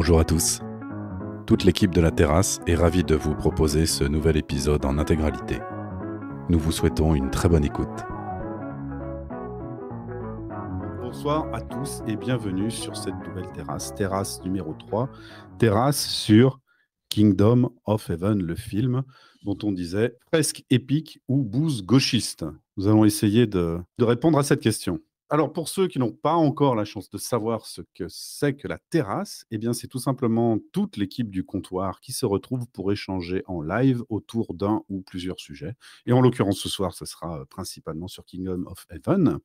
Bonjour à tous. Toute l'équipe de la terrasse est ravie de vous proposer ce nouvel épisode en intégralité. Nous vous souhaitons une très bonne écoute. Bonsoir à tous et bienvenue sur cette nouvelle terrasse, terrasse numéro 3, terrasse sur Kingdom of Heaven, le film dont on disait presque épique ou bouse gauchiste. Nous allons essayer de répondre à cette question. Alors, pour ceux qui n'ont pas encore la chance de savoir ce que c'est que la terrasse, eh bien, c'est tout simplement toute l'équipe du comptoir qui se retrouve pour échanger en live autour d'un ou plusieurs sujets. Et en l'occurrence, ce soir, ce sera principalement sur Kingdom of Heaven.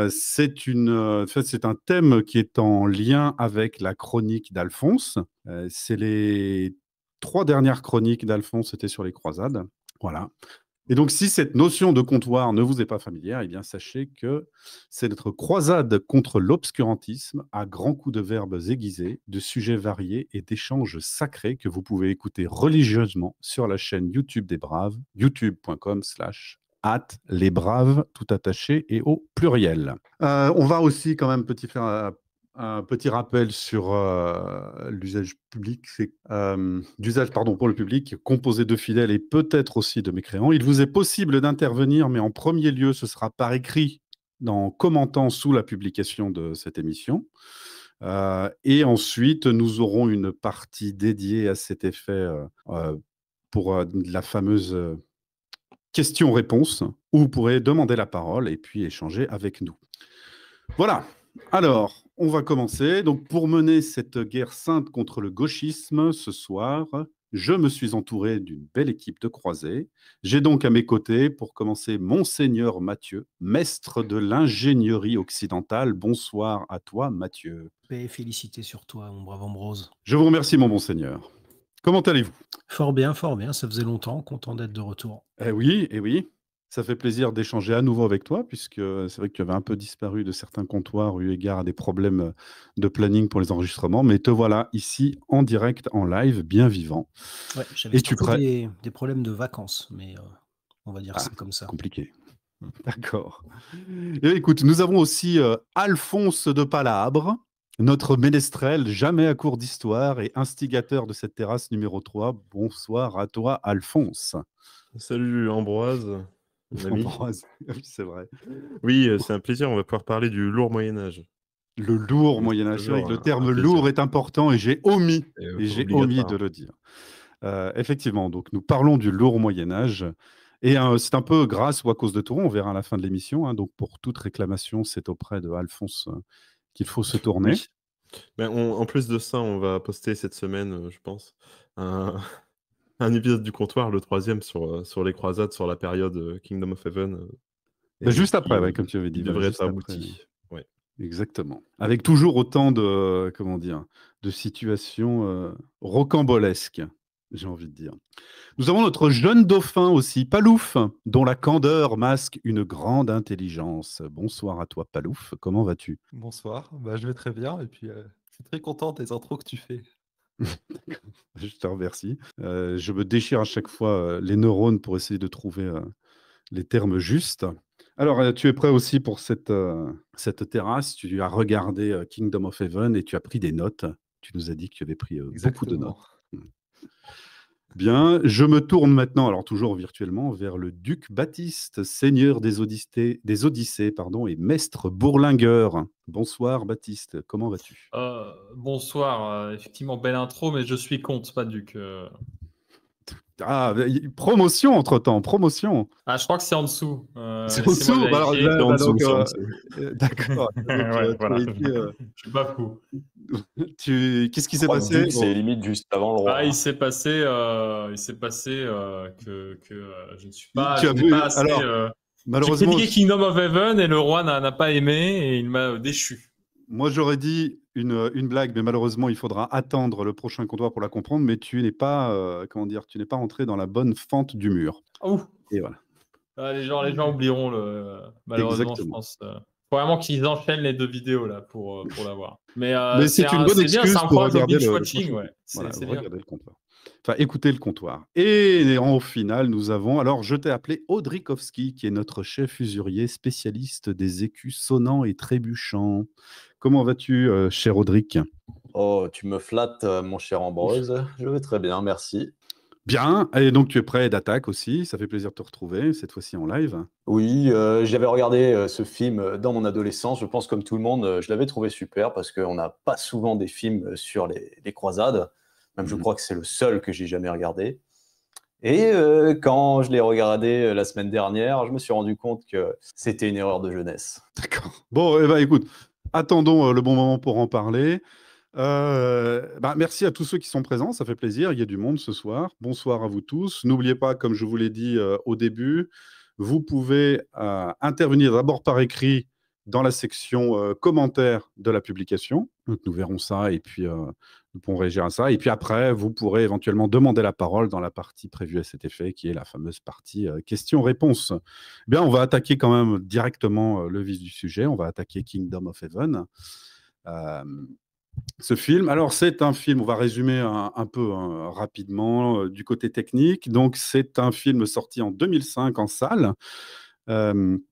C'est un thème qui est en lien avec la chronique d'Alphonse. C'est les 3 dernières chroniques d'Alphonse, c'était sur les croisades. Voilà. Et donc, si cette notion de comptoir ne vous est pas familière, eh bien, sachez que c'est notre croisade contre l'obscurantisme à grands coups de verbes aiguisés, de sujets variés et d'échanges sacrés que vous pouvez écouter religieusement sur la chaîne YouTube des Braves, youtube.com/lesbraves, tout attaché et au pluriel. On va aussi quand même faire un petit rappel sur l'usage public, d'usage pour le public, composé de fidèles et peut-être aussi de mécréants. Il vous est possible d'intervenir, mais en premier lieu, ce sera par écrit, en commentant sous la publication de cette émission. Et ensuite, nous aurons une partie dédiée à cet effet pour la fameuse question-réponse, où vous pourrez demander la parole et puis échanger avec nous. Voilà. Alors, on va commencer. Donc, pour mener cette guerre sainte contre le gauchisme, ce soir, je me suis entouré d'une belle équipe de croisés. J'ai donc à mes côtés, pour commencer, Monseigneur Mathieu, maître de l'ingénierie occidentale. Bonsoir à toi, Mathieu. Paix et félicité sur toi, mon brave Ambrose. Je vous remercie, mon Monseigneur. Comment allez-vous? Fort bien, ça faisait longtemps, content d'être de retour. Eh oui. Ça fait plaisir d'échanger à nouveau avec toi, puisque c'est vrai que tu avais un peu disparu de certains comptoirs eu égard à des problèmes de planning pour les enregistrements, mais te voilà ici en direct, en live, bien vivant. Ouais, j'avais surtout des problèmes de vacances, mais on va dire ça comme ça. Compliqué. D'accord. Et écoute, nous avons aussi Alphonse de Palabre, notre ménestrel jamais à court d'histoire et instigateur de cette terrasse numéro 3. Bonsoir à toi, Alphonse. Salut Ambroise, mon ami. Ambroise, oui, c'est vrai. Oui, c'est un plaisir, on va pouvoir parler du lourd Moyen-Âge. Le lourd Moyen-Âge, c'est vrai que le terme lourd est important et j'ai omis de le dire. Effectivement, donc nous parlons du lourd Moyen-Âge. Et c'est un peu grâce ou à cause de toi, on verra à la fin de l'émission. Donc pour toute réclamation, c'est auprès de Alphonse qu'il faut se tourner. Oui. Ben, en plus de ça, on va poster cette semaine, je pense, un épisode du comptoir, le 3e, sur les croisades, sur la période Kingdom of Heaven. Juste après, comme tu avais dit. Il devrait être abouti. Ouais. Exactement. Avec toujours autant de, de situations rocambolesques, j'ai envie de dire. Nous avons notre jeune dauphin aussi, Palouf, dont la candeur masque une grande intelligence. Bonsoir à toi, Palouf. Comment vas-tu? Bonsoir, je vais très bien et puis je suis très content des intros que tu fais. Je te remercie. Je me déchire à chaque fois les neurones pour essayer de trouver les termes justes. Alors, tu es prêt aussi pour cette terrasse. Tu as regardé Kingdom of Heaven et tu as pris des notes. Tu nous as dit que tu avais pris beaucoup de notes. Bien, je me tourne maintenant, alors toujours virtuellement, vers le duc Baptiste, seigneur des Odyssées, et maître bourlingueur. Bonsoir Baptiste, comment vas-tu? Bonsoir, effectivement, belle intro, mais je suis comte, pas duc. Ah, promotion entre-temps, promotion. Ah, je crois que c'est en dessous. C'est en dessous. D'accord. Voilà. Je suis pas fou. Qu'est-ce qui s'est passé? C'est limite juste avant le roi. Il s'est passé que je ne suis pas. Tu as vu, alors, malheureusement, j'ai critiqué Kingdom of Heaven et le roi n'a pas aimé et il m'a déchu. Moi, j'aurais dit une blague, mais malheureusement, il faudra attendre le prochain comptoir pour la comprendre. Mais tu n'es pas, tu n'es pas rentré dans la bonne fente du mur. Oh. Et voilà. Les gens oublieront malheureusement, exactement. je pense. Faut vraiment qu'ils enchaînent les 2 vidéos là pour l'avoir. Mais c'est une bonne excuse pour regarder le watching, ouais. Voilà, c'est regarder le comptoir. Enfin, écouter le comptoir. Et au final, nous avons... Alors, je t'ai appelé Audrikovski, qui est notre chef usurier, spécialiste des écus sonnants et trébuchants. Comment vas-tu, cher Audric? Oh, tu me flattes, mon cher Ambrose. Je vais très bien, merci. Bien, et donc tu es prêt d'attaque aussi, ça fait plaisir de te retrouver, cette fois-ci en live. Oui, j'avais regardé ce film dans mon adolescence. Je pense comme tout le monde, je l'avais trouvé super parce qu'on n'a pas souvent des films sur les croisades. Même je crois que c'est le seul que j'ai jamais regardé. Et quand je l'ai regardé la semaine dernière, je me suis rendu compte que c'était une erreur de jeunesse. D'accord. Bon, eh ben, écoute, attendons le bon moment pour en parler. Merci à tous ceux qui sont présents, ça fait plaisir, il y a du monde ce soir. Bonsoir à vous tous. N'oubliez pas, comme je vous l'ai dit au début, vous pouvez intervenir d'abord par écrit dans la section commentaires de la publication. Donc, nous verrons ça et puis nous pourrons réagir à ça. Et puis après, vous pourrez éventuellement demander la parole dans la partie prévue à cet effet, qui est la fameuse partie questions-réponses. Bien, on va attaquer quand même directement le vif du sujet. On va attaquer Kingdom of Heaven. Ce film, alors c'est un film, on va résumer un peu rapidement du côté technique. Donc c'est un film sorti en 2005 en salle,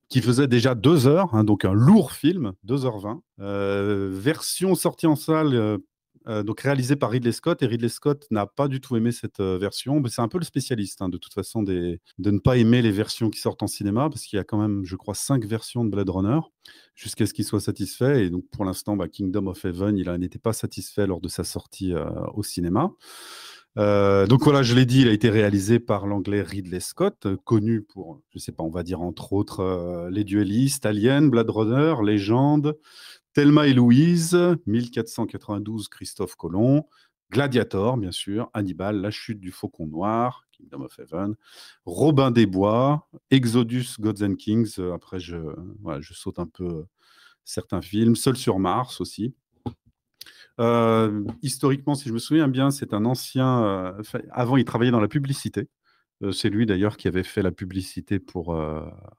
qui faisait déjà 2 heures, hein, donc un lourd film, 2h20. Version sortie en salle, donc réalisée par Ridley Scott, et Ridley Scott n'a pas du tout aimé cette version. Mais c'est un peu le spécialiste, hein, de toute façon, de ne pas aimer les versions qui sortent en cinéma, parce qu'il y a quand même, je crois, 5 versions de Blade Runner, jusqu'à ce qu'il soit satisfait. Et donc pour l'instant, Kingdom of Heaven, il n'était pas satisfait lors de sa sortie au cinéma. Donc voilà, je l'ai dit, il a été réalisé par l'anglais Ridley Scott, connu pour, je sais pas, on va dire entre autres Les Duellistes, Alien, Blade Runner, Légende, Thelma et Louise, 1492, Christophe Colomb, Gladiator, bien sûr, Hannibal, La Chute du Faucon Noir, Kingdom of Heaven, Robin des Bois, Exodus, Gods and Kings, après je saute un peu certains films, Seul sur Mars aussi. Historiquement, si je me souviens bien, c'est un ancien... avant, il travaillait dans la publicité. C'est lui d'ailleurs qui avait fait la publicité pour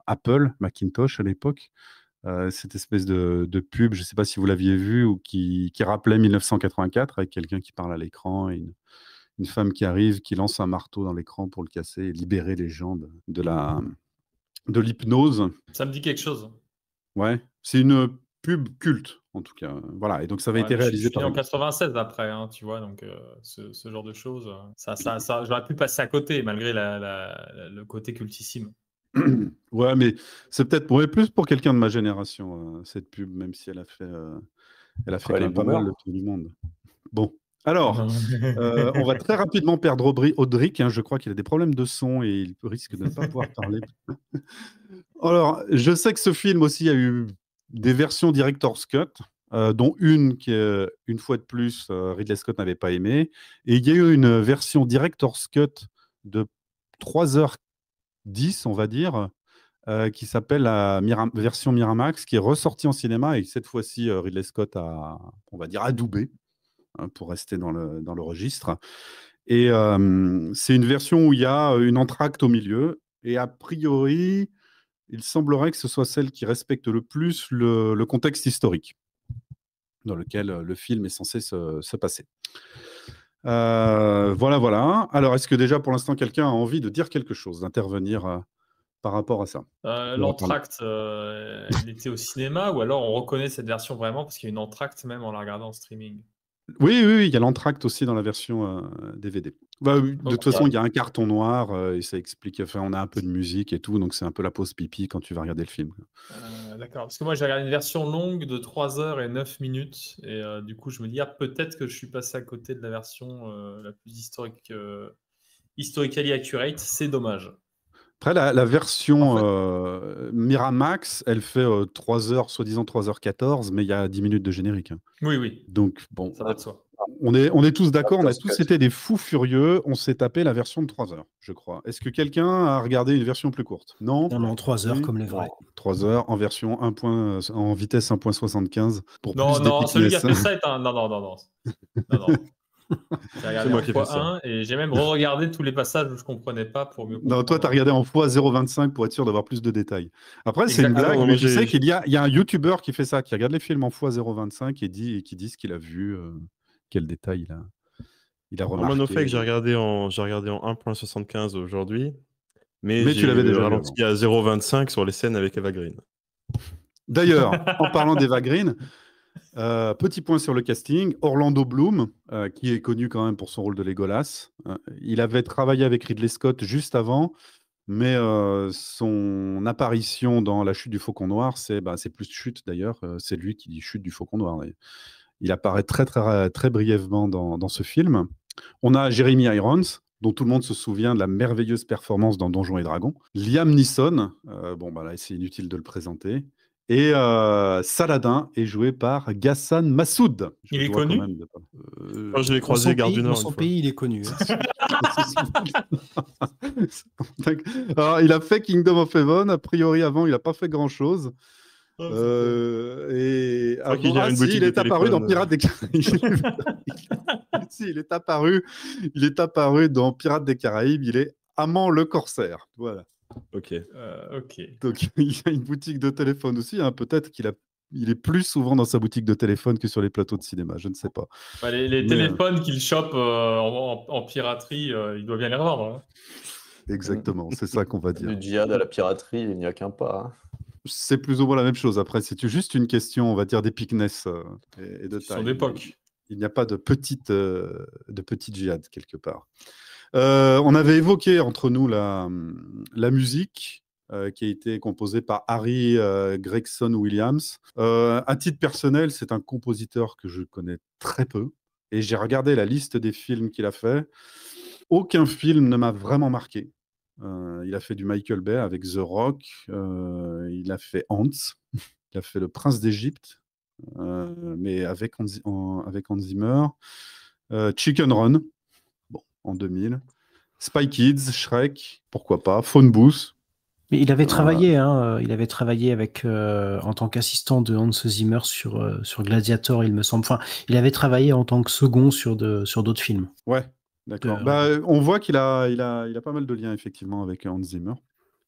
Apple, Macintosh à l'époque. Cette espèce de pub, je ne sais pas si vous l'aviez vu, ou qui rappelait 1984, avec quelqu'un qui parle à l'écran et une femme qui arrive, qui lance un marteau dans l'écran pour le casser et libérer les gens de l'hypnose. Ça me dit quelque chose. Ouais, c'est une pub culte, en tout cas. Voilà, et donc ça avait été réalisé par... en 96 après, hein, tu vois, donc ce genre de choses, ça j'aurais pu passer à côté, malgré le côté cultissime. Ouais, mais c'est peut-être plus pour quelqu'un de ma génération, cette pub, même si elle a fait quand même pas mal le tour du monde. Bon, alors, on va très rapidement perdre Audric, hein, je crois qu'il a des problèmes de son et il risque de ne pas pouvoir parler. Alors, je sais que ce film aussi a eu des versions Director's Cut, dont une qui, une fois de plus, Ridley Scott n'avait pas aimé. Et il y a eu une version Director's Cut de 3h10, on va dire, qui s'appelle la version Miramax, qui est ressortie en cinéma et cette fois-ci, Ridley Scott a, on va dire, adoubé, hein, pour rester dans le registre. Et c'est une version où il y a une entracte au milieu. Et a priori, il semblerait que ce soit celle qui respecte le plus le contexte historique dans lequel le film est censé se passer. Voilà. Alors, est-ce que déjà, pour l'instant, quelqu'un a envie de dire quelque chose, d'intervenir par rapport à ça? L'entracte, il était au cinéma, ou alors on reconnaît cette version vraiment parce qu'il y a une entracte même en la regardant en streaming? Oui, il y a l'entracte aussi dans la version DVD. De toute façon, il y a un carton noir et ça explique, enfin, on a un peu de musique et tout, donc c'est un peu la pause pipi quand tu vas regarder le film. D'accord, parce que moi j'ai regardé une version longue de 3h09 et du coup je me dis, peut-être que je suis passé à côté de la version la plus historically accurate, c'est dommage. Après, la version Miramax, elle fait 3h, soi-disant 3h14, mais il y a 10 minutes de générique. Hein. Oui. Donc, bon, ça va de soi. On est tous d'accord, on a tous été des fous furieux, on s'est tapé la version de 3 heures, je crois. Est-ce que quelqu'un a regardé une version plus courte? Non, 3 heures comme les vrais. 3 heures en version en vitesse 1.75 pour plus Non, celui qui a fait d'épicness. ça est un... Non. J'ai regardé en x1 et j'ai même re-regardé tous les passages où je ne comprenais pas pour mieux comprendre. Non, toi, tu as regardé en x0.25 pour être sûr d'avoir plus de détails. Après, c'est une blague, mais je sais qu'il y a un YouTuber qui fait ça, qui regarde les films en x0.25 et qui dit ce qu'il a vu, quel détail il a remarqué. Moi, fait que j'ai regardé en 1.75 aujourd'hui, mais tu l'avais déjà ralenti à 0.25 sur les scènes avec Eva Green. D'ailleurs, en parlant d'Eva Green, Petit point sur le casting. Orlando Bloom, qui est connu quand même pour son rôle de Legolas. Il avait travaillé avec Ridley Scott juste avant, mais son apparition dans La Chute du Faucon Noir, c'est plus Chute d'ailleurs. C'est lui qui dit Chute du Faucon Noir. Il apparaît très, très, très brièvement dans ce film. On a Jeremy Irons, dont tout le monde se souvient de la merveilleuse performance dans Donjons et Dragons. Liam Neeson, là, c'est inutile de le présenter. Et Saladin est joué par Ghassan Massoud. Il est connu je l'ai croisé Gare du Nord. Dans son pays, il est connu. Alors, il a fait Kingdom of Heaven. A priori, avant, il n'a pas fait grand-chose. Il est apparu dans Pirates des Caraïbes. Il est apparu dans Pirates des Caraïbes. Il est Amand le Corsaire. Voilà. Ok. Donc, il y a une boutique de téléphone aussi. Hein. Peut-être il est plus souvent dans sa boutique de téléphone que sur les plateaux de cinéma. Je ne sais pas. Les téléphones qu'il chope en piraterie, il doit bien les revendre. Hein. Exactement, c'est ça qu'on va dire. Du djihad à la piraterie, il n'y a qu'un pas. Hein. C'est plus ou moins la même chose. Après, c'est juste une question, on va dire, d'épicness et de taille. Son époque. Il n'y a pas de petite djihad quelque part. On avait évoqué entre nous la musique qui a été composée par Harry Gregson Williams. À titre personnel, c'est un compositeur que je connais très peu. Et j'ai regardé la liste des films qu'il a fait. Aucun film ne m'a vraiment marqué. Il a fait du Michael Bay avec The Rock. Il a fait Hans. Il a fait Le Prince d'Égypte, mais avec Hans Zimmer. Chicken Run, en 2000. Spy Kids, Shrek, pourquoi pas. Phone Booth. Mais il avait travaillé, avec, en tant qu'assistant de Hans Zimmer sur Gladiator, il me semble. Enfin, il avait travaillé en tant que second sur d'autres films. Ouais, d'accord. On voit qu'il a pas mal de liens, effectivement, avec Hans Zimmer.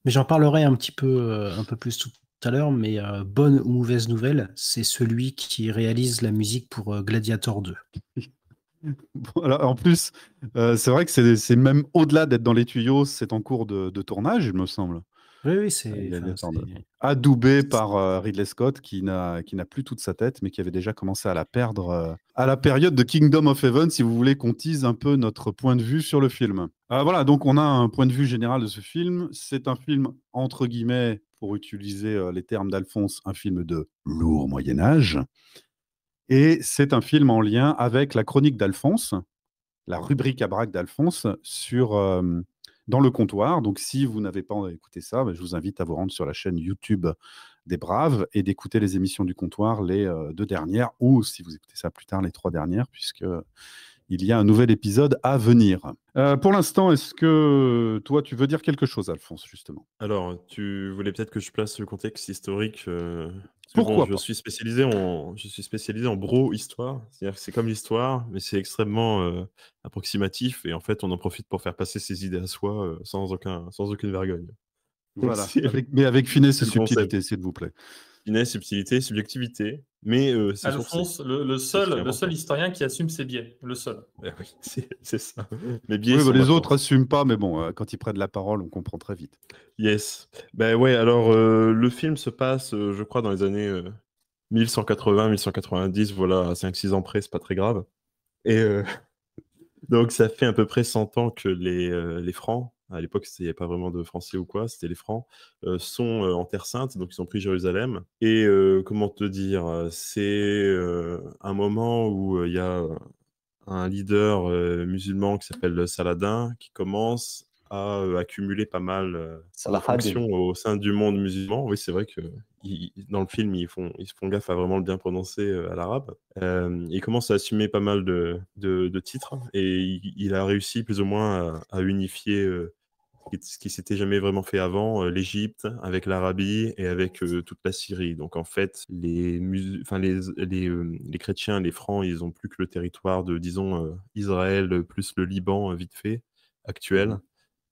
Mais j'en parlerai un peu plus tout à l'heure, mais bonne ou mauvaise nouvelle, c'est celui qui réalise la musique pour Gladiator 2. Bon, alors, en plus, c'est vrai que c'est même au-delà d'être dans les tuyaux, c'est en cours de tournage, il me semble. Oui, c'est adoubé par Ridley Scott, qui n'a plus toute sa tête, mais qui avait déjà commencé à la perdre à la période de Kingdom of Heaven, si vous voulez qu'on tease un peu notre point de vue sur le film. Voilà, donc on a un point de vue général de ce film. C'est un film, entre guillemets, pour utiliser les termes d'Alphonse, un film de lourd Moyen-Âge. Et c'est un film en lien avec la chronique d'Alphonse, la rubrique à braque d'Alphonse dans le comptoir. Donc, si vous n'avez pas écouté ça, je vous invite à vous rendre sur la chaîne YouTube des Braves et d'écouter les émissions du comptoir, les 2 dernières, ou si vous écoutez ça plus tard, les 3 dernières, puisqu'il y a un nouvel épisode à venir. Pour l'instant, est-ce que toi, tu veux dire quelque chose, Alphonse, justement? Alors, tu voulais peut-être que je place le contexte historique. Pourquoi je suis spécialisé en bro-histoire. C'est-à-dire que c'est comme l'histoire, mais c'est extrêmement approximatif. Et en fait, on en profite pour faire passer ses idées à soi sans aucune vergogne. Voilà, mais avec finesse et subtilité, s'il vous plaît. Finesse, subtilité, subjectivité. Mais c'est Alphonse, le seul historien qui assume ses biais. Le seul. Oui, c'est ça. Mes biais les autres n'assument pas, mais bon, quand ils prennent la parole, on comprend très vite. Yes. Alors, le film se passe, je crois, dans les années 1180, 1190, voilà, à 5-6 ans près, c'est pas très grave. Et donc, ça fait à peu près 100 ans que les Francs, à l'époque, il n'y avait pas vraiment de Français ou quoi, c'était les Francs, sont en Terre Sainte, donc ils ont pris Jérusalem. Et comment te dire, c'est un moment où il y a un leader musulman qui s'appelle Saladin, qui commence à accumuler pas mal de fonctions au sein du monde musulman. Oui, c'est vrai que dans le film, ils font gaffe à vraiment le bien prononcer à l'arabe. Il commence à assumer pas mal de titres et il a réussi plus ou moins à unifier ce qui s'était jamais vraiment fait avant, l'Égypte avec l'Arabie et avec toute la Syrie. Donc en fait, les chrétiens, les francs, ils ont plus que le territoire de, disons, Israël plus le Liban vite fait actuel.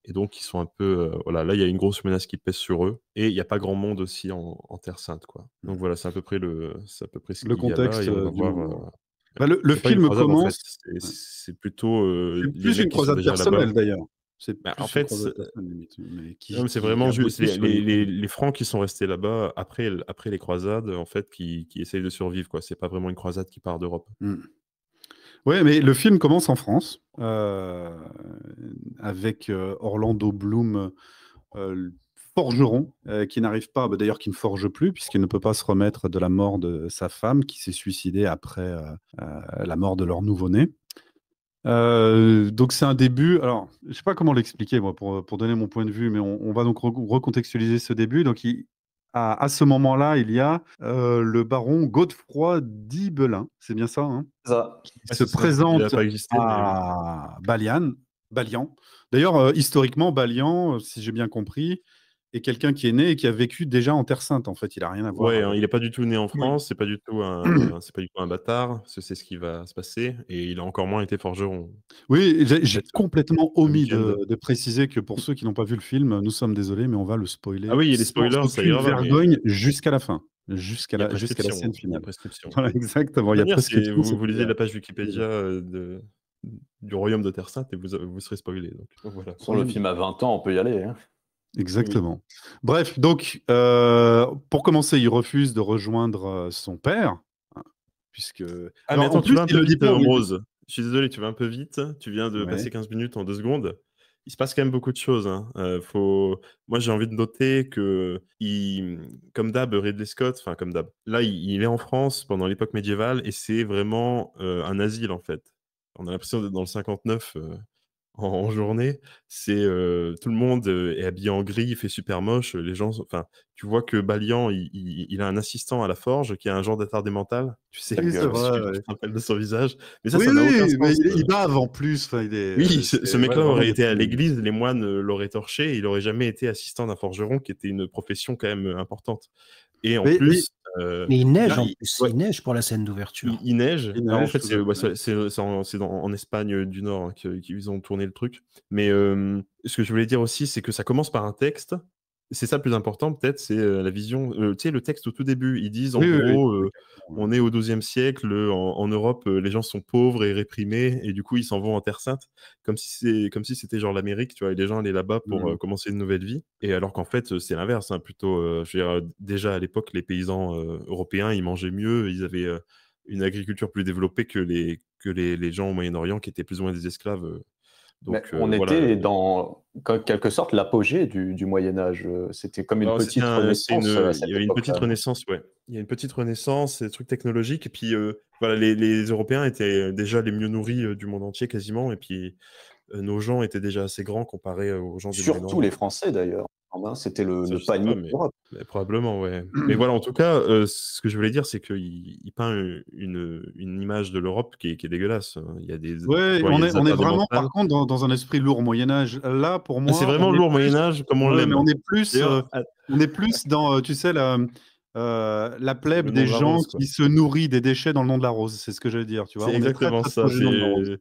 Et donc ils sont un peu, voilà, là il y a une grosse menace qui pèse sur eux et il n'y a pas grand monde aussi en Terre Sainte, quoi. Donc voilà, c'est à peu près ce le contexte du moment. Le film commence. En fait. C'est plutôt c'est plus une croisade personnelle d'ailleurs. C'est Bah, plus en une fait, croisade persane, limite, mais non, mais c'est qui vraiment a juste bossé sur une- les Francs qui sont restés là-bas après les croisades, en fait, qui essayent de survivre, quoi. C'est pas vraiment une croisade qui part d'Europe. Ouais, mais le film commence en France avec Orlando Bloom, le forgeron, qui n'arrive pas, bah, d'ailleurs qui ne forge plus, puisqu'il ne peut pas se remettre de la mort de sa femme, qui s'est suicidée après la mort de leur nouveau-né. Donc c'est un début. Alors, je sais pas comment l'expliquer moi pour donner mon point de vue, mais on va donc recontextualiser ce début. Donc à ce moment-là, il y a le baron Godefroy d'Ibelin, c'est bien ça, hein, Ça. qui Ouais, se c'est ça. Il n'a présente pas existé, mais oui. à Balian. D'ailleurs, historiquement, Balian, si j'ai bien compris, est quelqu'un qui est né et qui a vécu déjà en Terre Sainte. En fait, il a rien à voir Ouais, hein, avec. il n'est pas du tout né en Oui. France, c'est pas du tout c'est pas du tout un bâtard, c'est ce qui va se passer, et il a encore moins été forgeron. Oui, j'ai Peut-être complètement un omis week-end. de préciser que pour ceux qui n'ont pas vu le film, nous sommes désolés, mais on va le spoiler Ah oui, il y a des sans spoilers, ça aucune ira, mais vergogne jusqu'à la fin, il y a jusqu'à la prescription, scène hein, il y a finale. prescription. Voilà, exactement, De il y a toute manière, prescription. vous lisez la page Wikipédia du royaume de Terre Sainte et vous serez spoilé. Donc voilà. Sur le film à 20 ans, on peut y aller. Hein. Exactement. Bref, donc, pour commencer, il refuse de rejoindre son père, hein, puisque... Ah, Alors, mais attends, en tu plus, vas un il peu le dit vite, pas, oui. Rose. Je suis désolé, tu vas un peu vite. Tu viens de Ouais. passer 15 minutes en 2 secondes. Il se passe quand même beaucoup de choses. Hein. Moi, j'ai envie de noter que, comme d'hab, Ridley Scott, enfin, comme d'hab, là, il est en France pendant l'époque médiévale et c'est vraiment un asile, en fait. On a l'impression d'être dans le 59 en journée. C'est tout le monde est habillé en gris, il fait super moche. Les gens, enfin, tu vois que Balian, il a un assistant à la forge qui a un genre d'attardé mental. Tu sais, Oui, c'est vrai, tu ouais. te rappelles de son visage. Mais ça, Oui, ça n'a aucun oui, mais sens. il bave en plus. Enfin, il est, Oui, ce c'est- mec-là ouais, vraiment, aurait il y a été à tout. l'église, les moines l'auraient torché, et il aurait jamais été assistant d'un forgeron, qui était une profession quand même importante. Et en Mais plus, Mais il neige Ah, en plus. ouais, Il neige pour la scène d'ouverture. il neige. il Alors, en neige, fait, tout c'est à ouais, fait. en Espagne du Nord, hein, qu'ils ont tourné le truc. Mais ce que je voulais dire aussi, c'est que ça commence par un texte. C'est ça le plus important, peut-être, c'est la vision. Tu sais, le texte au tout début, ils disent en Oui, oui, oui, gros, oui, on est au XIIe siècle, en Europe, les gens sont pauvres et réprimés, et du coup, ils s'en vont en Terre Sainte, comme si c'était genre l'Amérique, tu vois, et les gens allaient là-bas pour commencer une nouvelle vie. Et alors qu'en fait, c'est l'inverse, hein, plutôt. Je veux dire, déjà à l'époque, les paysans européens, ils mangeaient mieux, ils avaient une agriculture plus développée que les gens au Moyen-Orient qui étaient plus ou moins des esclaves. Mais Donc on voilà. était dans en quelque sorte l'apogée du Moyen-Âge. C'était comme une Alors, petite renaissance à il cette y avait une petite époque-là. renaissance, ouais. Il y a une petite renaissance, des trucs technologiques, et puis voilà, les Européens étaient déjà les mieux nourris du monde entier quasiment, et puis nos gens étaient déjà assez grands comparés aux gens du Surtout les Moyen-Orient. Français d'ailleurs. C'était Ça, le je sais panier pas, de l'Europe. mais probablement, ouais. Mais voilà, en tout cas, ce que je voulais dire, c'est qu'il peint une image de l'Europe qui est dégueulasse. Il y a des, Ouais, tu vois, il y a des on est attardés vraiment, mentales. par contre, dans un esprit lourd Moyen-Âge. Là, pour Ah, c'est moi, vraiment on est lourd plus, Moyen-Âge, comme on ouais, mais l'aime. D'ailleurs, on est plus dans, tu sais, la plèbe le nom des de la gens rose, quoi. qui se nourrit des déchets dans le nom de la rose. C'est ce que je veux dire, tu vois. C'est On est très, exactement très ça. proche du nom de la rose.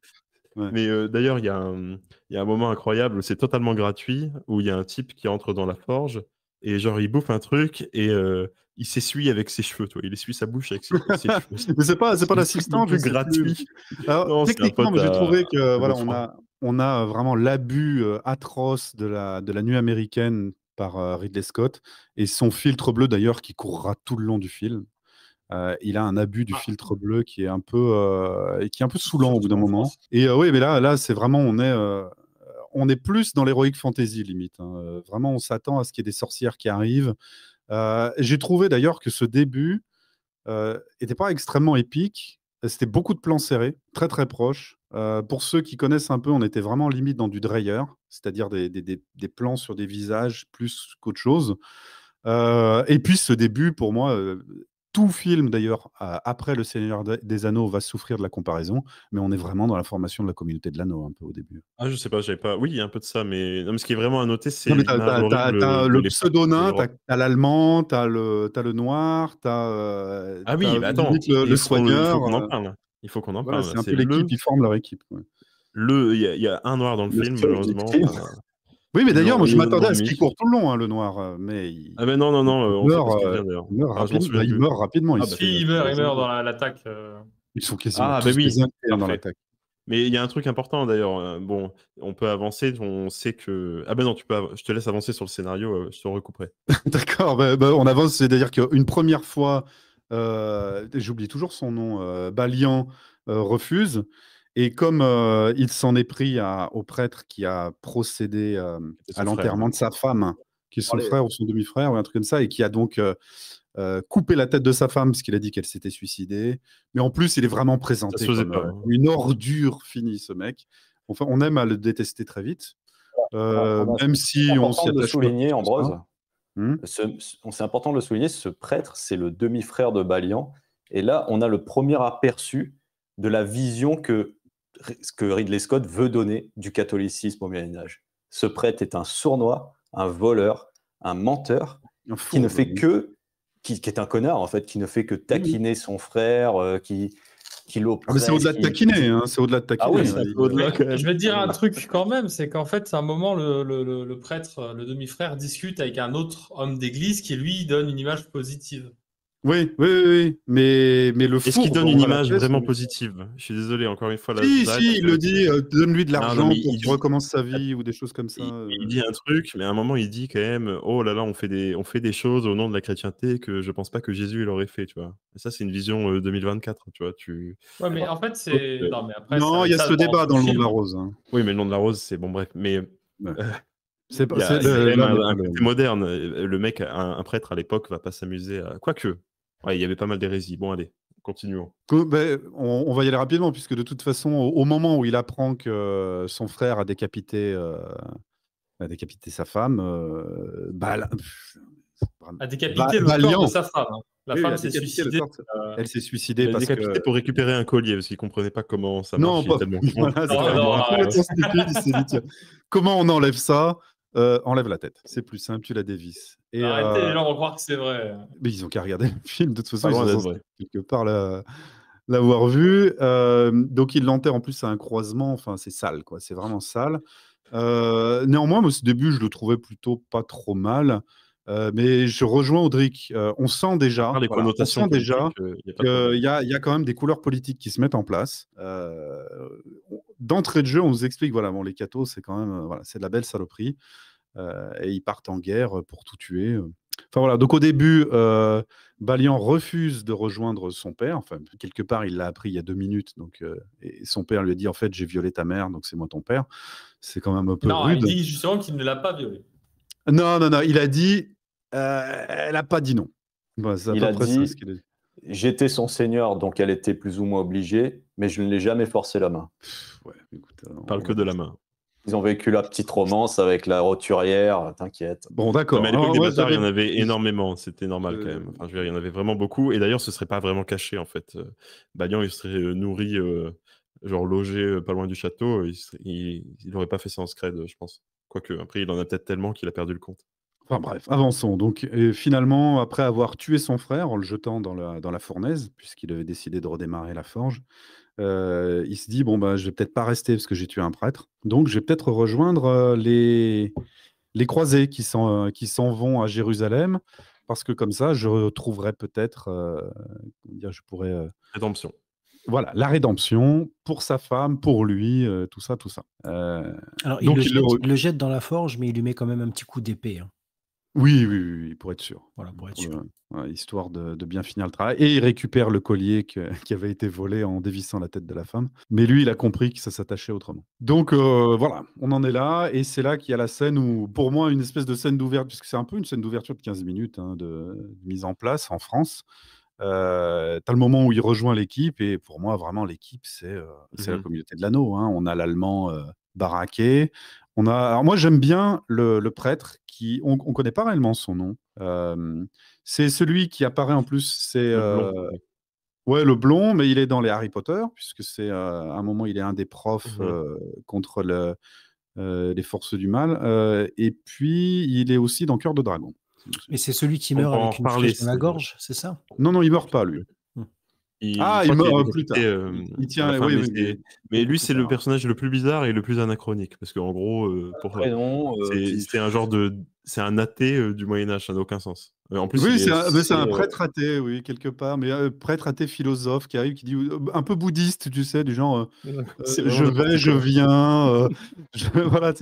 Ouais. Mais d'ailleurs, il y a un moment incroyable, c'est totalement gratuit, où il y a un type qui entre dans la forge, et genre, il bouffe un truc, et il s'essuie avec ses cheveux, tu vois. Il essuie sa bouche avec ses cheveux. Mais c'est pas C'est le truc le l'assistant, je plus sais plus. gratuit. Alors, Non, c'est un techniquement, pote mais j'ai trouvé à que voilà, Godefroy. on a vraiment l'abus atroce de la nuit américaine par Ridley Scott et son filtre bleu d'ailleurs qui courra tout le long du film. Il a un abus du filtre bleu qui est un peu saoulant au bout Surtout d'un en moment. France. Et oui, mais là, c'est vraiment on est plus dans l'heroic fantasy limite. Hein. Vraiment, on s'attend à ce qu'il y ait des sorcières qui arrivent. J'ai trouvé d'ailleurs que ce début n'était pas extrêmement épique. C'était beaucoup de plans serrés, très très proches. Pour ceux qui connaissent un peu, on était vraiment limite dans du Dreyer, c'est-à-dire des plans sur des visages plus qu'autre chose. Et puis ce début, pour moi, tout film d'ailleurs, après Le Seigneur des Anneaux, va souffrir de la comparaison, mais on est vraiment dans la formation de la communauté de l'anneau un peu au début. Ah, je sais pas, j'avais pas. Oui, il y a un peu de ça, mais non, mais ce qui est vraiment à noter, c'est Non, mais l'image horrible t'as de le l'époque de pseudo-nain, l'Europe. t'as l'allemand, t'as le noir, Ah oui, t'as bah attends, limite le il faut soigneur. qu'on en parle. Il faut qu'on en Voilà, parle. c'est un C'est peu l'équipe, ils forment leur équipe. Ouais. il y a un noir dans le Le film, seul malheureusement. victime. Oui, mais d'ailleurs, moi, je m'attendais à ce L'ennemi. qu'il court tout le long, hein, le noir, mais Ah ben non, on sait pas ce qu'il devient d'ailleurs. il meurt Ah, je m'en rapidement. souviens Il plus. meurt rapidement. Ah, se bah, fait Si, il meurt désinguer. dans l'attaque. Ils sont quasiment Ah, tous bah oui, désingués dans parfait. l'attaque. Mais il y a un truc important d'ailleurs. Bon, on peut avancer. On sait que. Ah ben non, je te laisse avancer sur le scénario. Je te recouperai. D'accord, on avance, c'est-à-dire qu'une première fois, j'oublie toujours son nom, Balian refuse, et comme il s'en est pris au prêtre qui a procédé C'était à son frère. l'enterrement de sa femme, qui est son Allez. frère ou son demi-frère, ou un truc comme ça, et qui a donc coupé la tête de sa femme parce qu'il a dit qu'elle s'était suicidée, mais en plus, il est vraiment Ça présenté se faisait comme pas. Hein. une ordure finie, ce mec. Enfin, on aime à le détester très vite, même si C'est on important s'y de le attache pas souligner, plus que ça. Ambrose. Hmm. C'est important de le souligner, ce prêtre, c'est le demi-frère de Balian. Et là, on a le premier aperçu de la vision que Ridley Scott veut donner du catholicisme au Moyen-Âge. Ce prêtre est un sournois, un voleur, un menteur, Un fou, qui ne fait qui est un connard en fait, qui ne fait que taquiner son frère, qui Ah, mais l'oppresse. c'est au-delà de taquiner, hein, c'est au-delà de taquiner. Ah oui, hein, c'est un il- peu au-delà quand même. Je vais te dire un truc quand même, c'est qu'en fait, à un moment, le prêtre, le demi-frère, discute avec un autre homme d'église qui lui donne une image positive. Oui, mais le Est-ce qu'il fourbe, donne on une va image l'appeler, vraiment c'est- positive? Je suis désolé, encore une fois, là, Si, Zach, il le dit, donne-lui de non, l'argent mais pour il qu'il dit, recommence sa vie ou des choses comme ça. il dit un truc, mais à un moment, il dit quand même, oh là là, on fait des choses au nom de la chrétienté que je pense pas que Jésus il aurait fait, tu vois. Et ça, c'est une vision 2024, tu vois. Ouais, mais en fait, c'est. Non, mais après, Non, il y a ce débat dans le nom de la rose. Hein. Oui, mais le nom de la rose, c'est bon, bref. Mais Ouais. euh, C'est il pas, y a, c'est il y a le- quand là, même n'est un pas le- côté moderne. Le mec, un prêtre à l'époque, va pas s'amuser à. Quoique. Ouais, il y avait pas mal d'hérésies. Bon, allez, continuons. On va y aller rapidement, puisque de toute façon, au moment où il apprend que son frère a décapité sa femme, A décapité le corps Valiant. de sa femme. Hein. La Oui, femme a s'est décapité le suicidée. corps. Elle s'est suicidée Il a parce décapité que... pour récupérer un collier, parce qu'il comprenait pas comment ça Non, marche. Il est pas... tellement con. voilà, c'est Non, vraiment non, complètement stupide. Il s'est dit, tiens, comment on enlève ça? Enlève la tête. C'est plus simple, tu la dévisses. Et, Arrêtez, les gens vont croire que c'est vrai. mais ils ont qu'à regarder le film. De toute façon, Pas ils loin sont d'être censés vrai. quelque part l'avoir vu. Donc, il l'enterre en plus à un croisement. Enfin, c'est sale, quoi. C'est vraiment sale. Néanmoins, moi, ce début, je le trouvais plutôt pas trop mal. Mais je rejoins Audric. On sent déjà, Par les voilà, on connotations sent déjà politiques, il y a pas de problème. qu'il y a quand même des couleurs politiques qui se mettent en place. D'entrée de jeu, on nous explique, voilà, bon, les cathos, c'est quand même, voilà, c'est de la belle saloperie. Et ils partent en guerre pour tout tuer. Enfin voilà, donc au début, Balian refuse de rejoindre son père. Enfin, quelque part, il l'a appris il y a 2 minutes. Donc, et son père lui a dit, en fait, j'ai violé ta mère, donc c'est moi ton père. C'est quand même un peu Non, rude. il dit justement qu'il ne l'a pas violée. Non, il a dit, elle n'a pas dit non. Voilà, c'est à Il peu a près ça, dit, ce qu'il a dit. j'étais son seigneur, donc elle était plus ou moins obligée, mais je ne l'ai jamais forcé la main. Ouais, écoute, On parle que de la main. Ils ont vécu la petite romance avec la roturière, t'inquiète. Bon, d'accord. Mais à l'époque Alors, des moi, bâtards, il y en j'avais- avait énormément. C'était normal quand même. Enfin, je veux dire, il y en avait vraiment beaucoup. Et d'ailleurs, ce serait pas vraiment caché en fait. Balian, il serait nourri, genre logé pas loin du château. Il aurait pas fait ça en scred, je pense. Quoique, après, il en a peut-être tellement qu'il a perdu le compte. Enfin bref, avançons. Donc, et finalement, après avoir tué son frère en le jetant dans la fournaise, puisqu'il avait décidé de redémarrer la forge, il se dit, bon, bah, je vais peut-être pas rester parce que j'ai tué un prêtre. Donc, je vais peut-être rejoindre les croisés qui s'en vont à Jérusalem, parce que comme ça, je retrouverai peut-être, comment dire, je pourrais... Rédemption. voilà, la rédemption pour sa femme, pour lui, tout ça. Alors, Donc, il le jette dans la forge, mais il lui met quand même un petit coup d'épée. Hein. Oui, pour être sûr. Voilà, pour être sûr. Voilà, histoire de bien finir le travail. Et il récupère le collier qui avait été volé en dévissant la tête de la femme. Mais lui, il a compris que ça s'attachait autrement. Donc voilà, on en est là. Et c'est là qu'il y a la scène où, pour moi, une espèce de scène d'ouverture, puisque c'est un peu une scène d'ouverture de 15 minutes de mise en place en France. T'as le moment où il rejoint l'équipe. Et pour moi, vraiment, l'équipe, c'est la communauté de l'anneau. Hein. On a l'allemand baraqué. Alors moi, j'aime bien le prêtre qui... On ne connaît pas réellement son nom. C'est celui qui apparaît en plus. C'est le blond, mais il est dans les Harry Potter, puisque c'est à un moment, il est un des profs contre les forces du mal. Et puis, il est aussi dans Cœur de Dragon. Et c'est celui qui meurt avec une flèche dans la gorge, c'est ça? Non, il meurt pas, lui. Il meurt plus tard. Il tient. Mais lui, c'est le personnage le plus bizarre et le plus anachronique. Parce qu'en gros, c'était un genre de. c'est un athée du Moyen-Âge, ça n'a aucun sens. En plus, Oui, il mais c'est un cité, prêtre athée, oui, quelque part. Mais prêtre athée philosophe qui arrive, qui dit un peu bouddhiste, tu sais, du genre c'est je vraiment n'importe vais, je quoi. viens. Voilà,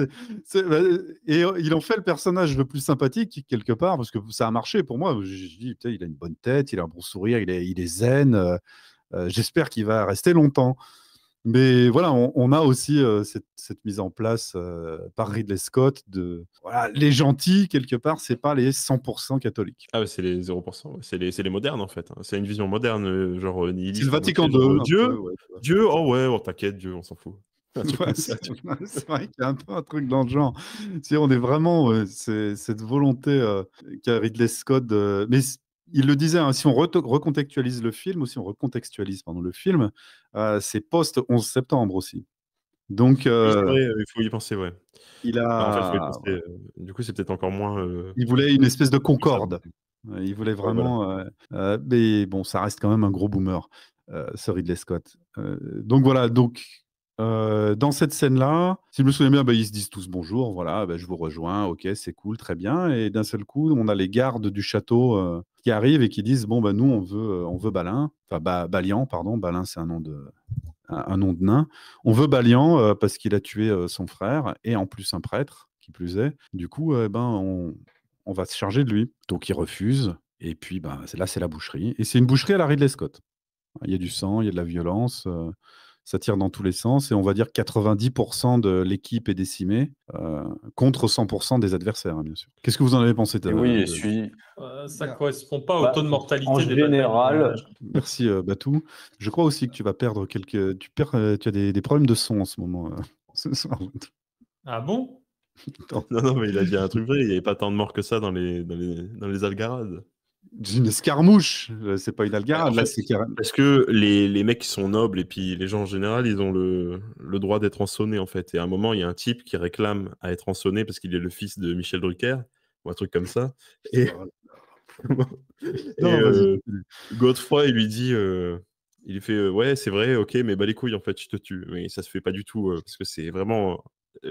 et ils ont fait le personnage le plus sympathique, quelque part, parce que ça a marché pour moi. Je dis, putain, il a une bonne tête, il a un bon sourire, il est zen. J'espère qu'il va rester longtemps. Mais voilà, on a aussi cette mise en place par Ridley Scott de voilà, les gentils, quelque part, c'est pas les 100% catholiques. Ah ouais, c'est les 0%, ouais. C'est les modernes en fait, hein. C'est une vision moderne, genre C'est nihiliste le à Vatican moitié, genre II, un Dieu, peu, ouais, tu vois. Dieu, oh ouais, oh, t'inquiète, Dieu, on s'en fout. Un truc Ouais, comme ça, tu vois. c'est vrai qu'il y a un peu un truc dans le genre. On est vraiment c'est cette volonté qu'a Ridley Scott. Mais il le disait, hein, si on recontextualise le film, ou si on recontextualise pardon, le film, c'est post-11 septembre aussi. Donc, Oui, c'est vrai, il faut y penser, ouais. il Bah, en fait, il faut y a, penser. Du coup, c'est peut-être encore moins. il voulait une espèce de touchable. concorde. Il voulait Ouais, voilà. vraiment. Mais bon, ça reste quand même un gros boomer, ce Ridley Scott. Donc voilà, dans cette scène-là, si je me souviens bien, ils se disent tous bonjour, voilà, je vous rejoins, ok, c'est cool, très bien. Et d'un seul coup, on a les gardes du château qui arrivent et qui disent bon, nous, on veut Balin, enfin Balian, pardon, Balin, c'est un nom de nain. On veut Balian parce qu'il a tué son frère et en plus un prêtre, qui plus est. Du coup, on va se charger de lui. Donc il refuse. Et puis là, c'est la boucherie. Et c'est une boucherie à la Ridley Scott. Il y a du sang, il y a de la violence. Ça tire dans tous les sens. Et on va dire que 90% de l'équipe est décimée contre 100% des adversaires, hein, bien sûr. Qu'est-ce que vous en avez pensé Et oui, ça ne correspond pas au taux de mortalité en des général, batailles. Merci Batou. Je crois aussi que tu vas perdre quelques. Tu as des problèmes de son en ce moment. Ce soir. Ah bon? Non, mais il a dit un truc vrai. Il n'y avait pas tant de morts que ça dans les algarades. Une escarmouche, c'est pas une algarade. En Là, fait, c'est carrément. parce que les mecs qui sont nobles et puis les gens en général, ils ont le droit d'être ensonnés en fait. Et à un moment, il y a un type qui réclame à être ensonné parce qu'il est le fils de Michel Drucker ou un truc comme ça. Et, Non, vas-y. Godefroy, il lui dit, il fait ouais, c'est vrai, ok, mais bah les couilles en fait, je te tue. Mais ça se fait pas du tout parce que c'est vraiment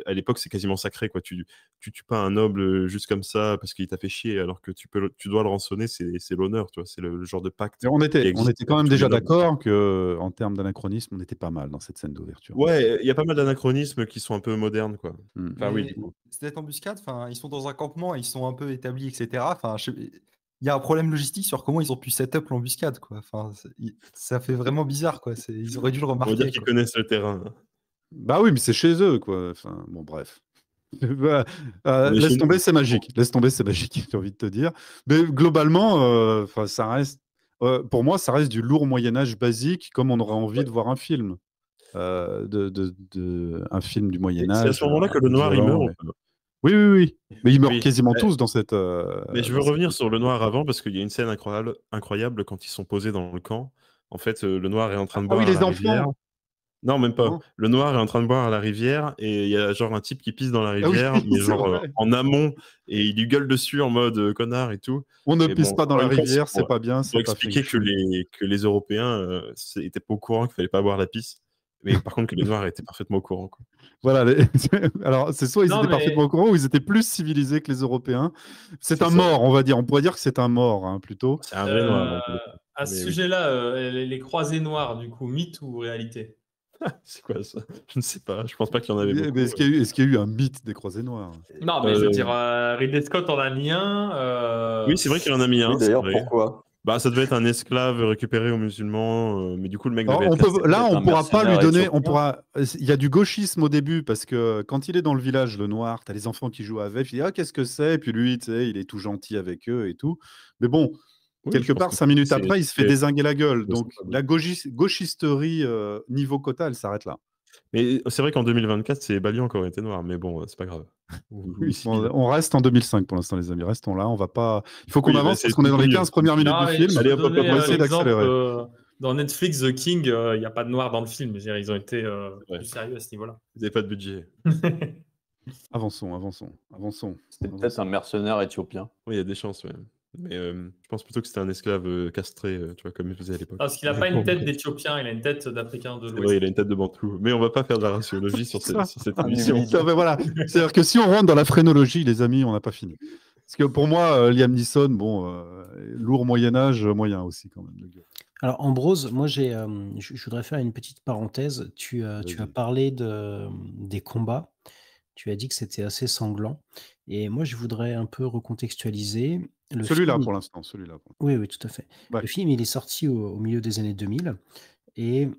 à l'époque, c'est quasiment sacré quoi. Tu tues pas un noble juste comme ça parce qu'il t'a fait chier, alors que tu dois le rançonner, c'est l'honneur, tu vois, c'est le genre de pacte. Et on était quand même déjà tous les nobles. d'accord que, en termes d'anachronisme, on était pas mal dans cette scène d'ouverture. Ouais, il y a pas mal d'anachronismes qui sont un peu modernes quoi. Mm. Enfin oui, Mais du coup. cette embuscade, ils sont dans un campement, ils sont un peu établis, etc. Il y a un problème logistique sur comment ils ont pu set up l'embuscade, quoi. Ça fait vraiment bizarre, quoi. Ils auraient dû le On va remarquer, dire qu'ils quoi. connaissent le terrain. Bah oui, mais c'est chez eux, quoi. Enfin, bon, bref. Bah, On est laisse chez tomber, nous. c'est magique. Laisse tomber, c'est magique, j'ai envie de te dire. Mais globalement, ça reste, pour moi, ça reste du lourd Moyen-Âge basique, comme on aurait envie de voir un film. Un film du Et Moyen-Âge. c'est à ce moment-là que le noir il violent, meurt. mais- Oui. Mais ils meurent Oui. quasiment tous dans cette. Mais je veux revenir sur le noir avant parce qu'il y a une scène incroyable quand ils sont posés dans le camp. En fait, le noir est en train de Ah oui, boire à les la enfants. rivière. Non, même pas. Non. Le noir est en train de boire à la rivière et il y a genre un type qui pisse dans la Ah oui, rivière, mais c'est genre vrai. en amont, et il lui gueule dessus en mode connard et tout. On ne Et pisse bon, pas dans la encore une fois, rivière, c'est c'est pour, pas bien, c'est pour c'est pas expliquer feng shui. que les Européens n'étaient pas au courant qu'il fallait pas boire la pisse. Mais par contre, que les Noirs étaient parfaitement au courant, quoi. Voilà. Alors, c'est soit ils Non, étaient mais- parfaitement au courant, ou ils étaient plus civilisés que les Européens. C'est un ça. mort, on va dire. On pourrait dire que c'est un mort, hein, plutôt. C'est un vrai Noir. donc, À ce mais oui. sujet-là, les croisés noirs, du coup, mythe ou réalité? C'est quoi ça? Je ne sais pas. Je pense pas qu'il y en avait Mais beaucoup. est-ce qu'il y a eu un mythe des croisés noirs? Non, mais je veux dire, Ridley Scott en a mis un. Oui, c'est vrai qu'il en a mis un. Oui, d'ailleurs, c'est vrai. pourquoi? Bah, ça devait être un esclave récupéré aux musulmans, mais du coup, le mec Alors, devait être resté. là, on un pourra pas lui mercenaire donner. éthiopien. Il y a du gauchisme au début parce que quand il est dans le village, le noir, tu as les enfants qui jouent avec. Il dit ah, qu'est-ce que c'est? Et puis lui, tu sais, il est tout gentil avec eux et tout. Mais bon, Oui, quelque je pense part, que 5 minutes c'est- après, il se fait c'est- dézinguer la gueule. c'est Donc, sympa, la gauchisterie niveau quota, elle s'arrête là. Mais c'est vrai qu'en 2024, c'est Balian qui aurait été noir, mais bon, c'est pas grave. Ou Oui, similaire. on reste en 2005 pour l'instant, les amis. Restons là. On va pas. Il faut qu'on Oui, avance c'est parce qu'on est dans les mieux. 15 premières minutes Non, du mais film. je Allez, vais hop, hop, donner hop, on va essayer l'exemple, d'accélérer. dans Netflix, The King, il n'y a pas de noir dans le film. Je veux dire, ils ont été Ouais. plus sérieux à ce niveau-là. Vous n'avez pas de budget. Avançons. C'était peut-être un mercenaire éthiopien. Oui, il y a des chances, ouais. Mais je pense plutôt que c'était un esclave castré, tu vois, comme il faisait à l'époque. Parce qu'il n'a pas une tête d'Éthiopien, il a une tête d'Africain de C'est l'Ouest. vrai, il a une tête de bantou. Mais on va pas faire de la raciologie sur cette Ça. émission. Ça, ben voilà. C'est-à-dire que si on rentre dans la phrénologie, les amis, on n'a pas fini. Parce que pour moi, Liam Neeson, bon, lourd Moyen-Âge, moyen aussi quand même. Le gars. Alors, Ambrose, moi, je voudrais faire une petite parenthèse. Tu as Vas-y. parlé des combats. Tu as dit que c'était assez sanglant. Et moi, je voudrais un peu recontextualiser. Le Celui-là film, pour l'instant, celui-là. oui, oui, tout à fait. Ouais. Le film, il est sorti au milieu des années 2000. Et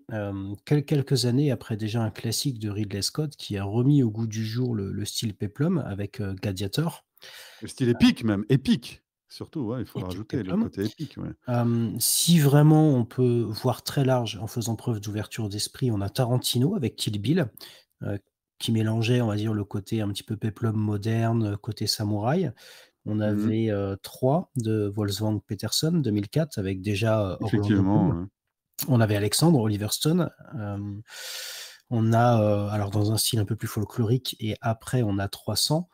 quelques années après déjà un classique de Ridley Scott qui a remis au goût du jour le style péplum avec Gladiator. Le style épique même, épique. Surtout, ouais, il faut le Épique rajouter, le péplum. côté épique. Ouais. Si vraiment on peut voir très large en faisant preuve d'ouverture d'esprit, on a Tarantino avec Kill Bill, qui mélangeait, on va dire, le côté un petit peu péplum moderne, côté samouraï. On avait 3 de Wolfgang Peterson, 2004, avec déjà Orlando Effectivement. Bloom. Ouais. On avait Alexandre, Oliver Stone. On a, alors dans un style un peu plus folklorique, et après on a 300.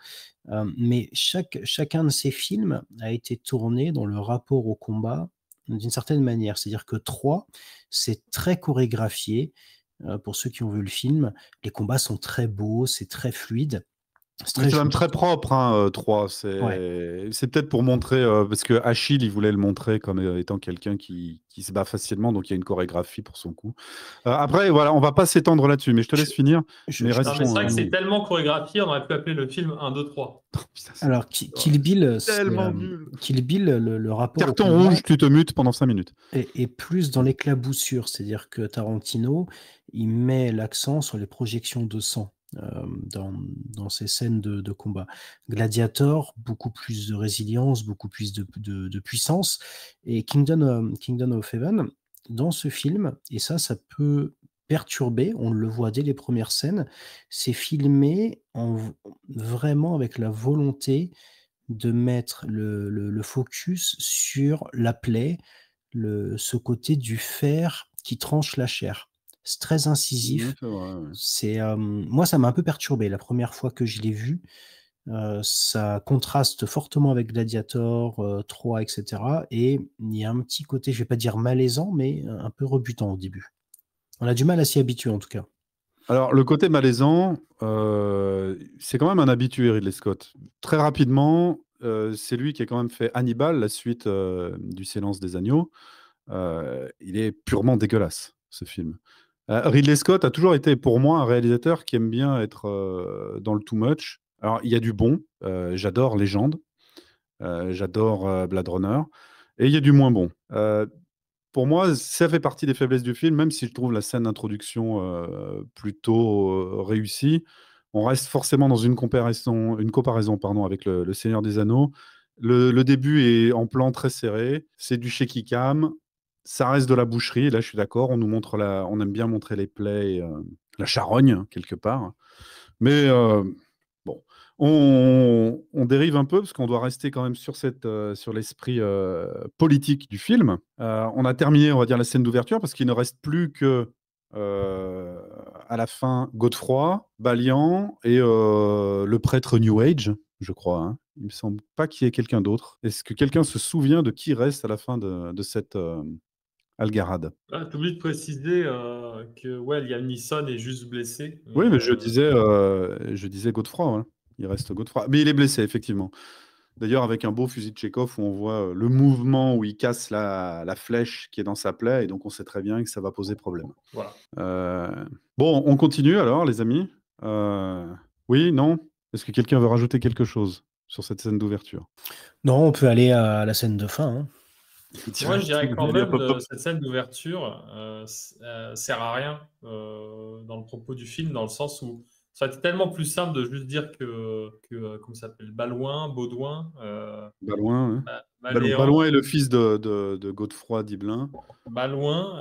Mais chacun de ces films a été tourné dans le rapport au combat d'une certaine manière. C'est-à-dire que 3, c'est très chorégraphié. Pour ceux qui ont vu le film, les combats sont très beaux, c'est très fluide. C'est même très propre, hein, 3. Ouais. C'est peut-être pour montrer, parce que Achille, il voulait le montrer comme étant quelqu'un qui se bat facilement, donc il y a une chorégraphie pour son coup. Après, voilà, on va pas s'étendre là-dessus, mais je te laisse finir. Mais Non, mais c'est restons. vrai que c'est tellement chorégraphié, on aurait pu appeler le film 1, 2, 3. Alors, Kill Bill, tellement nul. Kill Bill, le rapport au Carton combat rouge, tu te mutes pendant 5 minutes. est plus dans l'éclaboussure. C'est-à-dire que Tarantino, il met l'accent sur les projections de sang dans ces scènes de combat. Gladiator, beaucoup plus de résilience, beaucoup plus de puissance. Et Kingdom of Heaven, dans ce film, et ça peut perturber, on le voit dès les premières scènes, c'est filmé vraiment avec la volonté de mettre le focus sur la plaie, ce côté du fer qui tranche la chair. C'est très incisif. Ouais, c'est vrai, ouais. Moi, ça m'a un peu perturbé la première fois que je l'ai vu. Ça contraste fortement avec Gladiator, 3, etc. Et il y a un petit côté, je vais pas dire malaisant, mais un peu rebutant au début. On a du mal à s'y habituer en tout cas. Alors, le côté malaisant, c'est quand même un habitué, Ridley Scott. Très rapidement, c'est lui qui a quand même fait Hannibal, la suite du Silence des agneaux. Il est purement dégueulasse, ce film. Ridley Scott a toujours été, pour moi, un réalisateur qui aime bien être dans le too much. Alors, il y a du bon. J'adore Légende. J'adore Blade Runner. Et il y a du moins bon. Pour moi, ça fait partie des faiblesses du film, même si je trouve la scène d'introduction plutôt réussie. On reste forcément dans une comparaison avec le Seigneur des Anneaux. Le début est en plan très serré, c'est du shaky cam, ça reste de la boucherie. Et là, je suis d'accord, on aime bien montrer les plaies, la charogne quelque part. Mais bon, on dérive un peu parce qu'on doit rester quand même sur l'esprit politique du film. On a terminé, on va dire, la scène d'ouverture parce qu'il ne reste plus que à la fin Godefroy, Balian et le prêtre New Age, je crois. Hein. Il me semble pas qu'il y ait quelqu'un d'autre. Est-ce que quelqu'un se souvient de qui reste à la fin de cette algarade? Ah, t'as oublié de préciser que ouais, Liam Neeson est juste blessé. Oui, mais je disais Godefroy. Hein. Il reste Godefroy. Mais il est blessé, effectivement. D'ailleurs, avec un beau fusil de Tchekhov où on voit le mouvement où il casse la flèche qui est dans sa plaie. Et donc, on sait très bien que ça va poser problème. Voilà. Bon, on continue alors, les amis. Oui, non? Est-ce que quelqu'un veut rajouter quelque chose sur cette scène d'ouverture? Non, on peut aller à la scène de fin. Hein. Moi, je dirais quand Allez, même hop, hop, hop. cette scène d'ouverture sert à rien dans le propos du film, dans le sens où ça aurait été tellement plus simple de juste dire que comment ça s'appelle, Baudouin, Balouin, hein. Maléan, Balouin est le fils de Godefroy d'Ibelin. Balouin.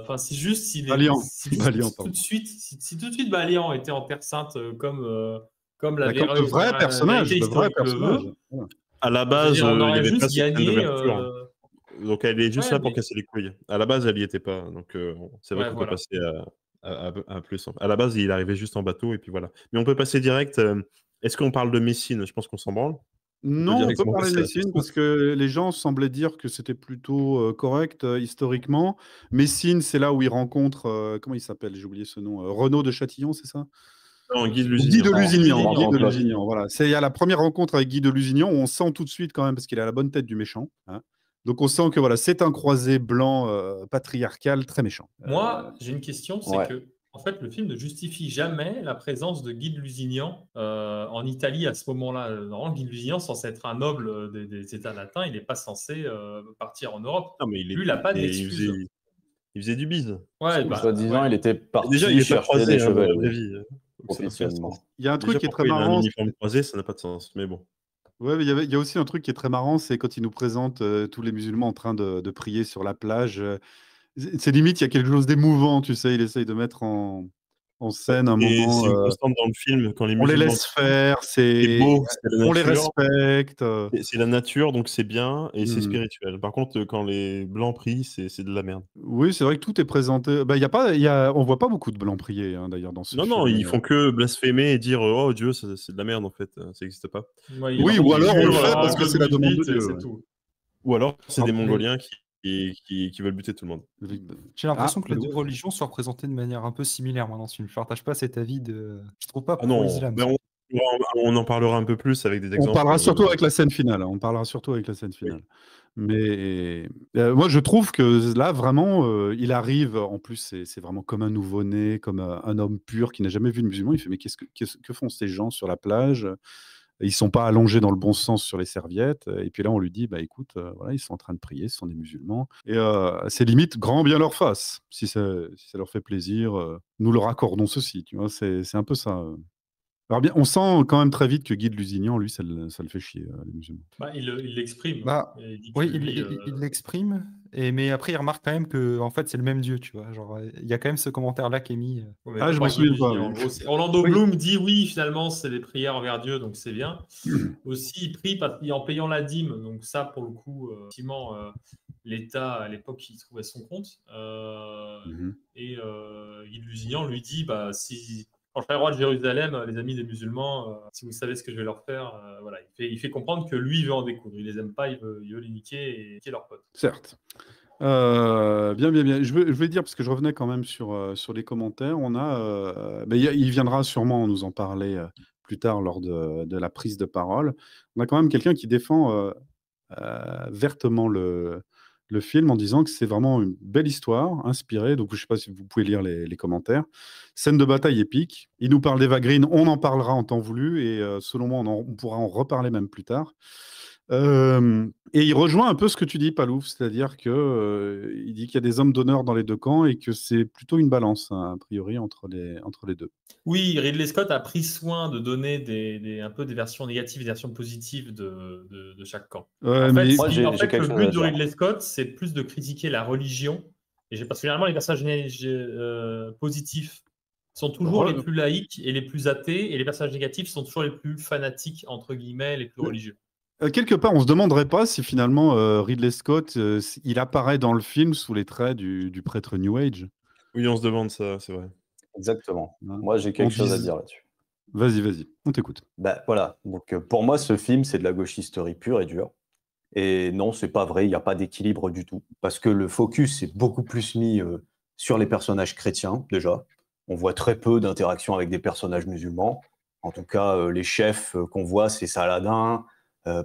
Enfin, si juste s'il est, Balian. si juste Balian, tout pardon. de suite, si tout de suite Balian était en Terre Sainte comme Comme le vrai personnage. vérité Le vrai historique le personnage. veut, Ouais. À la je veux base, dire, on il n'y aurait avait pas juste cette scène gagné. d'ouverture. Donc elle est juste Ouais, là pour mais- casser les couilles. À la base, elle n'y était pas. Donc c'est vrai Ouais, qu'on voilà. peut passer à plus. À la base, il arrivait juste en bateau et puis voilà. Mais on peut passer direct. Est-ce qu'on parle de Messine? Je pense qu'on s'en branle. Non, on peut directement parler de passer à la Messine suite. parce que les gens semblaient dire que c'était plutôt correct historiquement. Messine, c'est là où il rencontre, comment il s'appelle? J'ai oublié ce nom. Renaud de Châtillon, c'est ça? Non, Guy de Guy Lusignan. de Lusignan. Guy Guy de de Lusignan, voilà. Il y a la première rencontre avec Guy de Lusignan où on sent tout de suite quand même, parce qu'il a la bonne tête du méchant. Hein. Donc on sent que voilà, c'est un croisé blanc patriarcal très méchant. Moi, j'ai une question, c'est ouais. que en fait, le film ne justifie jamais la présence de Guy de Lusignan en Italie à ce moment-là. Normalement, Guy de Lusignan, censé être un noble des États latins, il n'est pas censé partir en Europe. Non, mais Lui, il n'a pas d'excuse. Il faisait du bise. Ouais, bah, Soi-disant, ouais. il était parti Déjà, il est pas chercher croisé des dans la chevaliers. vraie vie. Donc, ça n'a pas de Officiellement. sens. Il y a un truc Déjà, qui est très pourquoi il a un marrant. uniforme croisé, ça n'a pas de sens. Mais bon. Ouais, mais il y a aussi un truc qui est très marrant, c'est quand il nous présente tous les musulmans en train de prier sur la plage. C'est limite, il y a quelque chose d'émouvant, tu sais, il essaye de mettre en scène un Et moment. c'est une constante dans le film quand les On les musulmans. laisse faire, C'est beau, c'est la on les nature. respecte. C'est la nature, donc c'est bien et c'est Hmm. spirituel. Par contre, quand les blancs prient, c'est de la merde. Oui, c'est vrai que tout est présenté. Bah, on voit pas beaucoup de blancs prier, hein, d'ailleurs, dans ce Non, film. non, ils font que blasphémer et dire oh Dieu, c'est de la merde en fait, ça n'existe pas. Ouais, Oui, il ou alors on le jure, fait parce que c'est la demande de but et Dieu. c'est Ouais. tout. Ou alors c'est Ah, des mais- Mongoliens qui veulent buter tout le monde. J'ai l'impression que les Palou. deux religions sont représentées de manière un peu similaire moi dans ce film. Je partage pas cet avis de. Je trouve pas Ah non, pro-islam. ben on en parlera un peu plus avec des exemples. On parlera surtout avec la scène finale. On parlera surtout avec la scène finale. Mais moi, je trouve que là, vraiment, il arrive. En plus, c'est vraiment comme un nouveau-né, comme un homme pur qui n'a jamais vu de musulman. Il fait mais que font ces gens sur la plage? Ils sont pas allongés dans le bon sens sur les serviettes. Et puis là, on lui dit, bah écoute, voilà, ils sont en train de prier, ce sont des musulmans. Et c'est limite grand bien leur face. Si ça leur fait plaisir, nous leur accordons ceci. Tu vois, c'est un peu ça. Alors bien, on sent quand même très vite que Guy de Lusignan, lui, ça le fait chier, les musulmans. Bah, il l'exprime. Bah, Il dit que Oui, lui, il l'exprime, mais après il remarque quand même que en fait c'est le même Dieu, tu vois. Genre, il y a quand même ce commentaire-là qui est mis. ouais, mais Ah, je pas m'en souviens Guy de pas, Lusignan. oui. En gros, Orlando Oui. Bloom dit oui, finalement, c'est des prières envers Dieu, donc c'est bien. Aussi, il prie en payant la dîme, donc ça, pour le coup, effectivement, l'État, à l'époque, il trouvait son compte. Mhm. Et Guy de Lusignan lui dit, bah, quand je serai roi de Jérusalem, les amis des musulmans, si vous savez ce que je vais leur faire, voilà, il fait comprendre que lui, il veut en découdre. Il les aime pas, il veut les niquer et niquer leurs potes. Certes. Bien. Je vais dire, parce que je revenais quand même sur les commentaires, on a, il viendra sûrement nous en parler plus tard lors de la prise de parole. On a quand même quelqu'un qui défend vertement le film en disant que c'est vraiment une belle histoire, inspirée. Donc, je ne sais pas si vous pouvez lire les commentaires. Scène de bataille épique. Il nous parle d'Eva Green, on en parlera en temps voulu, et selon moi, on pourra en reparler même plus tard. Et il rejoint un peu ce que tu dis, Palouf, c'est-à-dire que il dit qu'il y a des hommes d'honneur dans les deux camps et que c'est plutôt une balance, hein, a priori, entre les deux. Oui, Ridley Scott a pris soin de donner un peu des versions négatives et des versions positives de chaque camp. Ouais, En mais- fait, Moi, j'ai quelque le chose but à de dire. Ridley Scott, c'est plus de critiquer la religion. Et parce que généralement, les personnages positifs sont toujours Ouais. les plus laïques et les plus athées, et les personnages négatifs sont toujours les plus fanatiques, entre guillemets, les plus religieux. Quelque part, on se demanderait pas si finalement Ridley Scott, il apparaît dans le film sous les traits du prêtre New Age. Oui, on se demande ça, c'est vrai. Exactement. Hein. Moi, j'ai quelque On chose à dise- dire là-dessus. Vas-y, on t'écoute. Bah, voilà. Donc, pour moi, ce film, c'est de la gauchisterie pure et dure. Et non, c'est pas vrai. Il n'y a pas d'équilibre du tout. Parce que le focus est beaucoup plus mis sur les personnages chrétiens, déjà. On voit très peu d'interactions avec des personnages musulmans. En tout cas, les chefs qu'on voit, c'est Saladin,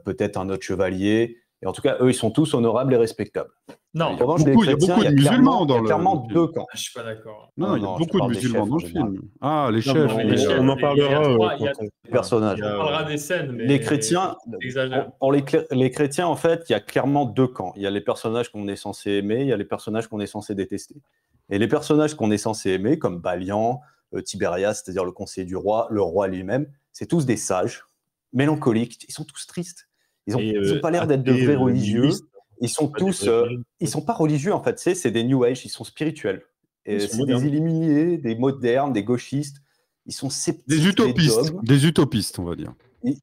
peut-être un autre chevalier. Et en tout cas, eux, ils sont tous honorables et respectables. Non, En revanche, il y a les chrétiens, beaucoup de musulmans dans il y a le clairement film. deux camps. je suis pas d'accord. Non, il y a non, je beaucoup de parle des musulmans chefs dans en le général. film. Ah, les Non, chefs. mais les chefs, on en parlera il y a quand on. Les personnages. On parlera des scènes, mais Les chrétiens, exagère. pour les chrétiens, en fait, il y a clairement deux camps. Il y a les personnages qu'on est censé aimer, il y a les personnages qu'on est censé détester. Et les personnages qu'on est censé aimer, comme Balian, Tibérias, c'est-à-dire le conseiller du roi, le roi lui-même, c'est tous des sages, mélancoliques, ils sont tous tristes. Ils n'ont pas l'air d'être de vrais religieux. Ils sont tous, ils sont pas religieux en fait, c'est des New Age, ils sont spirituels. Et Ils sont c'est modernes. des illuminés, des modernes, des gauchistes. Ils sont sceptiques. Des utopistes, on va dire. Tu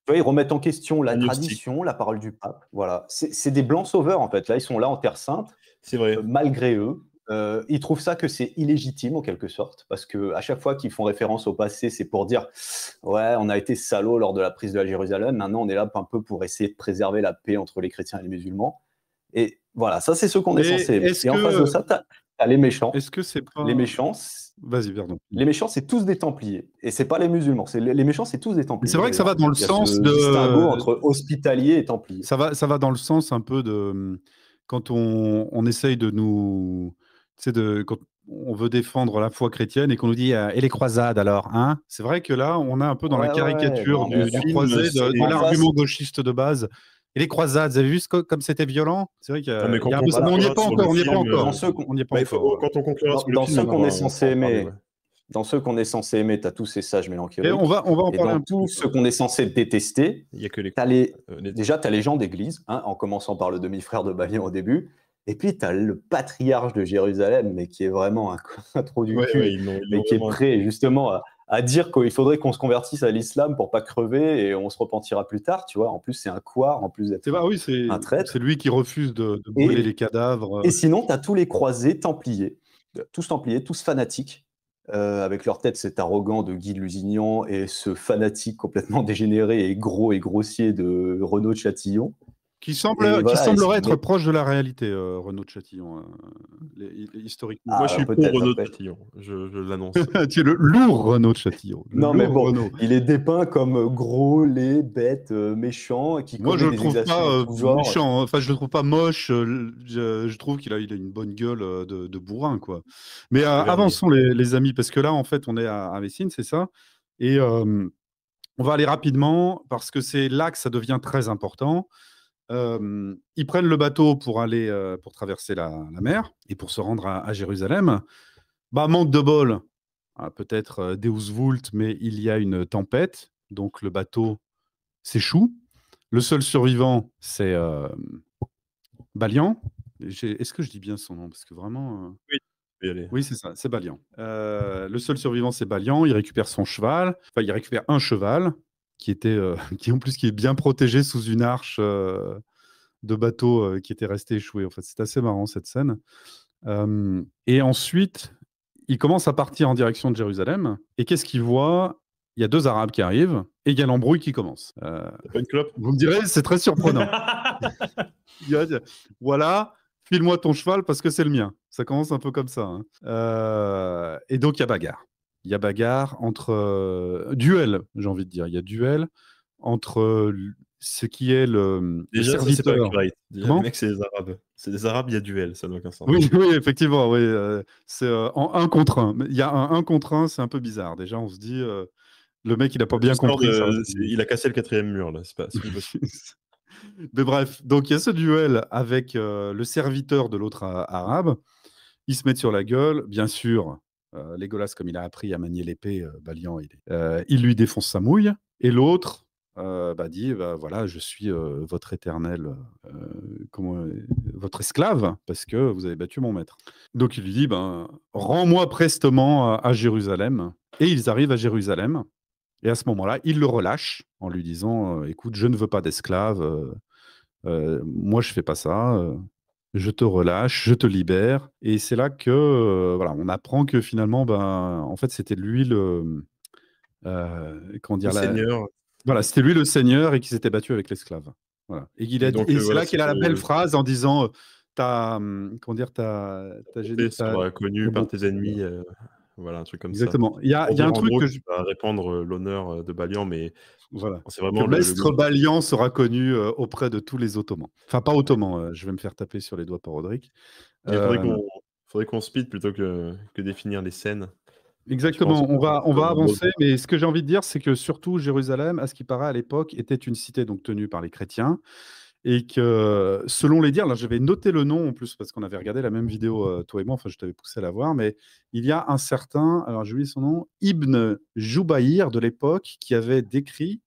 vois, ils remettent en question la Agnostique. tradition, la parole du pape. Voilà, c'est des blancs sauveurs en fait. Là, ils sont là en Terre Sainte, C'est vrai. malgré eux. Ils trouvent ça que c'est illégitime en quelque sorte, parce que à chaque fois qu'ils font référence au passé, c'est pour dire ouais, on a été salauds lors de la prise de la Jérusalem. Maintenant, on est là un peu pour essayer de préserver la paix entre les chrétiens et les musulmans. Et voilà, ça c'est ce qu'on est Mais censé aimer. est-ce Et en que- face de ça, t'as t'as les méchants. Est-ce que c'est pas... Les méchants, Vas-y, pardon. les méchants, c'est tous des Templiers. Et c'est pas les musulmans. Les méchants, c'est tous des Mais Templiers. c'est vrai que ça va dans le Il y a sens ce de... distinguo entre hospitalier et Templier. Ça va dans le sens un peu de... Quand on essaye de nous... Tu sais, quand on veut défendre la foi chrétienne et qu'on nous dit et les croisades alors, hein? C'est vrai que là, on est un peu dans la Ouais, caricature non, mais du film, croisé, c'est de en l'argument face. gauchiste de base. Et les croisades, vous avez vu comme c'était violent? C'est vrai qu'il y a, Non, mais il y a un quand peu ça. on Mais on n'y est pas sur le encore, on n'y est pas film, encore. Dans ceux qu'on On n'y est pas Bah, encore. quand on conclura sur le dans film, ceux on qu'on va- est on censé va en parler, aimer, ouais. dans ceux qu'on est censé aimer, tu as tous ces sages Et mélancoliques. on va en Et parler dans un peu. tous ceux qu'on est censé détester, Il y a que les... les- déjà, tu as les gens d'église, hein, en commençant par le demi-frère de Balian au début. Et puis, tu as le patriarche de Jérusalem, mais qui est vraiment un trou du Ouais, cul, ouais, ils l'ont mais qui est vraiment- prêt justement à dire qu'il faudrait qu'on se convertisse à l'islam pour pas crever et on se repentira plus tard. Tu vois, en plus, c'est un couard, en plus d'être Oui, un traître. c'est lui qui refuse de brûler Et- les cadavres. Et sinon, tu as tous les croisés templiers, tous fanatiques, avec leur tête cet arrogant de Guy de Lusignan et ce fanatique complètement dégénéré et gros et grossier de Renaud de Châtillon. Qui Et semblerait voilà, être proche de la réalité, Renaud de Châtillon, historiquement. Moi, Ah, je suis pour peut-être, Renaud de peut-être. Châtillon. Je l'annonce. Tu es le lourd Renaud de Châtillon. Le Non, mais lourd bon, Renaud. il est dépeint comme gros, laid, bête, méchant, et qui Moi, je commet le des trouve exactions pas en tout genre. méchant, hein. Enfin, je le trouve pas moche. Je trouve qu'il a une bonne gueule de bourrin, quoi. Mais Vernier. avançons, les amis, parce que là, en fait, on est à Messine, c'est ça. Et on va aller rapidement, parce que c'est là que ça devient très important. Ils prennent le bateau pour aller pour traverser la mer et pour se rendre à Jérusalem. Bah, manque de bol, peut-être Deus Vult, mais il y a une tempête, donc le bateau s'échoue. Le seul survivant, c'est Balian. Est-ce que je dis bien son nom? Parce que vraiment. Oui, tu peux y aller. Oui, c'est ça, c'est Balian. Le seul survivant, c'est Balian. Il récupère son cheval. Enfin, il récupère un cheval qui était, qui est bien protégé sous une arche de bateau qui était resté échoué. En fait, c'est assez marrant cette scène. Et ensuite, il commence à partir en direction de Jérusalem. Et qu'est-ce qu'il voit? Il y a 2 Arabes qui arrivent et il y a l'embrouille qui commence. T'as pas une clope? Vous me direz, c'est très surprenant. Il va dire, voilà, file-moi ton cheval parce que c'est le mien. Ça commence un peu comme ça, hein. Et donc, il y a bagarre. Il y a bagarre entre... duel, j'ai envie de dire. Il y a duel entre ce qui est le Déjà, ça, c'est pas serviteur. accurate. Déjà, Comment? les mecs, c'est des Arabes. C'est des Arabes, il y a duel, ça n'a aucun sens. Oui, oui, effectivement. Oui, c'est en 1 contre 1. Il y a un 1 contre 1, c'est un peu bizarre. Déjà, on se dit, le mec, il n'a pas bien L'histoire compris. Ça. il a cassé le 4e mur, là. C'est pas possible. Mais bref, donc il y a ce duel avec le serviteur de l'autre arabe. Ils se mettent sur la gueule. Bien sûr, Legolas, comme il a appris à manier l'épée, Balian, il lui défonce sa mouille. Et l'autre dit voilà, je suis votre éternel, votre esclave, parce que vous avez battu mon maître. Donc il lui dit rends-moi prestement à Jérusalem. Et ils arrivent à Jérusalem. Et à ce moment-là, il le relâche en lui disant écoute, je ne veux pas d'esclave. Moi, je fais pas ça. Je te relâche, je te libère. Et c'est là que voilà, on apprend que finalement, en fait, c'était lui le comment dire Le seigneur. Voilà, c'était lui le seigneur et qu'il s'était battu avec l'esclave. Voilà. Et c'est voilà, là qu'il a la belle phrase en disant t'as sera connu par tes ennemis. Voilà, un truc comme exactement. ça. Il y a un truc que je vais répandre l'honneur de Balian, mais voilà. C'est vraiment que Maître Balian sera connu auprès de tous les Ottomans. Enfin, pas Ottomans, je vais me faire taper sur les doigts par Roderick. Il faudrait qu'on speed plutôt que définir les scènes. Exactement, on va avancer, mais ce que j'ai envie de dire, c'est que surtout Jérusalem, à ce qui paraît à l'époque, était une cité donc tenue par les chrétiens, et que selon les dires, là j'avais noté le nom en plus, parce qu'on avait regardé la même vidéo, toi et moi, enfin je t'avais poussé à la voir, mais il y a un certain, alors j'ai oublié son nom, Ibn Joubaïr de l'époque, qui avait décrit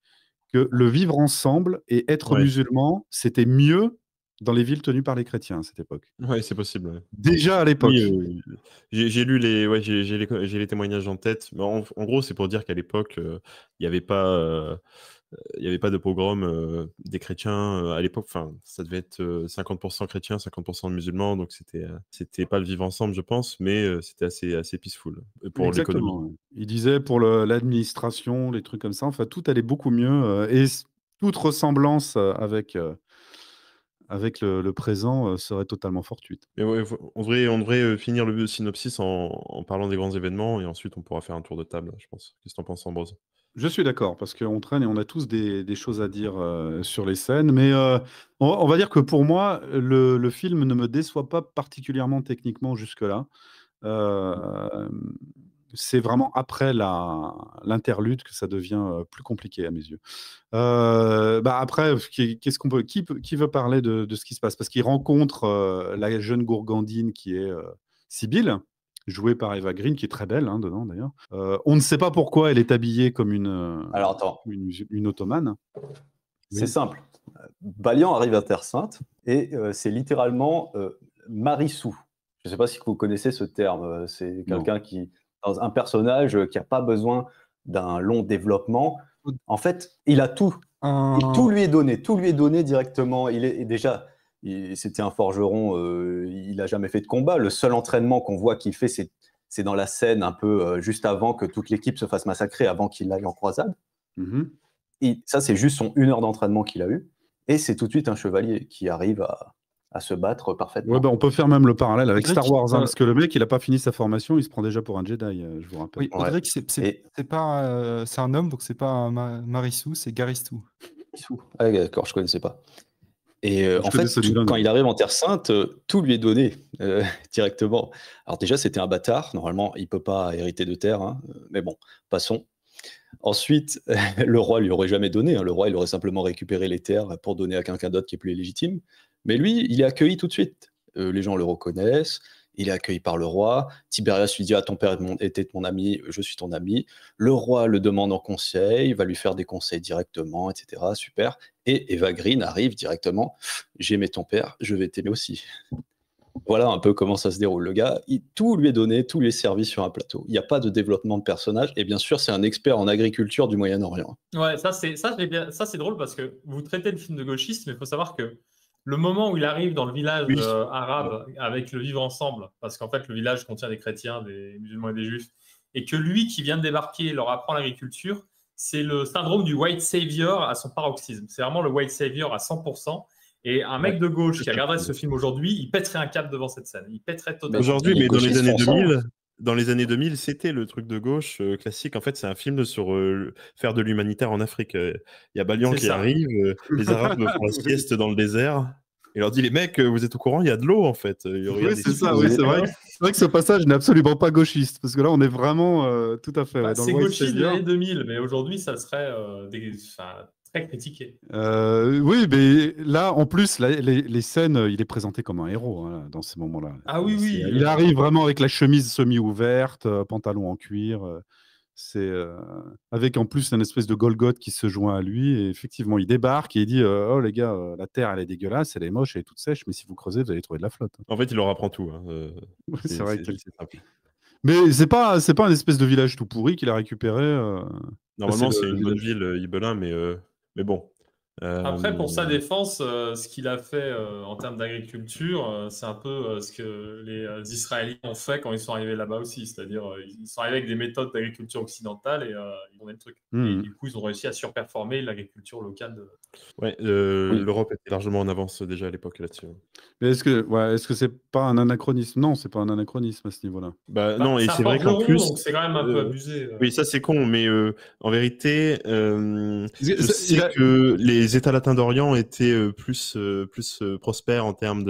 que le vivre ensemble et être musulman, c'était mieux dans les villes tenues par les chrétiens à cette époque. Oui, c'est possible. Ouais. Déjà à l'époque. Oui, j'ai lu j'ai les témoignages en tête. Mais en gros, c'est pour dire qu'à l'époque, il n'y avait pas de pogrom des chrétiens à l'époque. Enfin, ça devait être 50% chrétiens, 50% musulmans, donc c'était pas le vivre ensemble, je pense, mais c'était assez peaceful pour l'économie. Il disait pour l'administration, les trucs comme ça. Enfin, tout allait beaucoup mieux et toute ressemblance avec le présent serait totalement fortuite. Mais ouais, on devrait finir le synopsis en parlant des grands événements et ensuite on pourra faire un tour de table, je pense. Qu'est-ce que t'en penses, Ambrose? Je suis d'accord, parce qu'on traîne et on a tous des choses à dire sur les scènes, mais on va dire que pour moi, le film ne me déçoit pas particulièrement techniquement jusque-là. Euh, c'est vraiment après l'interlude que ça devient plus compliqué à mes yeux. Après, qui veut parler de ce qui se passe? Parce qu'il rencontre la jeune gourgandine qui est Sibylle, jouée par Eva Green, qui est très belle dedans d'ailleurs. On ne sait pas pourquoi elle est habillée comme Alors attends, une ottomane. c'est simple. Balian arrive à Terre Sainte et c'est littéralement Marissou. Je ne sais pas si vous connaissez ce terme. C'est quelqu'un qui, dans un personnage qui n'a pas besoin d'un long développement. En fait, il a tout. Et tout lui est donné directement. C'était un forgeron, il n'a jamais fait de combat. Le seul entraînement qu'on voit qu'il fait, c'est dans la scène un peu juste avant que toute l'équipe se fasse massacrer, avant qu'il aille en croisade. Mhm. Et ça, c'est juste son 1 heure d'entraînement qu'il a eu. Et c'est tout de suite un chevalier qui arrive à se battre parfaitement. Ouais, on peut faire même le parallèle avec Audrey Star Wars, parce que le mec, il n'a pas fini sa formation, il se prend déjà pour un Jedi, je vous rappelle. Oui, Audrey, c'est un homme, donc c'est pas un Marissou, c'est Garistou. Ah, d'accord, je ne connaissais pas. Et Je en connais fait, celui-là, quand non. il arrive en Terre Sainte, tout lui est donné directement. Alors déjà, c'était un bâtard. Normalement, il ne peut pas hériter de terre. Hein. Mais bon, passons. Ensuite, le roi lui aurait jamais donné. Hein. Le roi, il aurait simplement récupéré les terres pour donner à quelqu'un d'autre qui est plus légitime. Mais lui, il est accueilli tout de suite. Les gens le reconnaissent. Il est accueilli par le roi. Tibérias lui dit « Ah, ton père était mon ami, je suis ton ami. » Le roi le demande en conseil, va lui faire des conseils directement, etc. Super. Et Eva Green arrive directement. « J'aimais ton père, je vais t'aimer aussi. » Voilà un peu comment ça se déroule. Le gars, tout lui est donné, tout lui est servi sur un plateau. Il n'y a pas de développement de personnage. Et bien sûr, c'est un expert en agriculture du Moyen-Orient. Ouais, ça c'est drôle parce que vous traitez le film de gauchiste, mais il faut savoir que le moment où il arrive dans le village arabe avec le vivre ensemble, parce qu'en fait le village contient des chrétiens, des musulmans et des juifs, et que lui qui vient de débarquer leur apprend l'agriculture, c'est le syndrome du white savior à son paroxysme. C'est vraiment le white savior à 100%. Et un mec de gauche qui regarderait ce film aujourd'hui, il pèterait un câble devant cette scène. Il pèterait totalement. Aujourd'hui, mais dans les années 2000, c'était le truc de gauche classique. En fait, c'est un film sur faire de l'humanitaire en Afrique. Il y a Balian qui arrive, les Arabes font la sieste dans le désert. Il leur dit, les mecs, vous êtes au courant, il y a de l'eau en fait. Oui, c'est ça, oui, c'est vrai que ce passage n'est absolument pas gauchiste, parce que là, on est vraiment tout à fait. C'est gauchiste de l'année 2000, mais aujourd'hui, ça serait très critiqué. Oui, mais là, en plus, les scènes, il est présenté comme un héros dans ces moments-là. Ah oui, oui. Il arrive vraiment avec la chemise semi-ouverte, pantalon en cuir. C'est avec en plus une espèce de Golgoth qui se joint à lui. Et effectivement, il débarque et il dit oh les gars, la terre elle est dégueulasse, elle est moche, elle est toute sèche, mais si vous creusez, vous allez trouver de la flotte. En fait, il leur apprend tout. C'est vrai que c'est simple. Mais c'est pas un espèce de village tout pourri qu'il a récupéré. Normalement, c'est une bonne ville, Ibelin, mais bon. Après, pour sa défense, ce qu'il a fait en termes d'agriculture, c'est un peu ce que les Israéliens ont fait quand ils sont arrivés là-bas aussi. C'est-à-dire, ils sont arrivés avec des méthodes d'agriculture occidentale et ils ont des trucs. Et du coup, ils ont réussi à surperformer l'agriculture locale. Ouais, l'Europe était largement en avance déjà à l'époque là-dessus. Mais est-ce que c'est pas un anachronisme? Non, c'est pas un anachronisme à ce niveau-là. Non, et c'est vrai qu'en plus, donc c'est quand même un peu abusé. Oui, ça c'est con, mais en vérité, je sais que les États latins d'Orient étaient plus prospères en termes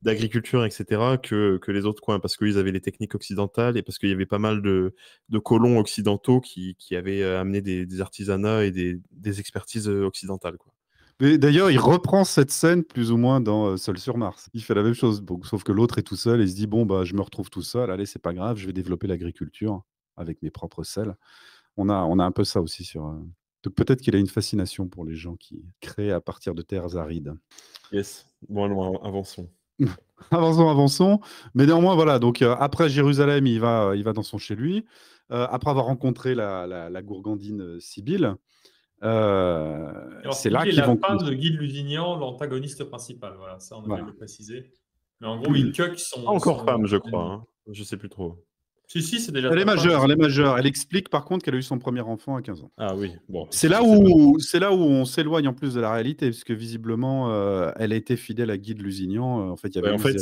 d'agriculture, etc., que les autres coins, parce qu'ils avaient les techniques occidentales et parce qu'il y avait pas mal de colons occidentaux qui avaient amené des artisanats et des expertises occidentales, quoi. Mais d'ailleurs, il reprend cette scène plus ou moins dans Seul sur Mars. Il fait la même chose, sauf que l'autre est tout seul et il se dit bon bah je me retrouve tout seul, allez c'est pas grave, je vais développer l'agriculture avec mes propres selles. On a un peu ça aussi sur. Donc peut-être qu'il a une fascination pour les gens qui créent à partir de terres arides. Yes. Bon, avançons. avançons. Mais néanmoins voilà. Donc après Jérusalem, il va dans son chez lui. Après avoir rencontré la gourgandine Sibylle. C'est là qu'ils vont. La femme de Guy de Lusignan, l'antagoniste principal. Voilà, ça on a oublié de le préciser. Mais en gros, il cuck son. Encore femme, je crois. Hein. Je sais plus trop. Si, c'est déjà Elle est top 1. majeure, elle est majeure. Elle explique par contre qu'elle a eu son premier enfant à 15 ans. Ah oui, bon. C'est là où on s'éloigne en plus de la réalité, parce que visiblement, elle a été fidèle à Guy de Lusignan. En fait, il y avait Ouais, en fait,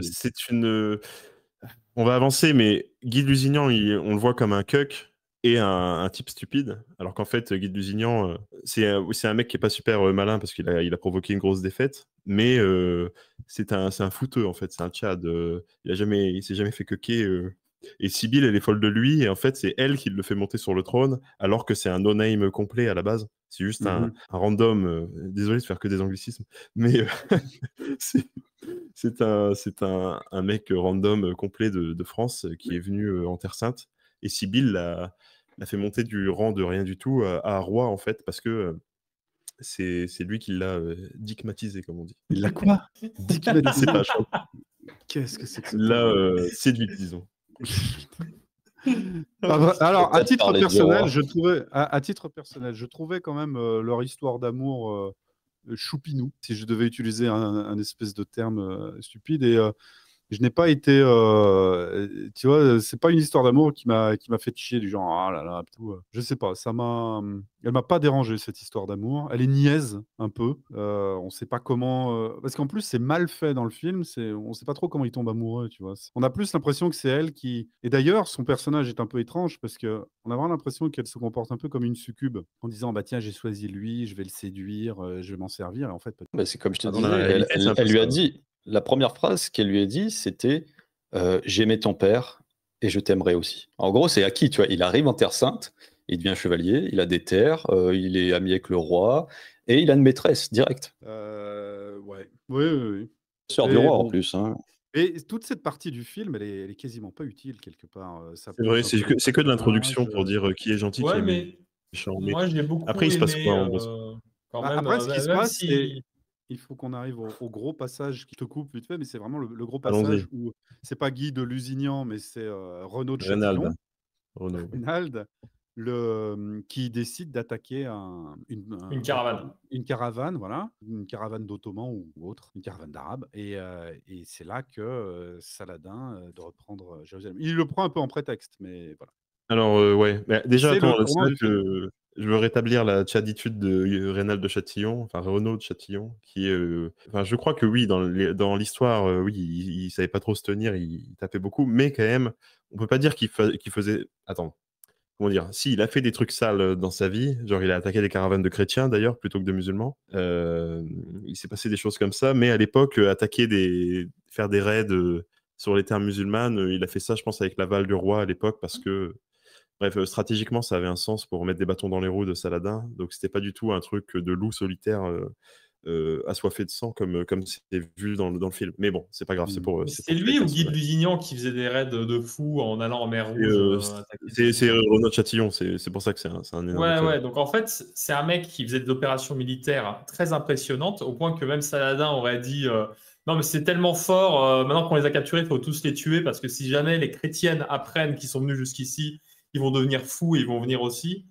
c'est une. On va avancer, mais Guy de Lusignan, on le voit comme un cuck et un type stupide, alors qu'en fait, Guy de Lusignan, c'est un mec qui est pas super malin parce qu'il a provoqué une grosse défaite, mais c'est un fouteux en fait, c'est un tchad. Il s'est jamais fait cucker. Et Sibylle, elle est folle de lui, et en fait, c'est elle qui le fait monter sur le trône, alors que c'est un no-name complet à la base. C'est juste un random. Désolé de faire que des anglicismes, mais c'est un mec random complet de France qui est venu en Terre Sainte. Et Sibylle l'a fait monter du rang de rien du tout à roi, en fait, parce que c'est lui qui l'a digmatisé, comme on dit. Il l'a quoi? C'est pas chaud. Qu'est-ce que c'est que ça? Il l'a séduit, disons. Alors, à Peut-être titre parler du personnel, roi. je trouvais quand même leur histoire d'amour choupinou, si je devais utiliser un espèce de terme stupide. Et je n'ai pas été, tu vois, c'est pas une histoire d'amour qui m'a fait chier du genre ah là là tout. Je sais pas, elle m'a pas dérangé cette histoire d'amour. Elle est niaise un peu. On sait pas comment, parce qu'en plus c'est mal fait dans le film. On sait pas trop comment ils tombent amoureux, tu vois. On a plus l'impression que c'est elle qui. Et d'ailleurs, son personnage est un peu étrange parce que on a vraiment l'impression qu'elle se comporte un peu comme une succube en disant bah tiens j'ai choisi lui, je vais le séduire, je vais m'en servir. Et en fait, Bah, c'est comme je te Ah, dans la disais, réalité, c'est un peu elle lui a ça. dit, la première phrase qu'elle lui a dit, c'était j'aimais ton père et je t'aimerai aussi. En gros, c'est acquis, tu vois. Il arrive en Terre Sainte, il devient chevalier, il a des terres, il est ami avec le roi et il a une maîtresse directe. ouais, oui. Sœur Et du roi en bon. plus. Hein. Et toute cette partie du film, elle est quasiment pas utile quelque part. Ça C'est vrai, plante un peu c'est que de les l'introduction personnages. pour dire qui est gentil, qui Ouais, est mais méchant. Mais moi, j'ai beaucoup après, il se passe aimé quoi en gros? quand Bah, même, après, ce qui se même passe, c'est si. il faut qu'on arrive au gros passage qui te coupe vite fait, mais c'est vraiment le gros Allons-y. passage où c'est pas Guy de Lusignan, mais c'est Renaud de Reynald. Châtillon, Renaud. Reynald, qui décide d'attaquer Une caravane. une caravane, voilà, une caravane d'Ottomans ou autre, une caravane d'Arabes. Et c'est là que Saladin de reprendre Jérusalem. Il le prend un peu en prétexte, mais voilà. Alors, ouais. Mais déjà, C'est le attends, c'est tournant là du film. que je veux rétablir la tchaditude de Reynald de Châtillon, enfin Renaud de Châtillon, qui est. Enfin, je crois que oui, dans l'histoire, oui, il savait pas trop se tenir, il tapait beaucoup, mais quand même, on peut pas dire qu'il faisait. Attends, comment dire? Si, il a fait des trucs sales dans sa vie, genre il a attaqué des caravanes de chrétiens d'ailleurs, plutôt que de musulmans. Il s'est passé des choses comme ça, mais à l'époque, faire des raids sur les terres musulmanes, il a fait ça, je pense, avec l'aval du roi à l'époque, parce que. Bref, stratégiquement, ça avait un sens pour mettre des bâtons dans les roues de Saladin. Donc, c'était pas du tout un truc de loup solitaire assoiffé de sang comme c'était vu dans le film. Mais bon, c'est pas grave, c'est pour. C'est lui ou Guy de Lusignan qui faisait des raids de fou en allant en mer Et, Rouge attaquer c'est Renaud de Châtillon, c'est pour ça que c'est un énorme Ouais, club. ouais. Donc en fait, c'est un mec qui faisait des opérations militaires très impressionnantes, au point que même Saladin aurait dit non, mais c'est tellement fort, maintenant qu'on les a capturés, il faut tous les tuer, parce que si jamais les chrétiennes apprennent qu'ils sont venus jusqu'ici, ils vont devenir fous, ils vont venir aussi.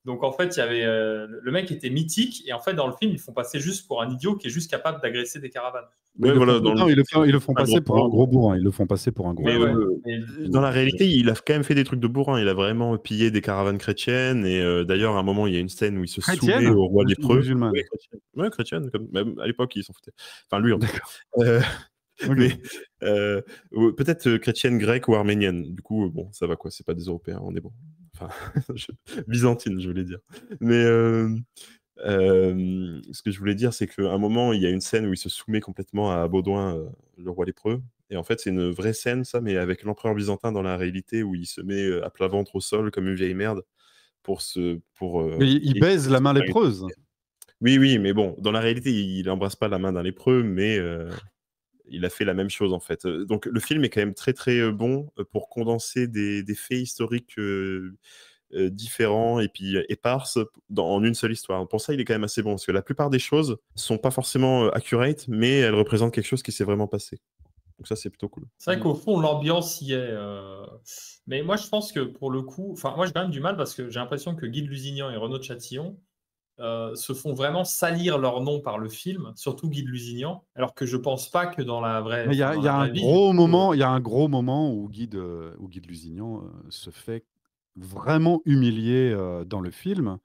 Donc en fait, il y avait le mec était mythique, et en fait, dans le film, ils font passer juste pour un idiot qui est juste capable d'agresser des caravanes. Ouais, voilà, ils le font un passer gros pour un gros bourrin. bourrin. Ils le font passer pour un gros Mais Ouais, bourrin. ouais. dans la réalité, il a quand même fait des trucs de bourrin. Il a vraiment pillé des caravanes chrétiennes. Et d'ailleurs, à un moment, il y a une scène où il se Chrétienne soumet au roi ou lépreux. musulmane? Ouais, chrétienne. Ouais, chrétienne. Même à l'époque, ils s'en foutaient. Enfin, lui, en tout cas. Ok. Mais peut-être chrétienne, grecque ou arménienne. Du coup, bon, ça va quoi. C'est pas des Européens. On est bon. Enfin, byzantine, je voulais dire. Mais ce que je voulais dire, c'est qu'à un moment, il y a une scène où il se soumet complètement à Baudouin, le roi lépreux. Et en fait, c'est une vraie scène, ça, mais avec l'empereur byzantin dans la réalité, où il se met à plat ventre au sol comme une vieille merde Mais il baise la main lépreuse. Oui, mais bon, dans la réalité, il embrasse pas la main d'un lépreux, mais il a fait la même chose en fait. Donc le film est quand même très très bon pour condenser des faits historiques différents et puis éparses en une seule histoire. Pour ça, il est quand même assez bon, parce que la plupart des choses sont pas forcément accurate, mais elles représentent quelque chose qui s'est vraiment passé. Donc ça, c'est plutôt cool. C'est vrai qu'au fond, l'ambiance y est. Mais moi, je pense que pour le coup, enfin, moi, j'ai quand même du mal parce que j'ai l'impression que Guy de Lusignan et Renaud de Châtillon, se font vraiment salir leur nom par le film, surtout Guy de Lusignan, alors que je pense pas que dans la vraie, Mais il y a, dans il y a la un vraie vie, gros moment, il y a un gros moment où Guy de Lusignan se fait vraiment humilier dans le film.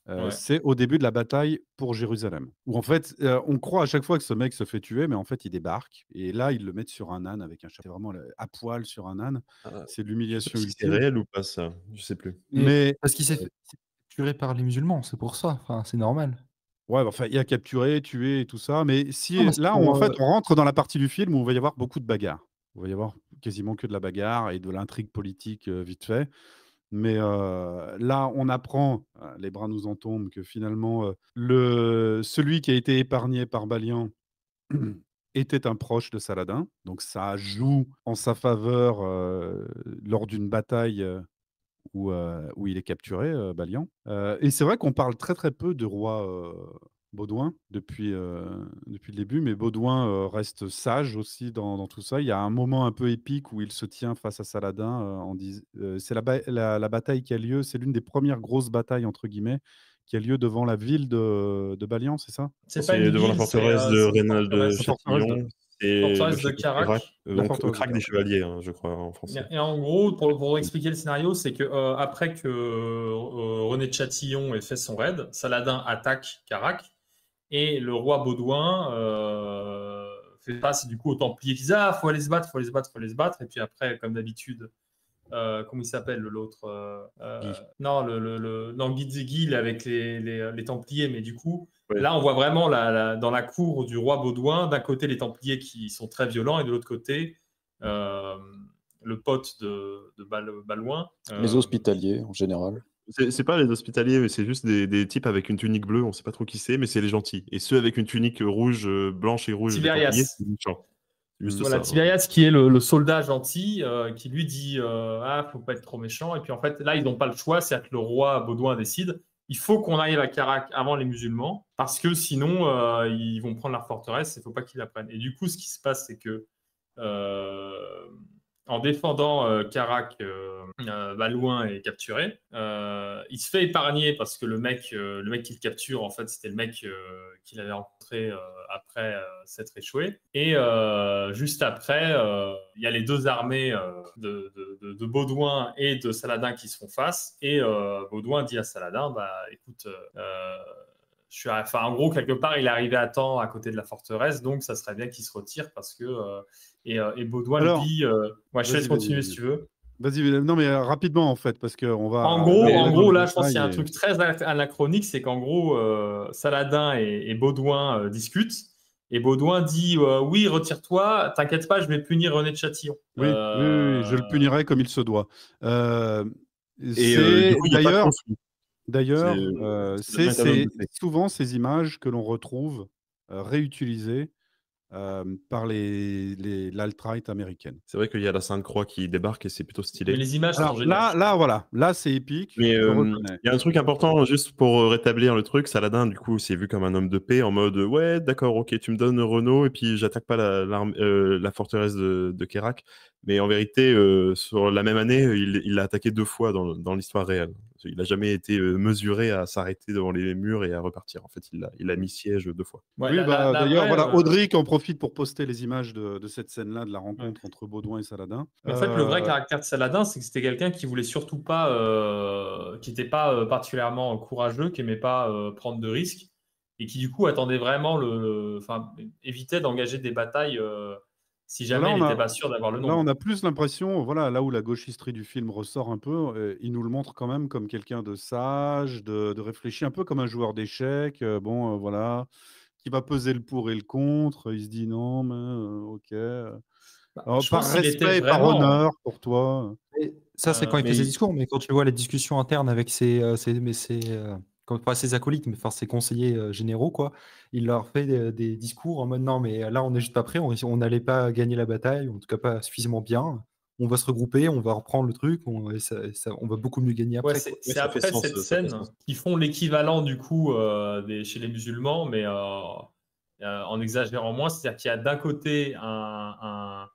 ouais. C'est au début de la bataille pour Jérusalem. Où en fait, on croit à chaque fois que ce mec se fait tuer, mais en fait, il débarque. Et là, ils le mettent sur un âne avec un chapeau. C'est vraiment à poil sur un âne. Ah, C'est je sais l'humiliation pas si c'est ultime. réel ou pas ça, je sais plus. Mais Parce qu'il s'est fait tuer par les musulmans, c'est pour ça. Enfin, c'est normal. ouais, enfin, il y a capturé, tué et tout ça. Mais si Non, mais c'est là, pour, en fait, on rentre dans la partie du film où il va y avoir beaucoup de bagarres. Il va y avoir quasiment que de la bagarre et de l'intrigue politique vite fait. Mais là, on apprend, les bras nous en tombent, que finalement, celui qui a été épargné par Balian était un proche de Saladin. Donc ça joue en sa faveur lors d'une bataille où il est capturé, Balian. Et c'est vrai qu'on parle très très peu de roi Baudouin depuis le début, mais Baudouin reste sage aussi dans tout ça. Il y a un moment un peu épique où il se tient face à Saladin. C'est la bataille qui a lieu, c'est l'une des premières grosses batailles, entre guillemets, qui a lieu devant la ville de Balian, c'est ça? C'est pas C'est une devant la ville, forteresse de c'est une Rénal de forteresse. Châtillon et le Forteresse de château de Carac. Carac, La donc forteresse de Crac des Carac. Chevaliers, hein, je crois, en français. Et en gros, pour expliquer le scénario, c'est que après que René de Châtillon ait fait son raid, Saladin attaque Carac et le roi Baudouin fait face du coup aux Templiers qui disent ah faut aller se battre, faut aller se battre, faut aller se battre. Et puis après, comme d'habitude, comment il s'appelle l'autre Guy. Non, non, Guy il est avec les Templiers, mais du coup. Ouais. Là, on voit vraiment dans la cour du roi Baudouin, d'un côté les Templiers qui sont très violents et de l'autre côté le pote de Balouin. Les hospitaliers, en général. C'est pas les hospitaliers, mais c'est juste des types avec une tunique bleue, on sait pas trop qui c'est, mais c'est les gentils. Et ceux avec une tunique rouge, blanche et rouge, les Tiberias. Templiers, c'est les méchants. Juste Voilà, ça. Tiberias qui est le soldat gentil qui lui dit ah faut pas être trop méchant et puis en fait là ils n'ont pas le choix, c'est que le roi Baudouin décide il faut qu'on arrive à Carac avant les musulmans parce que sinon ils vont prendre leur forteresse et il faut pas qu'ils la prennent. Et du coup ce qui se passe c'est que en défendant Carac, Balouin est capturé. Il se fait épargner parce que le mec qu'il capture, en fait, c'était le mec qu'il avait rencontré après s'être échoué. Et juste après, il y a les deux armées de Baudouin et de Saladin qui se font face. Et Baudouin dit à Saladin, bah écoute, en gros, quelque part, il est arrivé à temps à côté de la forteresse, donc ça serait bien qu'il se retire parce que. Et Baudouin Alors, lui dit ouais, je te laisse continuer si tu veux. Vas-y, non, mais rapidement, en fait, parce qu'on va. En gros, là, je pense qu'il y a un truc très anachronique, c'est qu'en gros, Saladin et Baudouin discutent. Et Baudouin dit oui, retire-toi, t'inquiète pas, je vais punir René de Châtillon. Oui, je le punirai comme il se doit. Et du coup, il n'y a pas de conflit. D'ailleurs, c'est c'est souvent ces images que l'on retrouve réutilisées par l'alt-right américaine. C'est vrai qu'il y a la Sainte-Croix qui débarque et c'est plutôt stylé. Mais les images Alors, sont géniales. là, c'est épique. Mais je il reconnais. y a un truc important, juste pour rétablir le truc. Saladin, du coup, c'est vu comme un homme de paix, en mode ouais, d'accord, ok, tu me donnes Renault et puis j'attaque pas la forteresse de Kérak. Mais en vérité, sur la même année, il l'a attaqué 2 fois dans l'histoire réelle. Il n'a jamais été mesuré à s'arrêter devant les murs et à repartir. En fait, il a mis siège 2 fois. Ouais, Oui, d'ailleurs, après, voilà, Audric en profite pour poster les images de cette scène-là, de la rencontre entre Baudouin et Saladin. En fait, le vrai caractère de Saladin, c'est que c'était quelqu'un qui voulait surtout pas, qui n'était pas particulièrement courageux, qui aimait pas prendre de risques, et qui du coup attendait vraiment évitait d'engager des batailles si jamais il n'était pas sûr d'avoir le nom. Là, on a plus l'impression, voilà, là où la gauchisterie du film ressort un peu, il nous le montre quand même comme quelqu'un de sage, de réfléchi, un peu comme un joueur d'échecs, voilà, qui va peser le pour et le contre. Il se dit non, mais ok. Je Par pense qu'il était respect, par vraiment- honneur pour toi. Et ça, c'est quand il mais fait ses il- discours, mais quand tu vois les discussions internes avec ses pas ses acolytes, mais enfin ses conseillers généraux, quoi, il leur fait des discours en mode non, mais là, on n'est juste pas prêt, on n'allait pas gagner la bataille, en tout cas pas suffisamment bien. On va se regrouper, on va reprendre le truc, on va beaucoup mieux gagner après. Ouais, Quoi. c'est ça fait après sens, cette ça fait scène sens. qui font l'équivalent du coup chez les musulmans, mais en exagérant moins. C'est-à-dire qu'il y a d'un côté un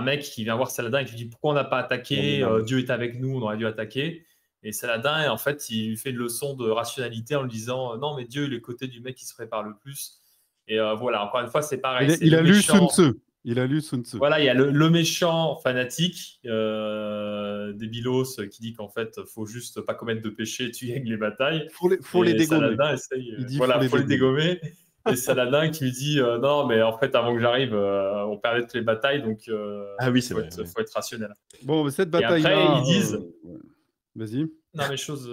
mec qui vient voir Saladin et qui lui dit pourquoi on n'a pas attaqué, Dieu est avec nous, on aurait dû attaquer. Et Saladin, en fait, il lui fait une leçon de rationalité en lui disant non, mais Dieu, il est côté du mec qui se prépare le plus. Et voilà, encore une fois, c'est pareil. Il a lu Sun Tzu. Il a lu Sun Tzu. Voilà, il y a le méchant fanatique des Bilos qui dit qu'en fait, faut juste pas commettre de péché, tu gagnes les batailles. Faut les dégommer. Saladin essaye, il dit faut les dégommer. Et Saladin qui lui dit non, mais en fait, avant que j'arrive, on perdait toutes les batailles, donc faut être rationnel. Bon, mais cette bataille. Et après, ils disent. Vas-y. Non, mais chose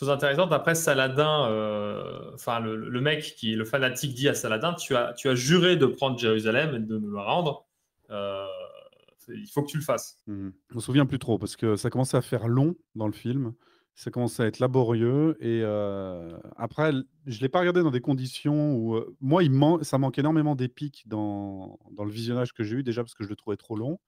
intéressante. Après, Saladin, le mec qui est le fanatique dit à Saladin, tu as juré de prendre Jérusalem et de me le rendre. Il faut que tu le fasses. Je me souviens plus trop parce que ça commençait à faire long dans le film. Ça commençait à être laborieux et après, je l'ai pas regardé dans des conditions où moi, ça manque énormément d'épique dans le visionnage que j'ai eu déjà parce que je le trouvais trop long.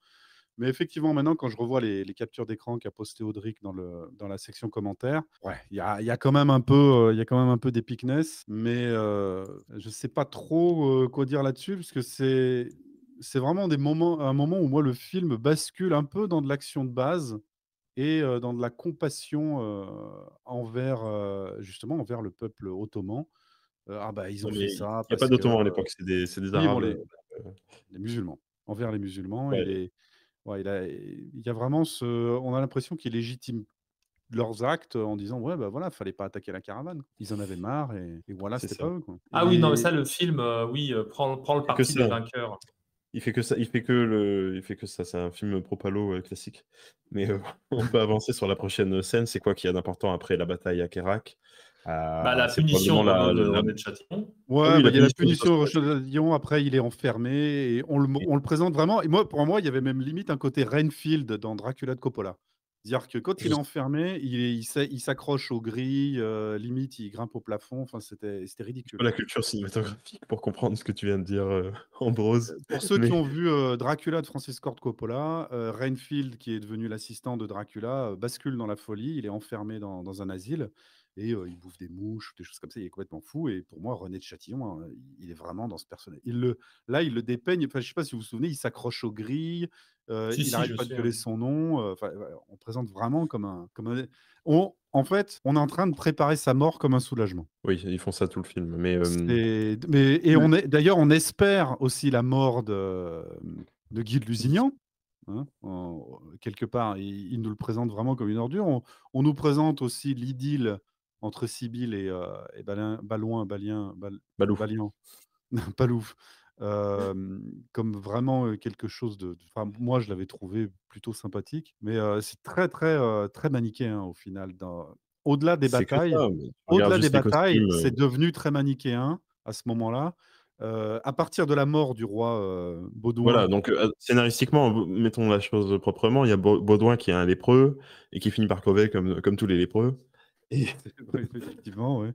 Mais effectivement, maintenant, quand je revois les captures d'écran qu'a posté Audric dans la section commentaires, ouais, il y a quand même un peu d'épicness, mais je sais pas trop quoi dire là-dessus parce que c'est vraiment un moment où moi le film bascule un peu dans de l'action de base et dans de la compassion envers le peuple ottoman. Ils ont fait ça. Il n'y a pas d'Ottomans à l'époque, c'est des Arabes. Les musulmans. Envers les musulmans, ouais. il y a vraiment on a l'impression qu'ils légitiment leurs actes en disant ouais voilà, fallait pas attaquer la caravane. Ils en avaient marre et voilà, c'était pas eux quoi. Oui, non mais ça le film prend le parti des vainqueurs. Il fait que ça, c'est un film pro-palo classique. Mais on peut avancer sur la prochaine scène, c'est quoi qu'il y a d'important après la bataille à Kérak? La punition de René de Châtillon. Ouais, il y a la punition de René de Châtillon, après il est enfermé et on le présente vraiment. Et pour moi, il y avait même limite un côté Renfield dans Dracula de Coppola. C'est-à-dire que quand il est enfermé, il s'accroche aux grilles, limite il grimpe au plafond. Enfin, c'était ridicule. La culture cinématographique pour comprendre ce que tu viens de dire, Ambrose. Pour ceux qui ont vu Dracula de Francis Ford Coppola, Renfield, qui est devenu l'assistant de Dracula, bascule dans la folie. Il est enfermé dans un asile et il bouffe des mouches, des choses comme ça. Il est complètement fou. Et pour moi, René de Châtillon, il est vraiment dans ce personnage. Là, il le dépeigne. Enfin, je ne sais pas si vous vous souvenez, il s'accroche aux grilles. Il n'arrête pas de gueuler son nom. On présente vraiment comme un. En fait, on est en train de préparer sa mort comme un soulagement. Oui, ils font ça tout le film. D'ailleurs, on espère aussi la mort de Guy de Lusignan. Hein, quelque part, il nous le présente vraiment comme une ordure. On nous présente aussi l'idylle entre Sibylle et Palouf. Comme vraiment quelque chose moi, je l'avais trouvé plutôt sympathique, mais c'est très, très, très manichéen au final. Au-delà des batailles, c'est devenu très manichéen à ce moment-là. À partir de la mort du roi Baudouin. Voilà, donc scénaristiquement, mettons la chose proprement, il y a Baudouin qui est un lépreux et qui finit par crever comme tous les lépreux. Et effectivement, ouais.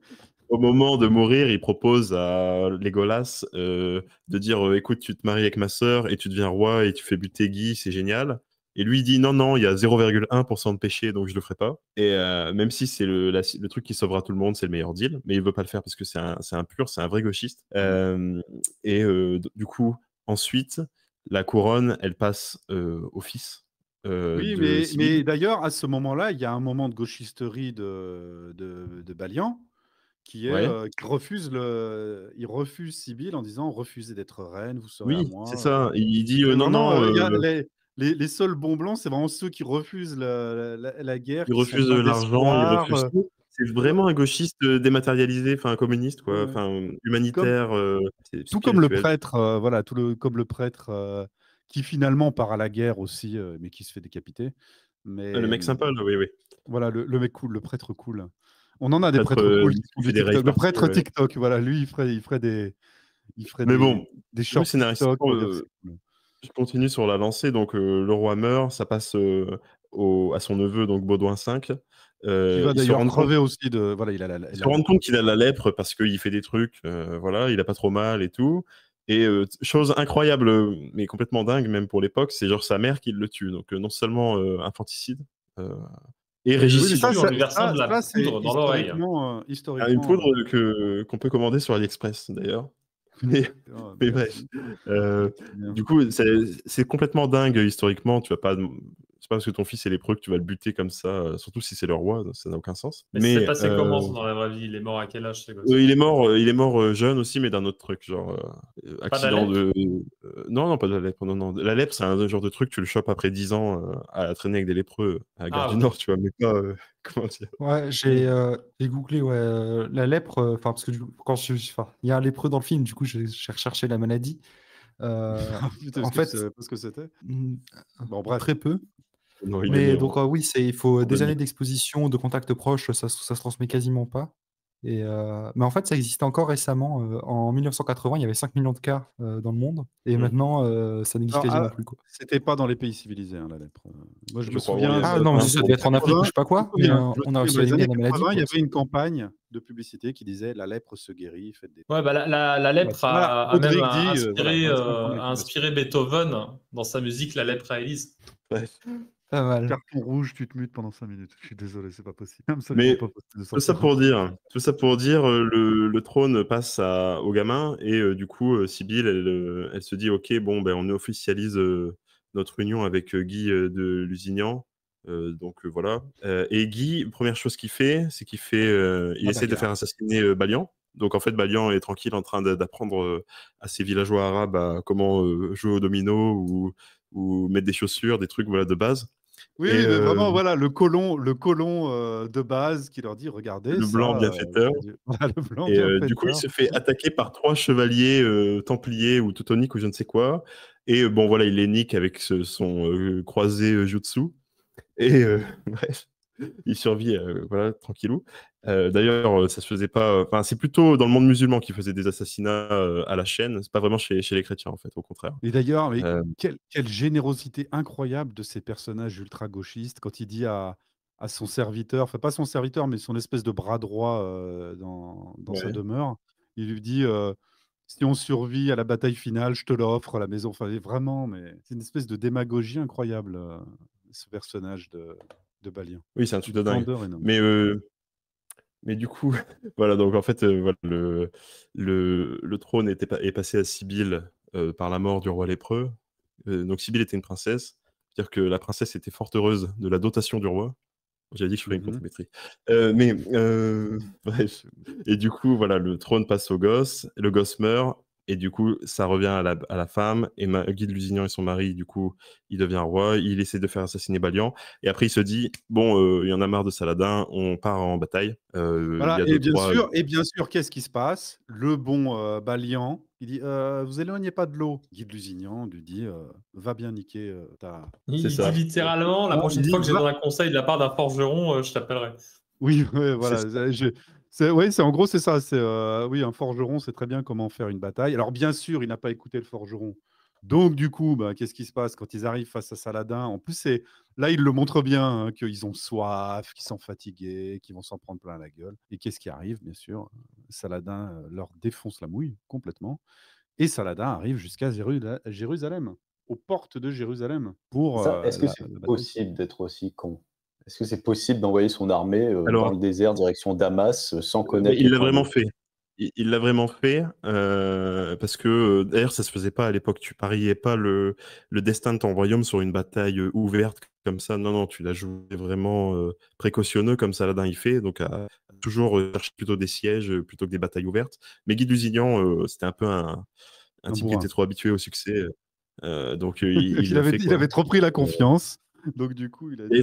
Au moment de mourir, il propose à Légolas de dire écoute, tu te maries avec ma sœur et tu deviens roi et tu fais buter Guy, c'est génial. Et lui, il dit non, il y a 0,1% de péché, donc je le ferai pas. Et même si c'est le truc qui sauvera tout le monde, c'est le meilleur deal, mais il veut pas le faire parce que c'est un pur, c'est un vrai gauchiste. Du coup, ensuite, la couronne, elle passe au fils. Oui, mais d'ailleurs, à ce moment-là, il y a un moment de gauchisterie de Balian qui refuse il refuse Sibylle en disant refusez d'être reine, vous serez à moi. Oui, c'est ça. Il dit non. Les seuls bons blancs, c'est vraiment ceux qui refusent la guerre. Ils refusent l'argent, ils refusent tout. C'est vraiment un gauchiste dématérialisé, enfin un communiste, quoi, enfin humanitaire. Tout comme le prêtre, comme le prêtre qui finalement part à la guerre aussi, mais qui se fait décapiter. Mais le mec sympa, là, oui. Voilà, le mec cool, le prêtre cool. On en a des prêtres cool. Le prêtre TikTok, voilà, lui, il ferait des shorts TikTok. Je continue sur la lancée. Donc, le roi meurt, ça passe à son neveu, donc Baudouin V. Qui va d'ailleurs crever aussi de. Voilà, il se rend compte qu'il a la lèpre parce qu'il fait des trucs, voilà, il a pas trop mal et tout. Et chose incroyable, mais complètement dingue, même pour l'époque, c'est genre sa mère qui le tue. Donc, non seulement infanticide. Et régicide. Une version de la poudre dans l'oreille. Historiquement, une poudre qu'on peut commander sur AliExpress, d'ailleurs. Mais bref. Du coup, c'est complètement dingue historiquement. Tu vas pas C'est pas parce que ton fils est lépreux que tu vas le buter comme ça, surtout si c'est le roi, ça n'a aucun sens. Mais c'est passé comment dans la vraie vie? Il est mort à quel âge, ce gosse? il est mort jeune aussi, mais d'un autre truc, genre accident de. Non, pas de la lèpre. Non. La lèpre, c'est un genre de truc, tu le chopes après 10 ans à traîner avec des lépreux à la gare du Nord, tu vois, mais pas. Comment dire? Ouais, j'ai googlé la lèpre, enfin parce que il y a un lépreux dans le film, du coup j'ai recherché la maladie. Putain, En est-ce que tu fait, savais pas ce que c'était? mm, Bon, bref. très peu. Non, il est Mais mort. donc oui, il faut des Pandémie. années d'exposition, de contacts proches, ça se transmet quasiment pas. Mais en fait, ça existait encore récemment. En 1980, il y avait 5 millions de cas dans le monde. Et maintenant, ça n'existe Alors, quasiment plus, quoi. C'était pas dans les pays civilisés, hein, la lèpre. Moi, je me crois, souviens. oui, Ah non, mais ça devait être en Afrique ou je sais pas quoi. Mais on a réussi à dans les éliminer années la maladie. 80, il y quoi. avait une campagne de publicité qui disait la lèpre se guérit, faites des. Ouais, bah, la lèpre Voilà, a même Audric dit, inspiré, voilà, c'est un premier a inspiré Beethoven dans sa musique La lèpre à Élise. Bref. Pas mal. Carton rouge, tu te mutes pendant 5 minutes. Je suis désolé, c'est pas possible. Mais Absolument pas possible de tout ça sortir. pour dire, le trône passe au gamin et du coup, Sibylle, elle se dit, ok, bon, ben on officialise notre union avec Guy de Lusignan. Donc voilà. Et Guy, première chose qu'il fait, c'est qu'il essaie de faire assassiner Balian. Donc en fait, Balian est tranquille en train d'apprendre à ses villageois arabes à comment jouer au domino ou mettre des chaussures, des trucs voilà, de base. Oui, Et, mais vraiment, voilà, le colon de base qui leur dit, regardez, le blanc bienfaiteur. Voilà, le blanc Et bienfaiteur. du coup, il se fait attaquer par 3 chevaliers templiers ou teutoniques ou je ne sais quoi. Et bon, voilà, il les nique avec son croisé jutsu. Et bref, il survit, voilà, tranquillou. D'ailleurs, ça se faisait pas. Enfin, c'est plutôt dans le monde musulman qui faisait des assassinats à la chaîne. C'est pas vraiment chez les chrétiens, en fait, au contraire. Et d'ailleurs, mais Euh, quelle générosité incroyable de ces personnages ultra-gauchistes quand il dit à son serviteur, enfin pas son serviteur, mais son espèce de bras droit dans sa Ouais. demeure, il lui dit si on survit à la bataille finale, je te l'offre, la maison. Enfin, vraiment, mais c'est une espèce de démagogie incroyable, ce personnage de Balien. Oui, c'est un truc de Une dingue. candeur énorme. Mais du coup, voilà, donc en fait, voilà, le trône est passé à Sibylle par la mort du roi lépreux. Donc Sibylle était une princesse, c'est-à-dire que la princesse était fort heureuse de la dotation du roi. J'avais dit que je ferais une contre-métrie. Bref. Et du coup, voilà, le trône passe au gosse, le gosse meurt, et du coup, ça revient à la femme, et Guy de Lusignan et son mari, du coup, il devient roi, il essaie de faire assassiner Balian, et après il se dit, bon, il y en a marre de Saladin, on part en bataille. Voilà, il y a et bien sûr, qu'est-ce qui se passe? Le bon Balian, il dit vous éloignez pas de l'eau. Guy de Lusignan lui dit va bien niquer ta. Il C'est ça. dit littéralement, la prochaine fois que j'ai un conseil de la part d'un forgeron, je t'appellerai. Oui, ouais, voilà. Oui, en gros, c'est ça. Oui, un forgeron sait très bien comment faire une bataille. Alors, bien sûr, il n'a pas écouté le forgeron. Donc, du coup, bah, qu'est-ce qui se passe quand ils arrivent face à Saladin? En plus, là, il le montre bien, hein, qu'ils ont soif, qu'ils sont fatigués, qu'ils vont s'en prendre plein la gueule. Et qu'est-ce qui arrive, bien sûr? Saladin leur défonce la mouille complètement. Et Saladin arrive jusqu'à Jérusalem, aux portes de Jérusalem. Est-ce que c'est possible d'être aussi con? Est-ce que c'est possible d'envoyer son armée dans le désert direction Damas sans connaître il l'a vraiment fait. Il l'a vraiment fait parce que d'ailleurs ça se faisait pas à l'époque. Tu pariais pas le destin de ton royaume sur une bataille ouverte comme ça. Non, tu l'as joué vraiment précautionneux comme Saladin il fait. Donc à toujours chercher plutôt des sièges plutôt que des batailles ouvertes. Mais Guy de Lusignan, c'était un peu un type qui était trop habitué au succès. Donc il avait trop pris la confiance. Donc du coup, il a dit,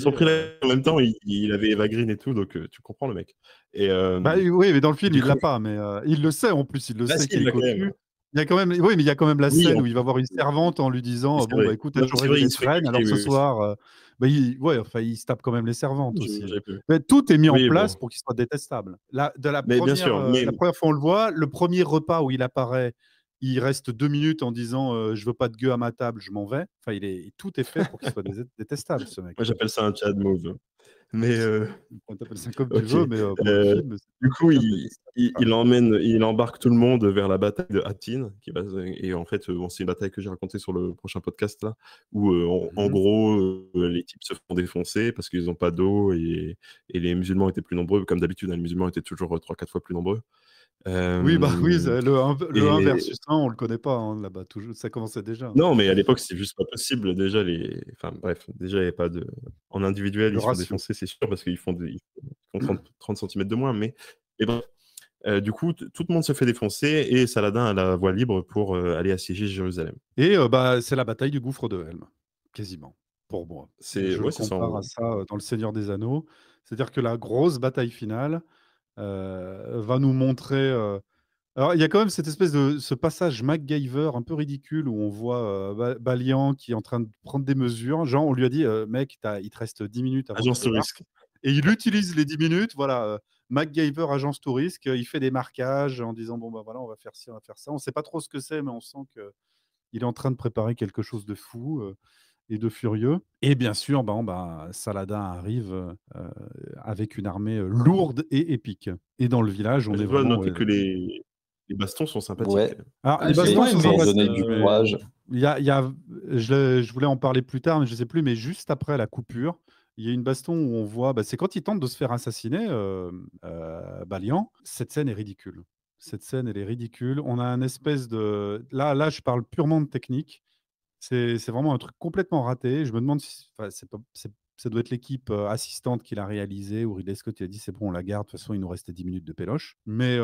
en même temps, il avait Eva Green et tout, donc tu comprends le mec. Et, oui, mais dans le film, il l'a pas, mais il le sait en plus, il le sait qu'il est cocu. Il y a quand même, oui, mais il y a quand même la scène où il va voir une servante en lui disant bon, bah écoute, j'aurais des reine, alors ce soir, il se tape quand même les servantes aussi. Mais tout est mis en place pour qu'il soit détestable. La première fois on le voit, le premier repas où il apparaît, il reste 2 minutes en disant je veux pas de gueux à ma table, je m'en vais. Enfin, tout est fait pour qu'il soit détestable, ce mec. Moi, j'appelle ça un Chad move. Mais t'appelles ça comme tu veux, mais pour le film, du coup, il embarque tout le monde vers la bataille de Hattin, et en fait, c'est une bataille que j'ai racontée sur le prochain podcast là, où en gros, les types se font défoncer parce qu'ils n'ont pas d'eau et les musulmans étaient plus nombreux, comme d'habitude. Les musulmans étaient toujours 3-4 fois plus nombreux. Oui, bah oui, le 1 et- versus 1, on le connaît pas hein, là-bas. Toujours, ça commençait déjà. Non, mais à l'époque, c'est juste pas possible. Déjà, enfin, bref, déjà, il n'y avait pas de. En individuel, Le ils se font ratio. défoncer, c'est sûr, parce qu'ils font 30 cm de moins. Mais et bref. Du coup, tout le monde se fait défoncer et Saladin a la voie libre pour aller assiéger Jérusalem. Et bah, c'est la bataille du gouffre de Helm, quasiment, pour moi. Je le Ouais, c'est ça, en compare gros. à ça dans Le Seigneur des Anneaux. C'est-à-dire que la grosse bataille finale va nous montrer. Alors, il y a quand même cette espèce de ce passage MacGyver un peu ridicule où on voit Balian qui est en train de prendre des mesures. Genre, on lui a dit, mec, il te reste 10 minutes avant Agence que tu débarques. Touriste. Et il utilise les 10 minutes, voilà. MacGyver, agence touriste, il fait des marquages en disant bon, bah voilà, on va faire ci, on va faire ça. On ne sait pas trop ce que c'est, mais on sent qu'il est en train de préparer quelque chose de fou et de furieux. Et bien sûr, Saladin arrive avec une armée lourde et épique. Et dans le village, on Je est dois vraiment. noter que les bastons sont sympathiques. Ouais. Alors, Ah, les j'ai bastons pas sont aimé, Ça sympathiques. donnait du mais courage. il y a, je voulais en parler plus tard, mais je ne sais plus. Mais juste après la coupure, il y a une baston où on voit, c'est quand il tente de se faire assassiner, Balian. Cette scène est ridicule. Cette scène, elle est ridicule. On a un espèce de... Là, je parle purement de technique. C'est vraiment un truc complètement raté. Je me demande si... Enfin, ça doit être l'équipe assistante qui l'a réalisé, ou Ridley Scott il a dit c'est bon, on la garde, de toute façon, il nous restait 10 minutes de péloche. Mais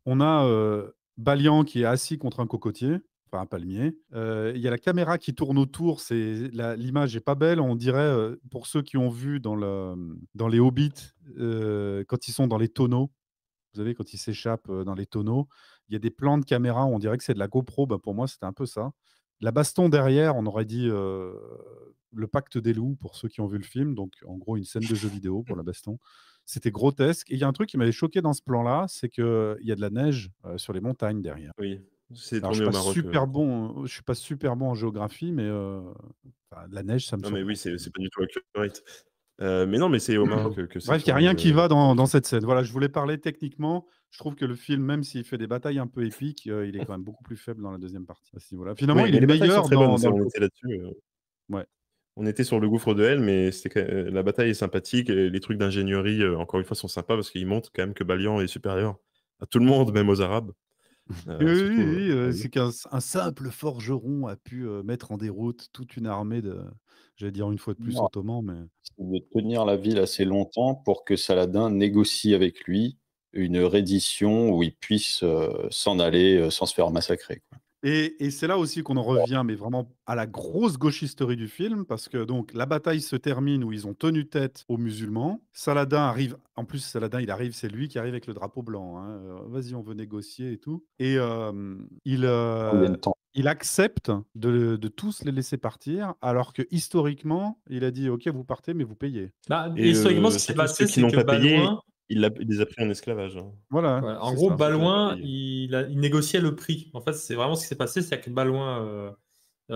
on a Balian qui est assis contre un cocotier, enfin un palmier. Il y a la caméra qui tourne autour, l'image est pas belle. On dirait, pour ceux qui ont vu dans les Hobbits, quand ils sont dans les tonneaux, vous savez, quand ils s'échappent dans les tonneaux, il y a des plans de caméra où on dirait que c'est de la GoPro. Pour moi, c'était un peu ça. La baston derrière, on aurait dit le pacte des loups pour ceux qui ont vu le film. Donc, en gros, une scène de jeu vidéo pour la baston. C'était grotesque. Et il y a un truc qui m'avait choqué dans ce plan-là, c'est qu'il y a de la neige sur les montagnes derrière. Oui, c'est Alors, je tourné ne au suis, Maroc. je suis pas super bon en géographie, mais de la neige, ça me Non, mais surprend. oui, c'est pas du tout accurate. Mais non, mais c'est au Maroc que c'est Bref, il n'y a tourné, rien qui va dans cette scène. Voilà, je voulais parler techniquement. Je trouve que le film, même s'il fait des batailles un peu épiques, il est quand même beaucoup plus faible dans la deuxième partie. À ce niveau-là. Finalement, Oui, il mais est les batailles sont meilleur très bonnes, dans on le... était là-dessus. Ouais. On était sur le gouffre de Helm, mais la bataille est sympathique. Et les trucs d'ingénierie, encore une fois, sont sympas parce qu'ils montrent quand même que Balian est supérieur à tout le monde, même aux Arabes. C'est qu'un simple forgeron a pu mettre en déroute toute une armée de, j'allais dire une fois de plus Non. ottoman, mais C'est de tenir la ville assez longtemps pour que Saladin négocie avec lui une reddition où il puisse s'en aller sans se faire massacrer, quoi. Et c'est là aussi qu'on en revient, mais vraiment à la grosse gauchisterie du film, parce que donc la bataille se termine où ils ont tenu tête aux musulmans. Saladin arrive, en plus Saladin il arrive, c'est lui qui arrive avec le drapeau blanc, hein. Vas-y, on veut négocier et tout. Et il accepte de tous les laisser partir, alors que historiquement, il a dit ok, vous partez, mais vous payez. Et historiquement, ce qui s'est surtout passé, ceux qui c'est n'ont que pas payé, Balouin. il les a pris en esclavage. Hein. Voilà. Ouais, en c'est gros, ça. Balouin, payé. il négociait le prix. En fait, c'est vraiment ce qui s'est passé, c'est que Balouin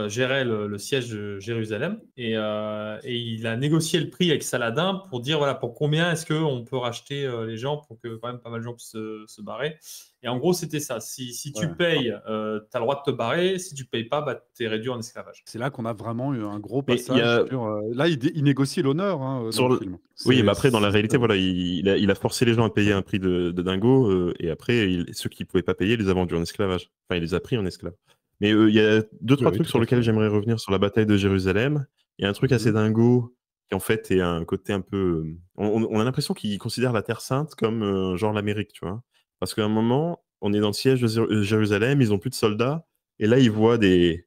gérait le siège de Jérusalem et il a négocié le prix avec Saladin pour dire voilà pour combien est-ce qu'on peut racheter les gens pour que quand même pas mal de gens puissent se barrer. Et en gros, c'était ça. Si tu payes, tu as le droit de te barrer. Si tu payes pas, tu es réduit en esclavage. C'est là qu'on a vraiment eu un gros Mais passage sur. Là, il négocie l'honneur hein, dans le film. Oui, mais après, dans la réalité, voilà, il a forcé les gens à payer un prix de dingo, et après, ceux qui ne pouvaient pas payer, il les a vendus en esclavage. Enfin, il les a pris en esclave. Mais il y a deux, trois trucs sur lesquels j'aimerais revenir sur la bataille de Jérusalem. Il y a un truc assez dingo qui, en fait, est un côté un peu. On a l'impression qu'il considère la Terre Sainte comme genre l'Amérique, tu vois. Parce qu'à un moment, on est dans le siège de Jérusalem, ils n'ont plus de soldats, et là, ils voient des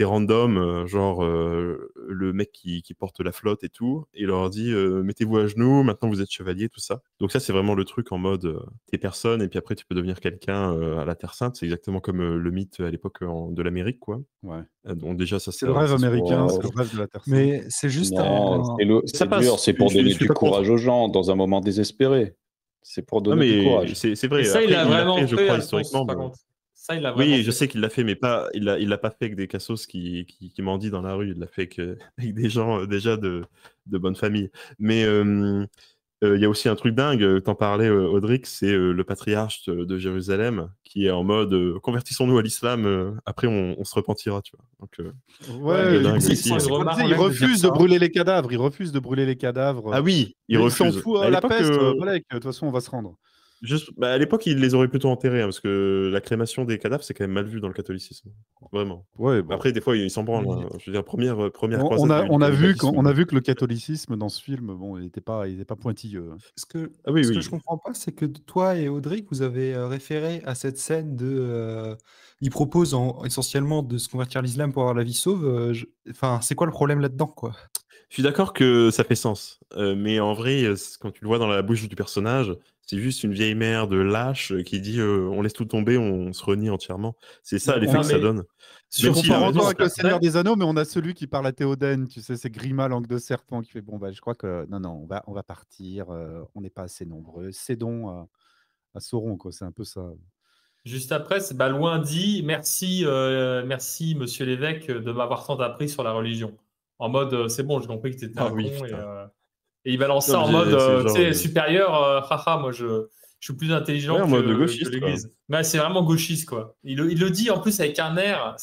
randoms, genre le mec qui porte la flotte et tout, et il leur dit mettez-vous à genoux, maintenant vous êtes chevalier, tout ça. Donc ça, c'est vraiment le truc en mode t'es personne, et puis après tu peux devenir quelqu'un à la Terre Sainte. C'est exactement comme le mythe à l'époque de l'Amérique, quoi. Ouais. Donc déjà, ça c'est le rêve américain, c'est le rêve de la Terre Sainte. Mais c'est juste Non, c'est dur, c'est pour donner du courage aux gens dans un moment désespéré. C'est pour donner du courage. C'est vrai. Et ça, après, il l'a vraiment fait, fait, je crois, Alphonse, historiquement. par contre. Ça, il l'a vraiment Oui, fait. je sais qu'il l'a fait, mais il l'a pas fait avec des cassos qui mendient dans la rue. Il l'a fait avec des gens déjà de bonne famille. Mais il y a aussi un truc dingue, t'en parlais, Audric, c'est le patriarche de Jérusalem qui est en mode convertissons-nous à l'islam, après on se repentira, tu vois. Donc, ouais, dingue il aussi, refuse de brûler les cadavres. Il refuse de brûler les cadavres. Ah oui, il refuse. s'en fout. À La l'époque, peste, voilà, de toute façon, on va se rendre. Juste, bah, à l'époque, ils les auraient plutôt enterrés, hein, parce que la crémation des cadavres, c'est quand même mal vu dans le catholicisme. Vraiment. Ouais, bon. Après, des fois, ils s'en branlent. Oui. Hein. Je veux dire, première On, croisade, on a, il y a eu on du a vu cannibalisme. on a vu que le catholicisme dans ce film, bon, il était pas pointilleux. Ah oui, Ce que oui. je comprends pas, c'est que toi et Audric, vous avez référé à cette scène de. Il propose essentiellement de se convertir à l'islam pour avoir la vie sauve. Enfin, c'est quoi le problème là-dedans, quoi? Je suis d'accord que ça fait sens. Mais en vrai, quand tu le vois dans la bouche du personnage, c'est juste une vieille mère de lâche qui dit on laisse tout tomber, on se renie entièrement. C'est ça Mais l'effet on- que ça mais donne. sur Même On s'il a part raison, encore en avec fait. le Seigneur après, des Anneaux, mais on a celui qui parle à Théoden, tu sais, c'est Grima, langue de serpent, qui fait bon, bah, je crois que non, on va partir, on n'est pas assez nombreux, cédons à Sauron, quoi, c'est un peu ça. juste après, c'est Balouin dit merci, monsieur l'évêque, de m'avoir tant appris sur la religion. En mode, c'est bon, j'ai compris que t'étais Ah un oui, con. putain. Et il balance Non, ça mais en mode, c'est tu genre. sais, supérieur, haha, moi je suis plus Ouais, intelligent en mode que gauchiste, quoi. l'Église. Mais c'est vraiment gauchiste, quoi. Il le dit en plus avec un air,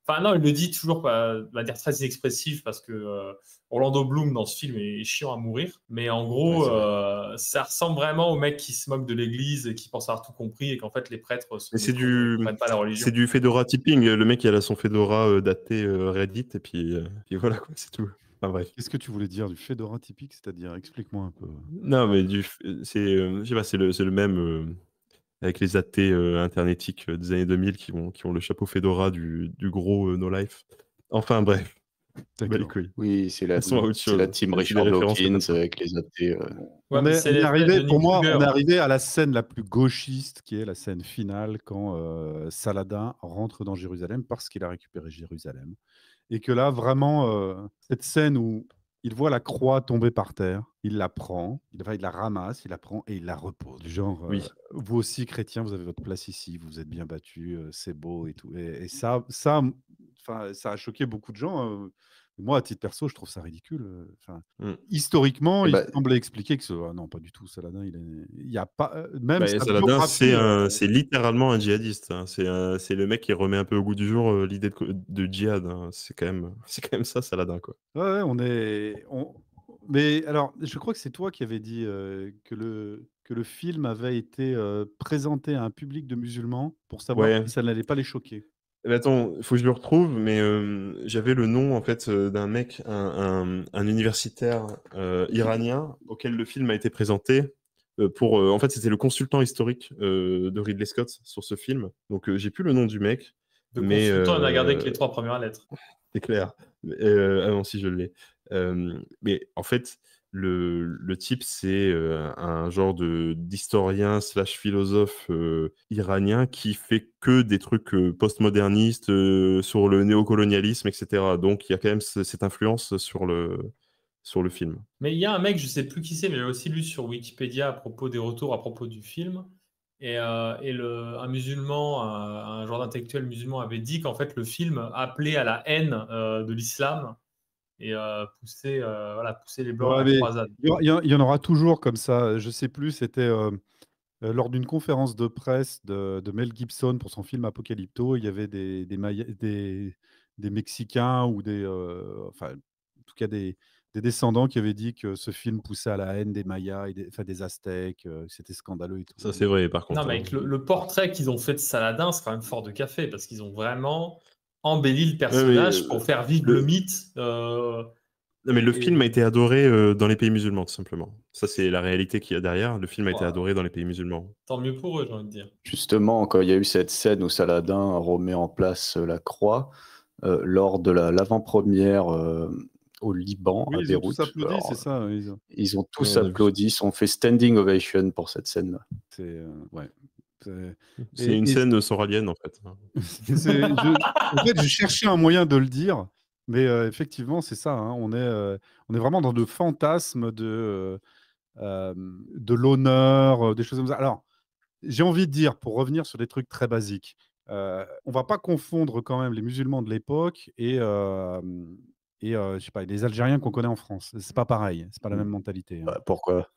Enfin, non, il le dit toujours de manière très inexpressive parce que Orlando Bloom dans ce film est chiant à mourir. Mais en gros, Ouais, c'est vrai. ça ressemble vraiment au mec qui se moque de l'Église et qui pense avoir tout compris et qu'en fait les prêtres sont Mais des c'est cons et ne du, comprennent pas la religion. c'est du fedora tipping. Le mec, il a son fedora daté Reddit, et puis voilà, quoi, c'est tout. Enfin bref. Qu'est-ce que tu voulais dire du Fedora typique, c'est-à-dire, explique-moi un peu. Non, mais je sais pas, c'est le même avec les athées internétiques des années 2000 qui ont le chapeau fedora du gros No Life. Enfin bref, bah les D'accord. couilles. Oui, c'est Passons à autre c'est la chose. team C'est des Richard références Dawkins catastrophes. avec les athées. Ouais, On mais est, c'est on est l'espèce arrivé, de pour Nick moi, on Kruger. est arrivé à la scène la plus gauchiste, qui est la scène finale quand Saladin rentre dans Jérusalem parce qu'il a récupéré Jérusalem. Et que là, vraiment, cette scène où il voit la croix tomber par terre, il la prend, il la ramasse, il la prend et il la repose. Du genre, Oui. vous aussi, chrétiens, vous avez votre place ici, vous vous êtes bien battus, c'est beau et tout. Et ça, ça a choqué beaucoup de gens. Moi, à titre perso, je trouve ça ridicule. Historiquement, Eh il ben, semblait expliquer que non, pas du tout. Saladin, il y a pas, même Bah, sa Saladin, biographie. c'est littéralement un djihadiste. Hein. C'est le mec qui remet un peu au goût du jour l'idée de djihad. Hein. C'est quand même ça, Saladin, quoi. Ouais, mais alors, je crois que c'est toi qui avais dit que le film avait été présenté à un public de musulmans pour savoir Ouais. si ça n'allait pas les choquer. Eh ben, attends, il faut que je le retrouve, mais j'avais le nom en fait d'un mec, un universitaire iranien auquel le film a été présenté. En fait, c'était le consultant historique de Ridley Scott sur ce film. Donc, j'ai plus le nom du mec, De mais consultant, on a gardé que les 3 premières lettres. c'est clair. Ah non, si je l'ai. Mais en fait, le type, c'est un genre d'historien / philosophe iranien qui fait que des trucs postmodernistes sur le néocolonialisme, etc. Donc, il y a quand même cette influence sur le film. Mais il y a un mec, je sais plus qui c'est, mais j'ai aussi lu sur Wikipédia à propos des retours à propos du film. Et un musulman, un genre d'intellectuel musulman avait dit qu'en fait le film appelait à la haine de l'islam et poussait les blancs Ouais, à la mais croisade. il y en aura toujours comme ça. Je sais plus, c'était lors d'une conférence de presse de Mel Gibson pour son film Apocalypto. Il y avait des Mexicains ou enfin, en tout cas des descendants qui avaient dit que ce film poussait à la haine des Mayas et des Aztèques. C'était scandaleux et tout. Ça, c'est vrai, par contre. Non, mais avec le portrait qu'ils ont fait de Saladin, c'est quand même fort de café parce qu'ils ont vraiment embelli le personnage pour faire vivre le mythe. Non, mais le film a été adoré dans les pays musulmans, tout simplement. Ça, c'est la réalité qu'il y a derrière. Le film a été adoré dans les pays musulmans. Tant mieux pour eux, j'ai envie de dire. Justement, quand il y a eu cette scène où Saladin remet en place la croix, lors de l'avant-première au Liban, Oui, à ils ont Beyrouth, tous applaudi, alors, c'est ça. ils ont tous Ouais, on a vu applaudi, ils ont fait standing ovation pour cette scène-là. Ouais. C'est une scène sauralienne, en fait. En fait, je cherchais un moyen de le dire, mais effectivement, c'est ça. Hein, on est vraiment dans le fantasme de l'honneur, des choses comme ça. Alors, j'ai envie de dire, pour revenir sur des trucs très basiques, on va pas confondre quand même les musulmans de l'époque et je sais pas, les Algériens qu'on connaît en France. C'est pas pareil, c'est pas la même mentalité. Hein. Pourquoi?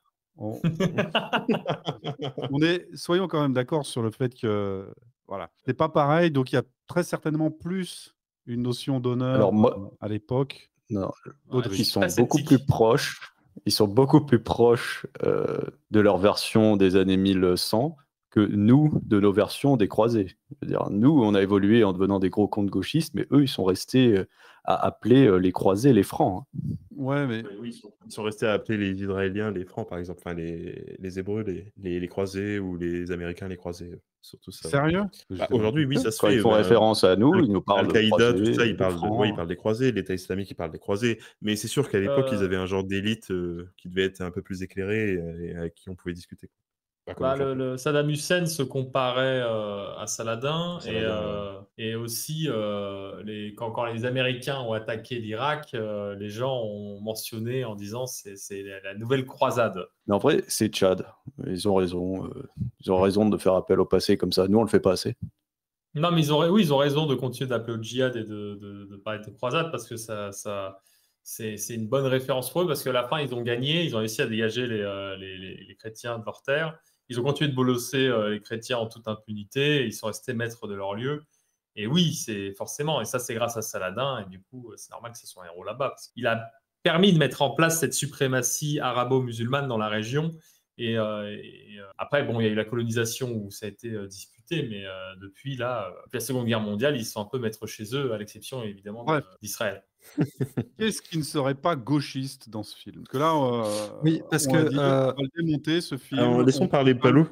Soyons quand même d'accord sur le fait que voilà, c'est pas pareil, donc il y a très certainement plus une notion d'honneur Alors moi, à l'époque. non, Audrey. ils sont beaucoup plus proches. Ils sont beaucoup plus proches de leur version des années 1100 que nous, de nos versions des croisés. Je veux dire, nous, on a évolué en devenant des gros comptes gauchistes, mais eux, ils sont restés à appeler les croisés les francs. Hein. Ouais, mais Oui, ils sont restés à appeler les Israéliens les Francs, par exemple. Enfin, les Hébreux, les Croisés, ou les Américains, les Croisés. Surtout ça. sérieux? Aujourd'hui, oui, ça se Quand fait. ils font référence à nous, ils nous parlent de Al-Qaïda, tout croisés, ça, ils de parlent francs. ils parlent des croisés. L'État islamique, ils parlent des croisés. Mais c'est sûr qu'à l'époque, ils avaient un genre d'élite qui devait être un peu plus éclairée et avec qui on pouvait discuter. Pas comme aujourd'hui. le Saddam Hussein se comparait à Saladin, Saladin, et aussi quand les Américains ont attaqué l'Irak, les gens ont mentionné en disant c'est la nouvelle croisade. Mais en vrai, c'est Tchad. Ils ont raison. Ils ont raison de faire appel au passé comme ça. Nous, on le fait pas assez. Non, mais ils ont raison de continuer d'appeler au djihad et de parler de croisade, parce que c'est une bonne référence pour eux, parce qu'à la fin, ils ont gagné, ils ont réussi à dégager les chrétiens de leur terre. Ils ont continué de bolosser les chrétiens en toute impunité, et ils sont restés maîtres de leur lieu. Et oui, c'est forcément, et ça c'est grâce à Saladin, et du coup, c'est normal que ce soit un héros là-bas. Parce qu'il a permis de mettre en place cette suprématie arabo-musulmane dans la région. Après, bon, il y a eu la colonisation où ça a été disputé, mais depuis la Seconde Guerre mondiale, ils sont un peu maîtres chez eux, à l'exception évidemment Bref. d'Israël. Qu'est-ce qui ne serait pas gauchiste dans ce film? Parce que là, Oui, parce on que, a dit, on va le démonter, ce film. Alors, laissons On- parler Palou,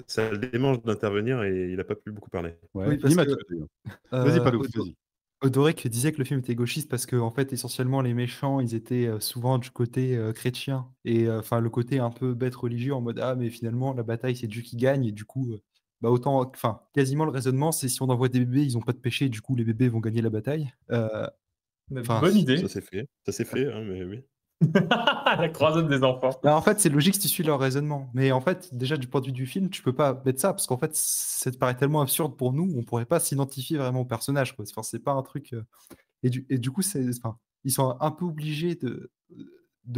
ça le démange d'intervenir et il n'a pas pu beaucoup parler. Ouais, Oui, ni parce que, Mathieu, d'ailleurs. Vas-y, Palou, vas-y. Odorek disait que le film était gauchiste parce que, en fait, essentiellement, les méchants, ils étaient souvent du côté chrétien. Et enfin, le côté un peu bête religieux en mode, ah, mais finalement, la bataille, c'est Dieu qui gagne. Et du coup, bah, autant, enfin, quasiment le raisonnement, c'est si on envoie des bébés, ils n'ont pas de péché, du coup, les bébés vont gagner la bataille. Enfin, Bonne idée. Ça s'est fait, hein, mais oui. La croisade des enfants. bah, en fait, c'est logique si tu suis leur raisonnement. Mais en fait, déjà, du point de vue du film, tu peux pas mettre ça parce qu'en fait, ça te paraît tellement absurde pour nous, on pourrait pas s'identifier vraiment au personnage, quoi. Enfin, c'est pas un truc. Et du coup, enfin, ils sont un peu obligés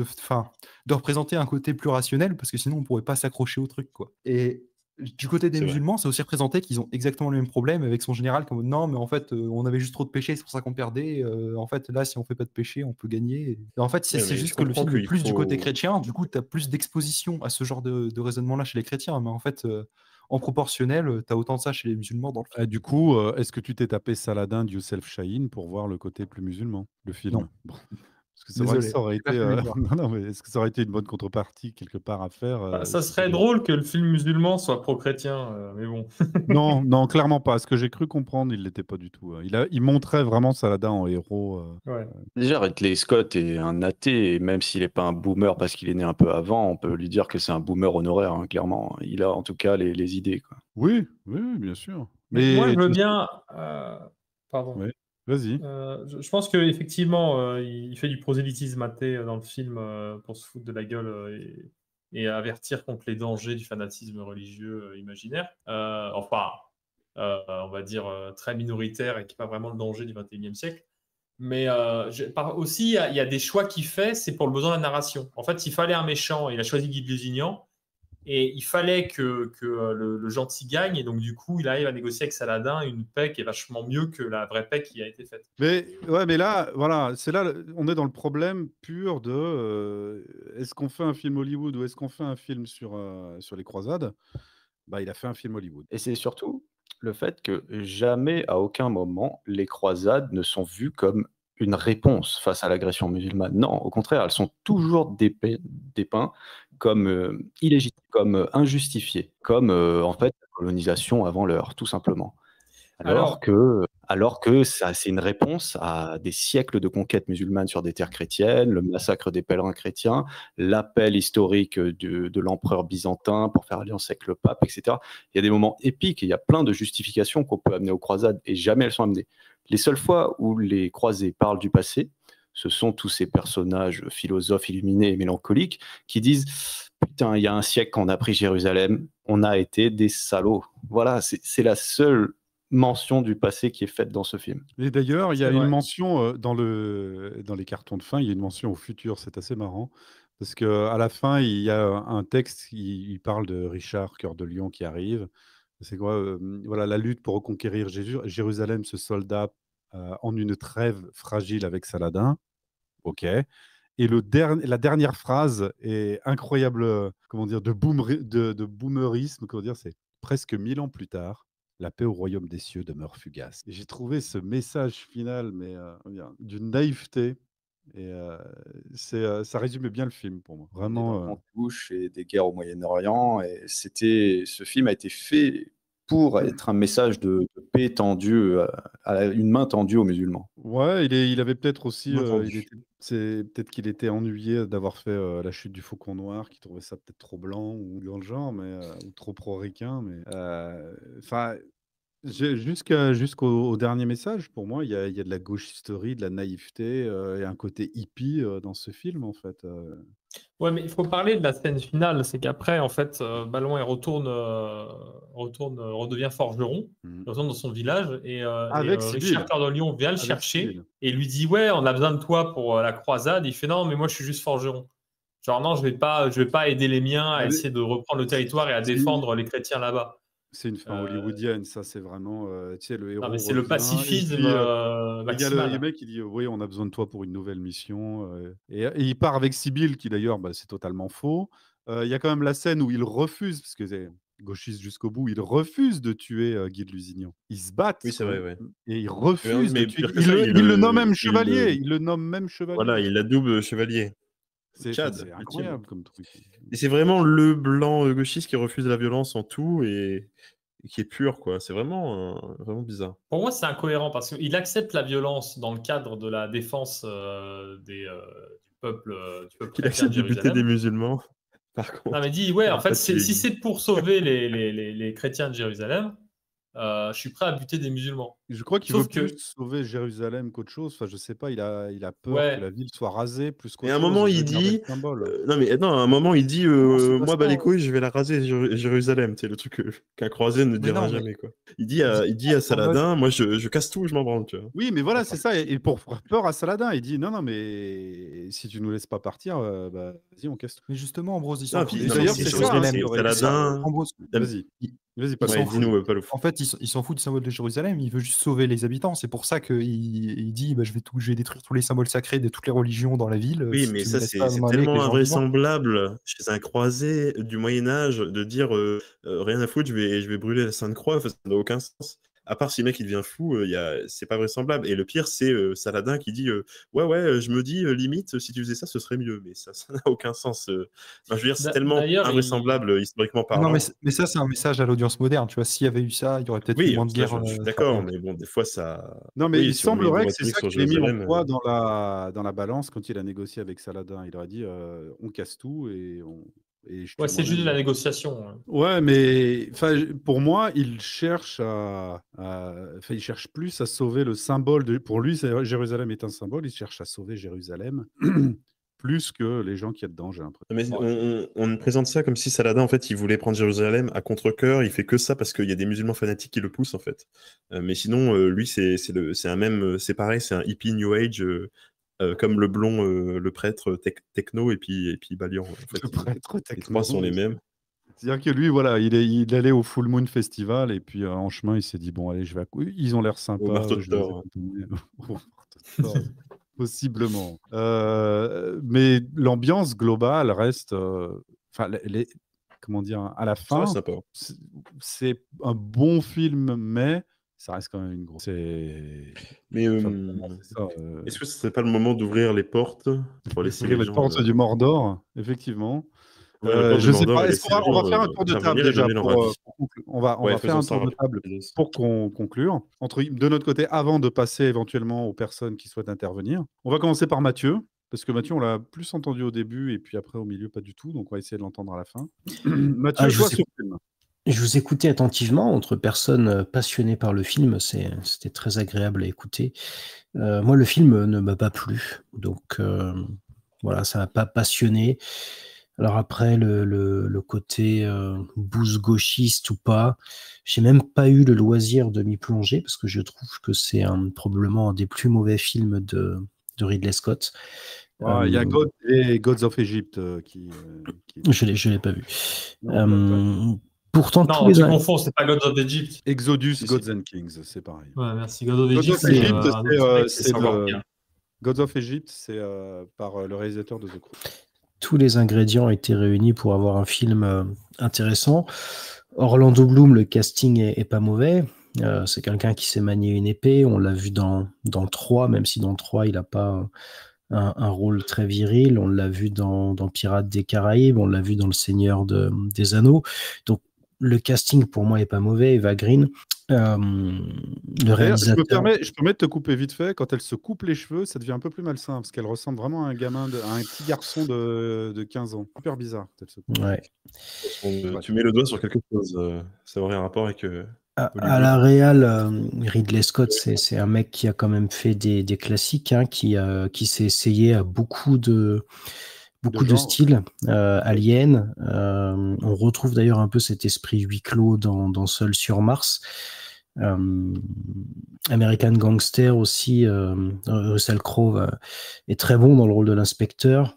enfin, de représenter un côté plus rationnel parce que sinon, on pourrait pas s'accrocher au truc, quoi. Et du côté des C'est vrai. musulmans, c'est aussi représenté qu'ils ont exactement le même problème avec son général, comme non, mais en fait, on avait juste trop de péchés, c'est pour ça qu'on perdait. En fait, là, si on fait pas de péché, on peut gagner. Et en fait, Ouais, c'est mais juste je que le comprends film est qu'il plus du côté faut- chrétien, du coup, tu as plus d'exposition à ce genre de raisonnement-là chez les chrétiens. Mais en fait, en proportionnel, tu as autant de ça chez les musulmans dans le film. Du coup, est-ce que tu t'es tapé Saladin d'Youssef Chahine pour voir le côté plus musulman, le film? Non. Bon. Parce que c'est vrai que Désolé, ça aurait j'ai pas été, pu le voir. non, non, mais est-ce que ça aurait été une bonne contrepartie quelque part à faire Ça si serait c'était- drôle que le film musulman soit pro-chrétien, mais bon. Non, non, clairement pas. Ce que j'ai cru comprendre, il l'était pas du tout. Il montrait vraiment Saladin en héros. Ouais. Déjà, Ridley Scott est un athée, et même s'il n'est pas un boomer parce qu'il est né un peu avant, on peut lui dire que c'est un boomer honoraire, hein, clairement. Il a en tout cas les idées. Quoi. Oui, oui, oui, bien sûr. Mais moi, je veux tu- bien. Pardon. Ouais, vas-y. Je pense qu'effectivement, il fait du prosélytisme athée dans le film pour se foutre de la gueule et avertir contre les dangers du fanatisme religieux imaginaire. Enfin, on va dire très minoritaire et qui n'est pas vraiment le danger du 21e siècle. Mais aussi, il y a des choix qu'il fait, c'est pour le besoin de la narration. En fait, il fallait un méchant, il a choisi Guy de Lusignan. Et il fallait que le gentil gagne, et donc du coup, il arrive à négocier avec Saladin une paix qui est vachement mieux que la vraie paix qui a été faite. Mais ouais, mais là, voilà, c'est là, on est dans le problème pur de est-ce qu'on fait un film Hollywood ou est-ce qu'on fait un film sur les croisades? Bah, il a fait un film Hollywood. Et c'est surtout le fait que jamais, à aucun moment, les croisades ne sont vues comme une réponse face à l'agression musulmane. Non, au contraire, elles sont toujours dépeintes comme illégitimes, comme injustifiées, comme en fait la colonisation avant l'heure, tout simplement. Alors que ça, c'est une réponse à des siècles de conquête musulmane sur des terres chrétiennes, le massacre des pèlerins chrétiens, l'appel historique de l'empereur byzantin pour faire alliance avec le pape, etc. Il y a des moments épiques et il y a plein de justifications qu'on peut amener aux croisades et jamais elles sont amenées. Les seules fois où les croisés parlent du passé, ce sont tous ces personnages philosophes illuminés et mélancoliques qui disent « Putain, il y a un siècle qu'on a pris Jérusalem, on a été des salauds ». Voilà, c'est la seule mention du passé qui est faite dans ce film. Et d'ailleurs, il y a C'est une vrai. mention dans les cartons de fin, il y a une mention au futur, c'est assez marrant. Parce qu'à la fin, il y a un texte, il parle de Richard, Cœur de Lion, qui arrive. C'est quoi voilà, la lutte pour reconquérir Jérusalem se solda en une trêve fragile avec Saladin. OK. Et la dernière phrase est incroyable, comment dire, de boomerisme, comment dire, c'est presque 1000 ans plus tard, la paix au royaume des cieux demeure fugace. Et j'ai trouvé ce message final, mais d'une naïveté. Et ça résumait bien le film pour moi. On est Vraiment. dans Touche et des guerres au Moyen-Orient. Et ce film a été fait pour être un message de paix tendu, une main tendue aux musulmans. Ouais, il avait peut-être aussi, Main tendue. peut-être qu'il était ennuyé d'avoir fait la chute du Faucon Noir, qu'il trouvait ça peut-être trop blanc ou dans le genre, mais ou trop pro-ricain. Mais enfin, jusqu'au dernier message, pour moi, il y a de la gauchisterie, de la naïveté et un côté hippie dans ce film, en fait. Ouais, mais il faut parler de la scène finale. C'est qu'après, en fait, Balin redevient forgeron, Mhm. il retourne dans son village et Avec Sibylle. Richard Cœur de Lion vient le Avec chercher Sibylle. et lui dit ouais, on a besoin de toi pour la croisade. Il fait non, mais moi je suis juste forgeron. Genre non, je vais pas aider les miens à Mais- essayer de reprendre le territoire et à c'est- défendre les chrétiens là-bas. C'est une fin hollywoodienne, ça, c'est vraiment, tu sais, le héros Non, mais c'est le revient, et pacifisme puis, il y a maximal. le mec qui dit oui, on a besoin de toi pour une nouvelle mission. Et il part avec Sibylle, qui d'ailleurs, c'est totalement faux. Il y a quand même la scène où il refuse, parce que c'est gauchiste jusqu'au bout, il refuse de tuer Guy de Lusignan. Ils se battent, Oui, c'est vrai, ouais. et il refuse mais de tuer. pire que ça, Il le nomme même chevalier. Il le nomme même chevalier. Voilà, il a double chevalier. C'est Tchad, incroyable comme truc. Et c'est vraiment le blanc gauchiste qui refuse la violence en tout et qui est pur, quoi. C'est vraiment bizarre. Pour moi, c'est incohérent parce qu'il accepte la violence dans le cadre de la défense du peuple Il chrétien accepte de de buter Jérusalem. des musulmans, par contre. Non, mais dit, ouais, en En fait, fait, si c'est pour sauver les chrétiens de Jérusalem, je suis prêt à buter des musulmans. Je crois qu'il Sauf veut que- plus sauver Jérusalem qu'autre chose. Enfin, je sais pas, il a peur Ouais. que la ville soit rasée plus qu'autre Et à un chose. moment, il veut garder dit. le symbole. À un moment, il dit c'est pas moi, bah ça. les couilles, je vais la raser, Jérusalem. C'est le truc qu'un croisé ne dira non, mais- jamais, quoi. Il dit à Saladin, moi, je casse tout, je m'en branle, tu vois. Oui, mais voilà, c'est ça. Et pour faire peur à Saladin, il dit non, mais si tu nous laisses pas partir, vas-y, on casse tout. Mais justement, Ambrose, ils Non, s'en puis, foutent. non, d'ailleurs, mais c'est c'est ça, c'est Saladin. Ambrose, Vas-y, pas Ouais, dis-nous, pas le fou. en fait, il s'en fout du symbole de Jérusalem, il veut juste sauver les habitants. C'est pour ça qu'il dit je vais détruire tous les symboles sacrés de toutes les religions dans la ville. Oui, si mais tu me ça, laisses c'est pas m'en aller avec tellement les gens vivants. invraisemblable chez un croisé du Moyen-Âge de dire rien à foutre, je vais brûler la Sainte Croix, enfin, ça n'a aucun sens. À part si le mec il devient fou, c'est pas vraisemblable. Et le pire, c'est Saladin qui dit ouais, je me dis limite, si tu faisais ça, ce serait mieux. Mais ça n'a aucun sens. Enfin, je veux dire, c'est tellement D'ailleurs, invraisemblable historiquement parlant. Non, mais ça, c'est un message à l'audience moderne. Tu vois, s'il y avait eu ça, il y aurait peut-être eu Oui, moins de ça, guerre. je suis d'accord, mais bon, des fois ça. Non, mais Oui, il si on met une semblerait que c'est rhétorique ça sur qu'il ait mis en Jérusalem, poids dans la balance quand il a négocié avec Saladin. Il leur a dit on casse tout et je tue Ouais, c'est juste de la moi-même. négociation. Ouais, mais pour moi, il cherche il cherche plus à sauver le symbole. Pour lui, Jérusalem est un symbole. Il cherche à sauver Jérusalem plus que les gens qui y a dedans, j'ai l'impression. Mais on présente ça comme si Saladin, en fait, il voulait prendre Jérusalem à contre-cœur. Il fait que ça parce qu'il y a des musulmans fanatiques qui le poussent, en fait. Mais sinon, lui, c'est pareil, c'est un hippie New Age, comme le blond, le prêtre techno et puis Balian. En fait, Le prêtre les techno. trois sont les mêmes. C'est-à-dire que lui, voilà, il allait au Full Moon Festival et puis en chemin, il s'est dit bon, allez, je vais. Ils ont l'air sympas. Au marteau de je vais les Thor. accompagner. Au marteau de Thor, possiblement. Mais l'ambiance globale reste. Enfin, comment dire, à la Ça fin, reste sympa. c'est un bon film, mais ça reste quand même une grosse. Mais Enfin, pour moi, c'est ça, est-ce que ce serait pas le moment d'ouvrir les portes pour laisser ouvrir les les gens portes du Mordor, effectivement. ouvrir les portes Je du sais Mordor pas, et est-ce laisser les qu'on va gens, faire un tour de table intervenir et déjà donner leur pour avis. conclure. On va Ouais, faire un faisons ça tour de table rapidement. pour conclure. De notre côté, avant de passer éventuellement aux personnes qui souhaitent intervenir. On va commencer par Mathieu, parce que Mathieu, on l'a plus entendu au début et puis après au milieu, pas du tout. Donc on va essayer de l'entendre à la fin. Mathieu, toi, ce film. Je vous écoutais attentivement, entre personnes passionnées par le film, c'était très agréable à écouter. Moi, le film ne m'a pas plu, donc voilà, ça m'a pas passionné. Alors après, le côté bouse gauchiste ou pas, j'ai même pas eu le loisir de m'y plonger, parce que je trouve que c'est probablement un des plus mauvais films de Ridley Scott. Il y a Gods of Egypt qui... Je l'ai pas vu. Non, Pourtant, Non, tous les tu confonds, c'est pas God of Egypt. Exodus, Si, Gods and Kings, c'est pareil. Ouais, merci. God of God Egypt, of Egypt, c'est c'est encore le- pire. Gods of Egypt, c'est par le réalisateur de The Crow. Tous les ingrédients étaient réunis pour avoir un film intéressant. Orlando Bloom, le casting est pas mauvais. C'est quelqu'un qui sait manier une épée. On l'a vu dans 3, même si dans 3, il n'a pas un rôle très viril. On l'a vu dans Pirates des Caraïbes. On l'a vu dans Le Seigneur des Anneaux. Donc, le casting, pour moi, est pas mauvais. Eva Green. Le réalisateur... Je peux mettre de te couper vite fait. Quand elle se coupe les cheveux, ça devient un peu plus malsain parce qu'elle ressemble vraiment à un petit garçon de 15 ans. Super bizarre. Ouais. Tu mets le doigt sur quelque chose. Ça aurait un rapport avec. À la réal, Ridley Scott, c'est un mec qui a quand même fait des classiques, hein, qui s'est essayé à beaucoup de styles. Alien. On retrouve d'ailleurs un peu cet esprit huis clos dans Seul sur Mars. American Gangster aussi, Russell Crowe est très bon dans le rôle de l'inspecteur.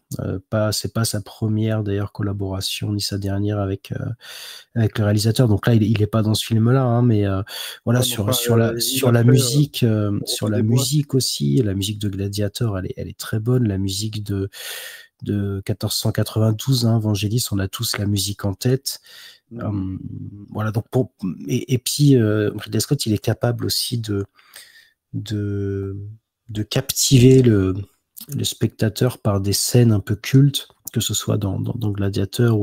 C'est pas sa première d'ailleurs collaboration ni sa dernière avec le réalisateur. Donc là, il est pas dans ce film-là, hein, mais voilà, sur la musique aussi, la musique de Gladiator, elle est très bonne. La musique de 1492, hein, Vangelis, on a tous la musique en tête. Voilà, donc et puis Ridley Scott, il est capable aussi de captiver le spectateur par des scènes un peu cultes, que ce soit dans Gladiator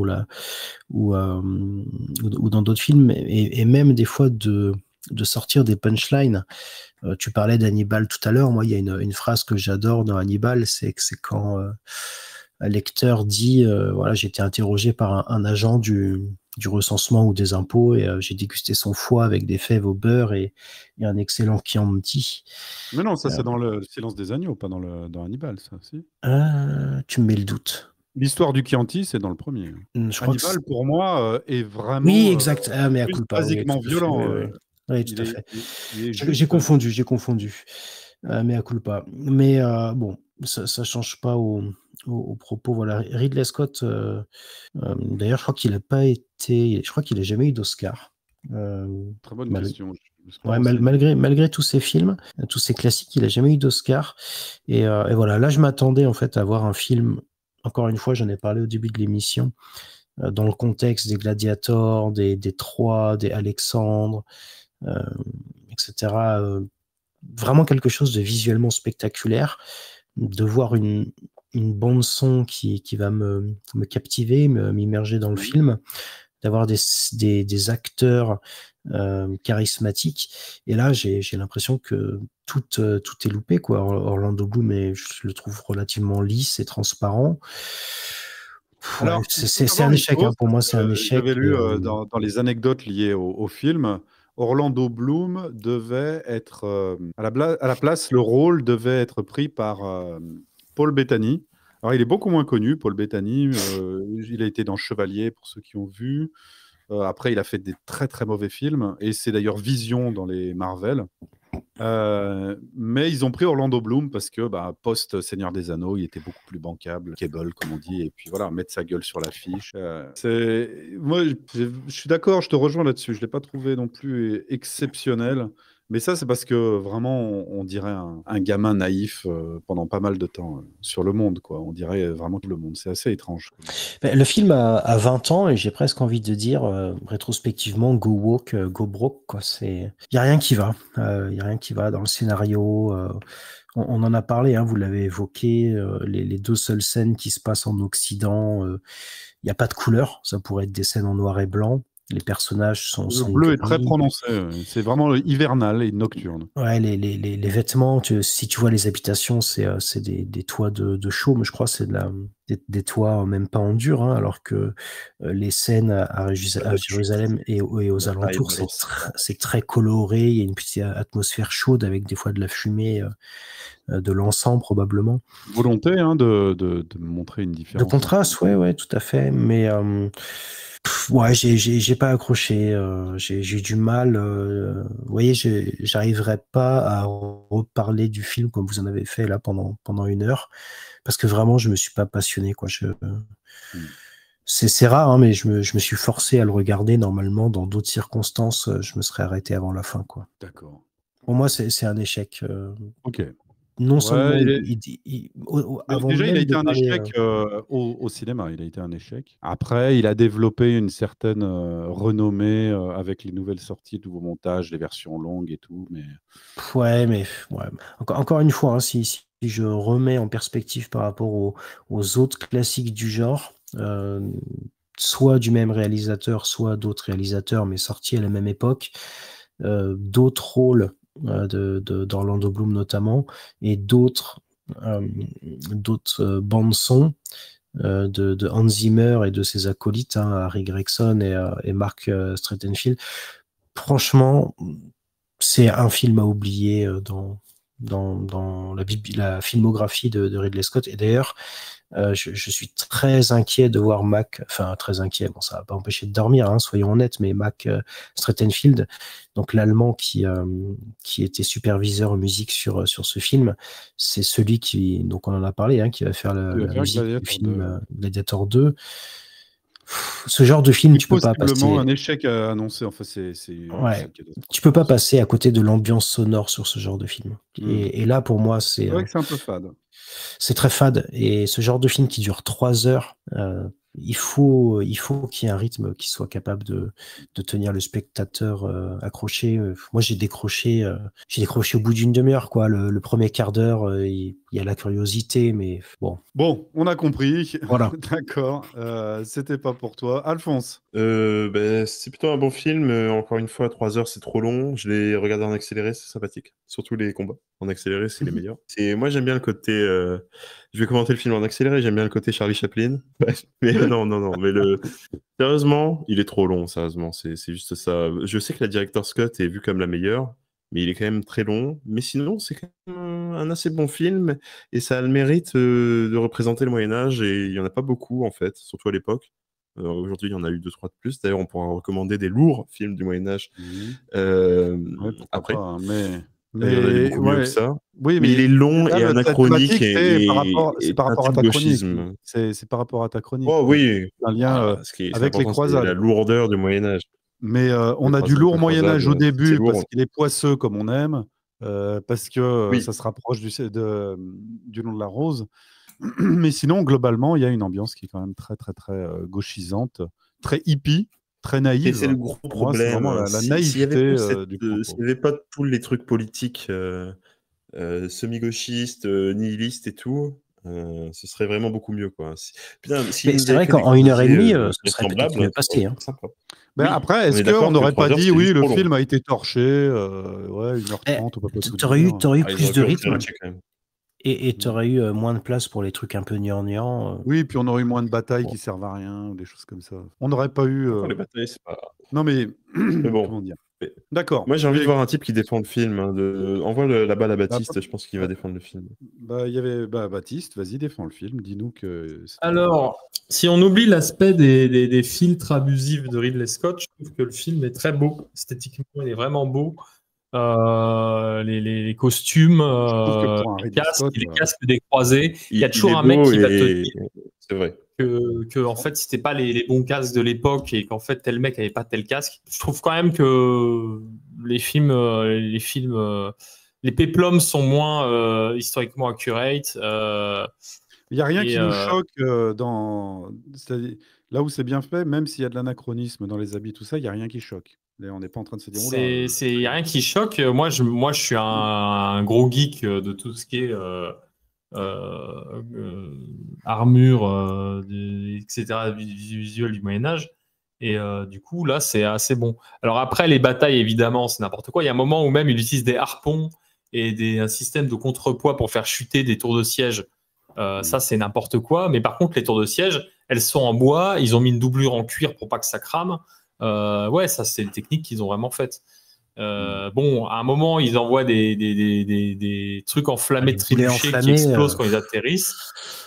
ou dans d'autres films, et même des fois de sortir des punchlines. Tu parlais d'Hannibal tout à l'heure. Moi, il y a une phrase que j'adore dans Hannibal, c'est quand un lecteur dit voilà, j'ai été interrogé par un agent du recensement ou des impôts et j'ai dégusté son foie avec des fèves au beurre et un excellent Chianti. Mais non, ça c'est dans le Silence des agneaux, pas dans Hannibal, ça, si. Tu me mets le doute. L'histoire du Chianti, c'est dans le premier. Hannibal, pour moi, est vraiment. Oui, exact. Mais à coup pas. Basiquement violent. Oui, tout à fait. J'ai confondu. Mais à culpa. Mais bon, ça change pas au propos. Voilà, Ridley Scott. D'ailleurs, je crois qu'il a jamais eu d'Oscar. Très bonne question. Ouais, malgré tous ces films, tous ces classiques, il a jamais eu d'Oscar. Et voilà, là, je m'attendais en fait à voir un film. Encore une fois, j'en ai parlé au début de l'émission. Dans le contexte des Gladiators, des Troie, des Alexandre, etc. Vraiment quelque chose de visuellement spectaculaire, de voir une bande son qui va me captiver, m'immerger dans le film, d'avoir des acteurs charismatiques. Et là, j'ai l'impression que tout est loupé, quoi. Orlando Bloom, je le trouve relativement lisse et transparent. Alors, c'est un échec, hein. Pour moi, c'est un échec. J'avais lu dans les anecdotes liées au film, Orlando Bloom devait être à la place, le rôle devait être pris par Paul Bettany. Alors, il est beaucoup moins connu, Paul Bettany. Il a été dans Chevalier, pour ceux qui ont vu. Après, il a fait des très très mauvais films, et c'est d'ailleurs Vision dans les Marvel. Mais ils ont pris Orlando Bloom parce que post Seigneur des Anneaux, il était beaucoup plus bancable, cable comme on dit, et puis voilà, mettre sa gueule sur l'affiche. Moi, je suis d'accord, je te rejoins là-dessus. Je l'ai pas trouvé non plus exceptionnel, mais ça c'est parce que vraiment on dirait un gamin naïf pendant pas mal de temps sur le monde, quoi. On dirait vraiment tout le monde. C'est assez étrange. Le film a 20 ans et j'ai presque envie de dire rétrospectivement go woke, go broke, quoi. Il y a rien qui va. Il y a rien qui va dans le scénario. On en a parlé, hein, vous l'avez évoqué, les deux seules scènes qui se passent en Occident, il n'y a pas de couleur. Ça pourrait être des scènes en noir et blanc. Les personnages sont le bleu gris. est très prononcé. C'est vraiment hivernal et nocturne. Ouais, les vêtements, si tu vois les habitations, c'est des toits de chaume, je crois, c'est des toits même pas en dur, hein, alors que les scènes à Jérusalem et aux alentours, c'est très coloré. Il y a une petite atmosphère chaude avec des fois de la fumée, de l'encens probablement. Volonté, hein, de montrer une différence. De contraste, ouais, tout à fait. Mais ouais, j'ai pas accroché. J'ai eu du mal. Vous voyez, j'arriverai pas à reparler du film comme vous en avez fait là pendant 1 heure, parce que vraiment, je me suis pas passionné, quoi. C'est rare, hein, mais je me suis forcé à le regarder. Normalement, dans d'autres circonstances, je me serais arrêté avant la fin, quoi. D'accord. Pour moi, c'est un échec. Ok. non seulement Ouais, avant déjà, il a même été de un parler, échec au cinéma. Il a été un échec. Après, il a développé une certaine renommée avec les nouvelles sorties, de nouveaux montages, les versions longues et tout. Mais ouais, mais ouais. Encore une fois, hein, si je remets en perspective par rapport aux autres classiques du genre, soit du même réalisateur, soit d'autres réalisateurs, mais sortis à la même époque, d'autres rôles d'Orlando Bloom notamment, et d'autres bandes son de Hans Zimmer et de ses acolytes, hein, Harry Gregson et Mark Strattenfield. Franchement, c'est un film à oublier dans la filmographie de Ridley Scott. Et d'ailleurs, je suis très inquiet de voir enfin très inquiet, bon, ça va pas empêcher de dormir, hein, soyons honnêtes, mais Mac Strattenfield, donc l'Allemand qui était superviseur musique sur ce film, c'est celui donc on en a parlé, hein, qui va faire la musique du film Gladiator 2. Ce genre de film, tu peux pas passer. Possiblement un échec annoncé. Enfin, ouais. Tu peux pas passer à côté de l'ambiance sonore sur ce genre de film. Et là, pour moi, c'est vrai que c'est un peu fade. C'est très fade. Et ce genre de film qui dure 3 heures, il faut qu'il y ait un rythme qui soit capable de tenir le spectateur accroché. Moi, j'ai décroché au bout d'une demi-heure, quoi. Le premier quart d'heure, il y a la curiosité, mais bon. Bon, on a compris. Voilà. D'accord. C'était pas pour toi. Alphonse. C'est plutôt un bon film. Encore une fois, 3 heures, c'est trop long. Je l'ai regardé en accéléré, c'est sympathique. Surtout les combats. En accéléré, c'est les meilleurs. Moi, j'aime bien le côté... Je vais commenter le film en accéléré. J'aime bien le côté Charlie Chaplin. Mais non. Mais sérieusement, il est trop long, sérieusement. C'est juste ça. Je sais que la director's cut est vue comme la meilleure, mais il est quand même très long. Mais sinon, c'est quand même un assez bon film. Et ça a le mérite de représenter le Moyen-Âge. Et il n'y en a pas beaucoup, en fait, surtout à l'époque. Aujourd'hui, il y en a eu 2-3 de plus. D'ailleurs, on pourra recommander des lourds films du Moyen-Âge après. Pas, hein, mais il y en a des beaucoup mieux que ça. Oui, mais il est long et anachronique. C'est par rapport à ta chronique. C'est par rapport à ta chronique. Oh oui. Un lien avec les croisades. La lourdeur du Moyen-Âge. Mais on a du lourd Moyen-Âge au début parce qu'il est poisseux comme on aime, parce que ça se rapproche du nom de la rose. Mais sinon, globalement, il y a une ambiance qui est quand même très, très, très gauchisante, très hippie, très naïve. Et c'est le gros problème. Moi, la naïveté du propos. S'il n'y avait pas tous les trucs politiques semi-gauchistes, nihilistes et tout, ce serait vraiment beaucoup mieux, quoi. C'est vrai qu'en 1h30, ce serait peut-être mieux passé. Hein. Après, est-ce qu'on n'aurait pas dit, oui, le film a été torché, 1h30, on peut pas tout dire. T'aurais eu plus de rythme. Et tu aurais eu moins de place pour les trucs un peu gnangnan. Oui, puis on aurait eu moins de batailles qui servent à rien, des choses comme ça. On n'aurait pas eu. Les batailles, c'est pas. Non, mais. bon. Comment dire ? D'accord. Moi, j'ai envie de voir un type qui défend le film. Envoie la balle à Baptiste, je pense qu'il va défendre le film. Il y avait Baptiste, vas-y, défends le film. Dis-nous que. Alors, si on oublie l'aspect des filtres abusifs de Ridley Scott, je trouve que le film est très beau. Esthétiquement, il est vraiment beau. Les costumes, les casques décroisés. Il y a toujours un mec qui va te dire c'est vrai. que en fait, c'était pas les bons casques de l'époque et qu'en fait, tel mec avait pas tel casque. Je trouve quand même que les péplums sont moins historiquement accurate. Il n'y a rien qui nous choque là où c'est bien fait, même s'il y a de l'anachronisme dans les habits, tout ça, il n'y a rien qui choque. On n'est pas en train de se dire. Il n'y a rien qui choque. Moi, je suis un gros geek de tout ce qui est armure, etc., visuel du Moyen-Âge. Et du coup, là, c'est assez bon. Alors après, les batailles, évidemment, c'est n'importe quoi. Il y a un moment où même il utilise des harpons et un système de contrepoids pour faire chuter des tours de siège. Ça, c'est n'importe quoi. Mais par contre, les tours de siège, elles sont en bois. Ils ont mis une doublure en cuir pour pas que ça crame. Ça, c'est une technique qu'ils ont vraiment faite. Bon, à un moment, ils envoient des trucs enflammés de trébuchés qui explosent quand ils atterrissent.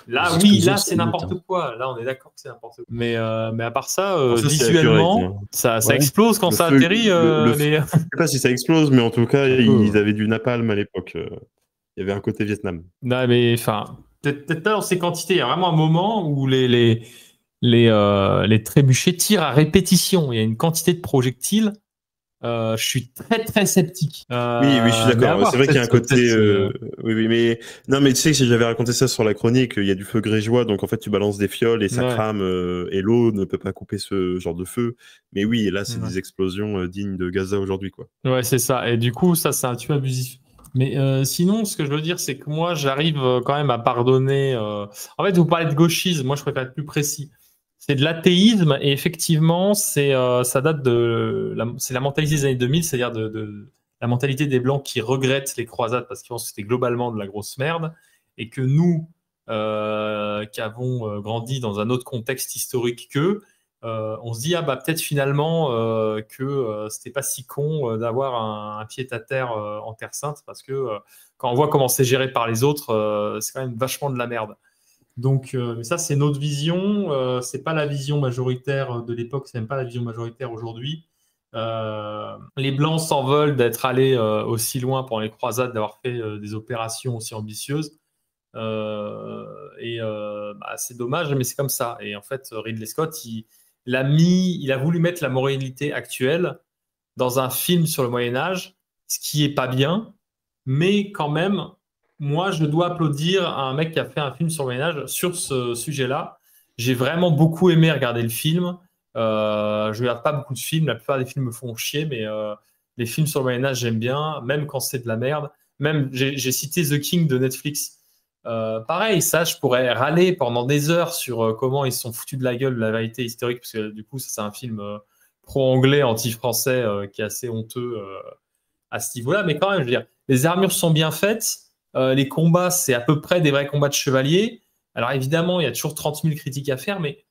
Là, là, c'est n'importe quoi. Là, on est d'accord que c'est n'importe quoi. Mais à part ça, visuellement, ça explose quand ça atterrit. Je sais pas si ça explose, mais en tout cas, ils avaient du napalm à l'époque. Il y avait un côté Vietnam. Non, mais enfin, peut-être pas dans ces quantités. Il y a vraiment un moment où les trébuchets tirent à répétition. Il y a une quantité de projectiles je suis très très sceptique. Oui, je suis d'accord. C'est vrai qu'il y a un côté. Oui, mais non, mais tu sais que si j'avais raconté ça sur la chronique, il y a du feu grégeois, donc en fait tu balances des fioles et ça crame, et l'eau ne peut pas couper ce genre de feu. Mais oui, là c'est des explosions dignes de Gaza aujourd'hui, quoi. Ouais, c'est ça. Et du coup, ça c'est un tue abusif. Mais sinon, ce que je veux dire, c'est que moi, j'arrive quand même à pardonner. En fait, vous parlez de gauchisme, moi je préfère être plus précis. C'est de l'athéisme et effectivement, ça date c'est la mentalité des années 2000, c'est-à-dire de la mentalité des Blancs qui regrettent les croisades parce qu'ils pensent que c'était globalement de la grosse merde et que nous, qui avons grandi dans un autre contexte historique qu'eux, on se dit ah bah peut-être finalement que c'était pas si con d'avoir un pied-à-terre en Terre Sainte parce que quand on voit comment c'est géré par les autres, c'est quand même vachement de la merde. Donc, mais ça, c'est notre vision. C'est pas la vision majoritaire de l'époque, c'est même pas la vision majoritaire aujourd'hui. Les Blancs s'en veulent d'être allés aussi loin pendant les croisades, d'avoir fait des opérations aussi ambitieuses. C'est dommage, mais c'est comme ça. Et en fait, Ridley Scott, il a voulu mettre la moralité actuelle dans un film sur le Moyen-Âge, ce qui est pas bien, mais quand même. Moi, je dois applaudir à un mec qui a fait un film sur le Moyen-Âge sur ce sujet-là. J'ai vraiment beaucoup aimé regarder le film. Je ne regarde pas beaucoup de films. La plupart des films me font chier, mais les films sur le Moyen-Âge, j'aime bien, même quand c'est de la merde. Même, j'ai cité The King de Netflix. Pareil, ça, je pourrais râler pendant des heures sur comment ils se sont foutus de la gueule de la vérité historique, parce que du coup, ça, c'est un film pro-anglais, anti-français, qui est assez honteux à ce niveau-là. Mais quand même, je veux dire, les armures sont bien faites. Les combats, c'est à peu près des vrais combats de chevaliers. Alors évidemment, il y a toujours 30 000 critiques à faire, mais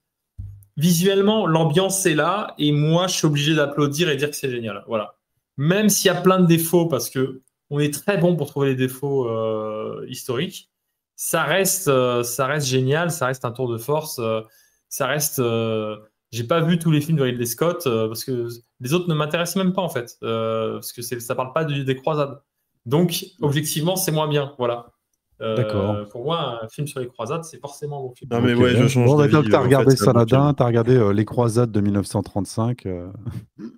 visuellement, l'ambiance est là, et moi, je suis obligé d'applaudir et dire que c'est génial. Voilà. Même s'il y a plein de défauts, parce que on est très bon pour trouver les défauts historiques, ça reste génial, ça reste un tour de force, ça reste. J'ai pas vu tous les films de Ridley Scott parce que les autres ne m'intéressent même pas en fait, parce que ça parle pas des croisades. Donc, objectivement, c'est moins bien. Voilà. D'accord. Pour moi, un film sur les croisades, c'est forcément un bon film. Non, mais ouais, je change d'avis. Donc, tu as regardé c'est un bon Saladin, film. tu as regardé Les Croisades de 1935.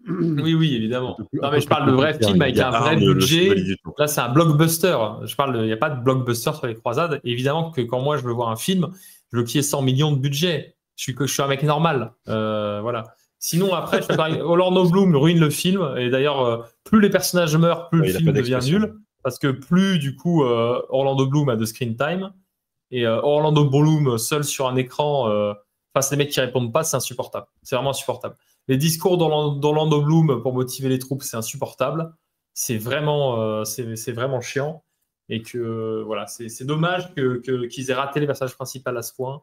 Oui, évidemment. Un peu plus- Non, un mais peu je parle plus de vrais compliqué à films avec Il y a un vrai Arne, le budget. chevalier du temps. Là, c'est un blockbuster. Il n'y a pas de blockbuster sur les croisades. Évidemment que quand moi, je veux voir un film, je veux qu'il y ait 100 millions de budget. Je suis un mec normal. Voilà. Sinon, après, je fais pareil. Orlando Bloom ruine le film. Et d'ailleurs, plus les personnages meurent, plus Ouais, le il a film pas devient d'expression. nul. Parce que plus, du coup, Orlando Bloom a de screen time. Et Orlando Bloom seul sur un écran, face les mecs qui répondent pas, c'est insupportable. C'est vraiment insupportable. Les discours d'Orlando Bloom pour motiver les troupes, c'est insupportable. C'est vraiment chiant. Et que voilà, c'est dommage qu'ils aient raté les personnages principaux à ce point.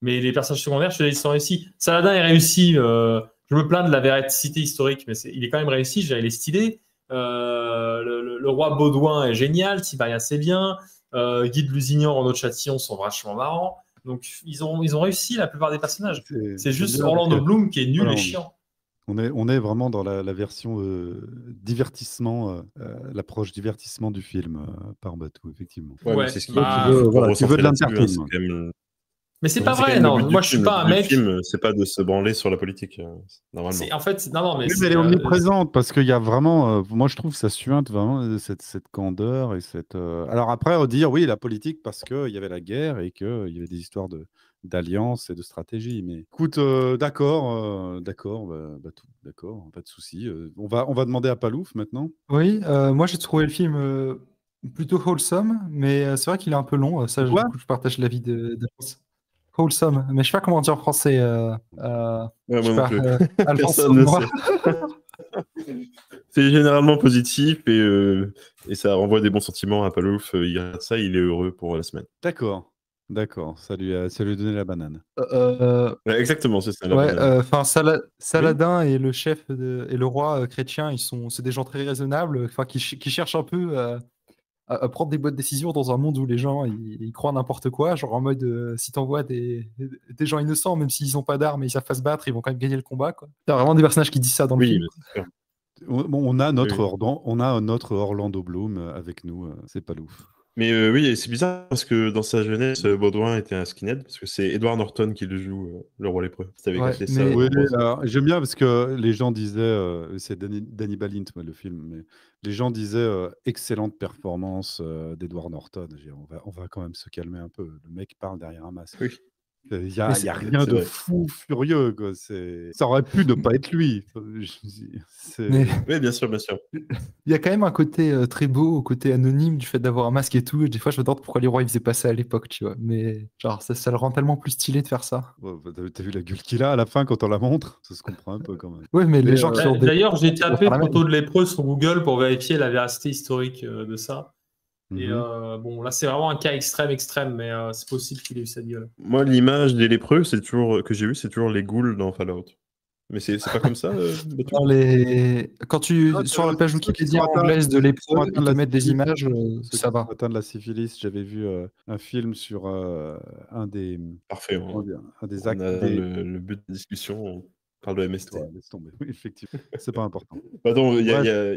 Mais les personnages secondaires, je te dis, ils sont réussis. Saladin est réussi. Je me plains de la véracité historique, mais il est quand même réussi. Il est stylé. Le roi Baudouin est génial. Tiberias, c'est bien. Guy de Lusignan, Renaud de Châtillon sont vachement marrants. Donc, ils ont réussi la plupart des personnages. C'est juste bien Orlando parce que- Bloom qui est nul voilà, et chiant. On est vraiment dans la version divertissement, l'approche divertissement du film par Batou, effectivement. Ouais, Ouais, mais c'est ce qui bah, faut qu'on voilà, tu recentre veux de là-dessus, hein, l'entertainment. c'est quand même- Mais c'est pas c'est quand vrai, même le non. but du Moi, je suis film. pas un Le but du mec. film, c'est pas de se branler sur la politique, normalement. En fait, non, mais Oui, mais elle est omniprésente parce qu'il y a vraiment, moi je trouve que ça suinte vraiment cette candeur et cette. Alors après, dire oui, la politique parce qu'il y avait la guerre et qu'il y avait des histoires d'alliance et de stratégie. Mais écoute, d'accord, d'accord, pas de souci. On va demander à Palouf maintenant. Oui, moi j'ai trouvé le film plutôt wholesome, mais c'est vrai qu'il est un peu long. Ça, du Quoi coup, je partage l'avis d'Alphonse. Wholesome, mais je sais pas comment dire en français. Ouais, je sais moi non pas, plus. Alphonse, Personne ne moi. sait. C'est généralement positif et ça renvoie des bons sentiments à Palouf. Il regarde ça, il est heureux pour la semaine. D'accord, ça lui a donné la banane. Ouais, exactement, c'est ça. La Ouais, banane. enfin Saladin et le chef et le roi chrétien, c'est des gens très raisonnables, enfin qui cherchent un peu à prendre des bonnes décisions dans un monde où les gens ils croient n'importe quoi, genre en mode si t'envoies des gens innocents, même s'ils n'ont pas d'armes et ils savent pas se battre, ils vont quand même gagner le combat, quoi. T'as vraiment des personnages qui disent ça dans le Oui, film. mais c'est sûr. On a notre Oui. on a notre Orlando Bloom avec nous, c'est Palouf. Mais oui, et c'est bizarre parce que dans sa jeunesse, Baudouin était un skinhead, parce que c'est Edward Norton qui le joue, le roi lépreux. Si t'avais Ouais, capté ça. mais- Oui, Rose. alors, j'aime bien parce que les gens disaient, c'est Danny Balint, moi, le film, mais les gens disaient excellente performance d'Edward Norton. J'ai dit, on va quand même se calmer un peu. Le mec parle derrière un masque. Oui. Il n'y Mais a, c'est- rien c'est de vrai. fou furieux. Quoi. Ça aurait pu ne pas être lui. Mais- Oui, bien sûr, bien sûr. Il y a quand même un côté très beau, au côté anonyme du fait d'avoir un masque et tout. Et des fois, je me demande pourquoi les rois ils faisaient pas ça à l'époque, tu vois. Mais genre, ça le rend tellement plus stylé de faire ça. Ouais, bah, t'as vu la gueule qu'il a à la fin quand on la montre? Ça se comprend un peu quand même. Ouais, mais Mais, les gens qui ont des. D'ailleurs, j'ai ils vont tapé faire la même. photo de lépreux sur Google pour vérifier la véracité historique de ça. Et Mhm. bon, là, c'est vraiment un cas extrême, mais c'est possible qu'il ait eu cette gueule. Moi, l'image des lépreux, c'est toujours que j'ai vu, c'est toujours les ghouls dans Fallout. Mais c'est pas comme ça, Batu Quand Ah, sur la page ceux qui Wikipédia sont atteints- anglaise de ceux qui lépreux, sont atteints ils de te la mettent des syphilis. images, Ceux ça qui va. sont atteints de la syphilis, j'avais vu un film sur un des, Parfait. comment dire, un des On actes a des... le but de la discussion, on parle de MST. Ouais, laisse tomber. Oui, effectivement, c'est pas important. Pardon, Bref.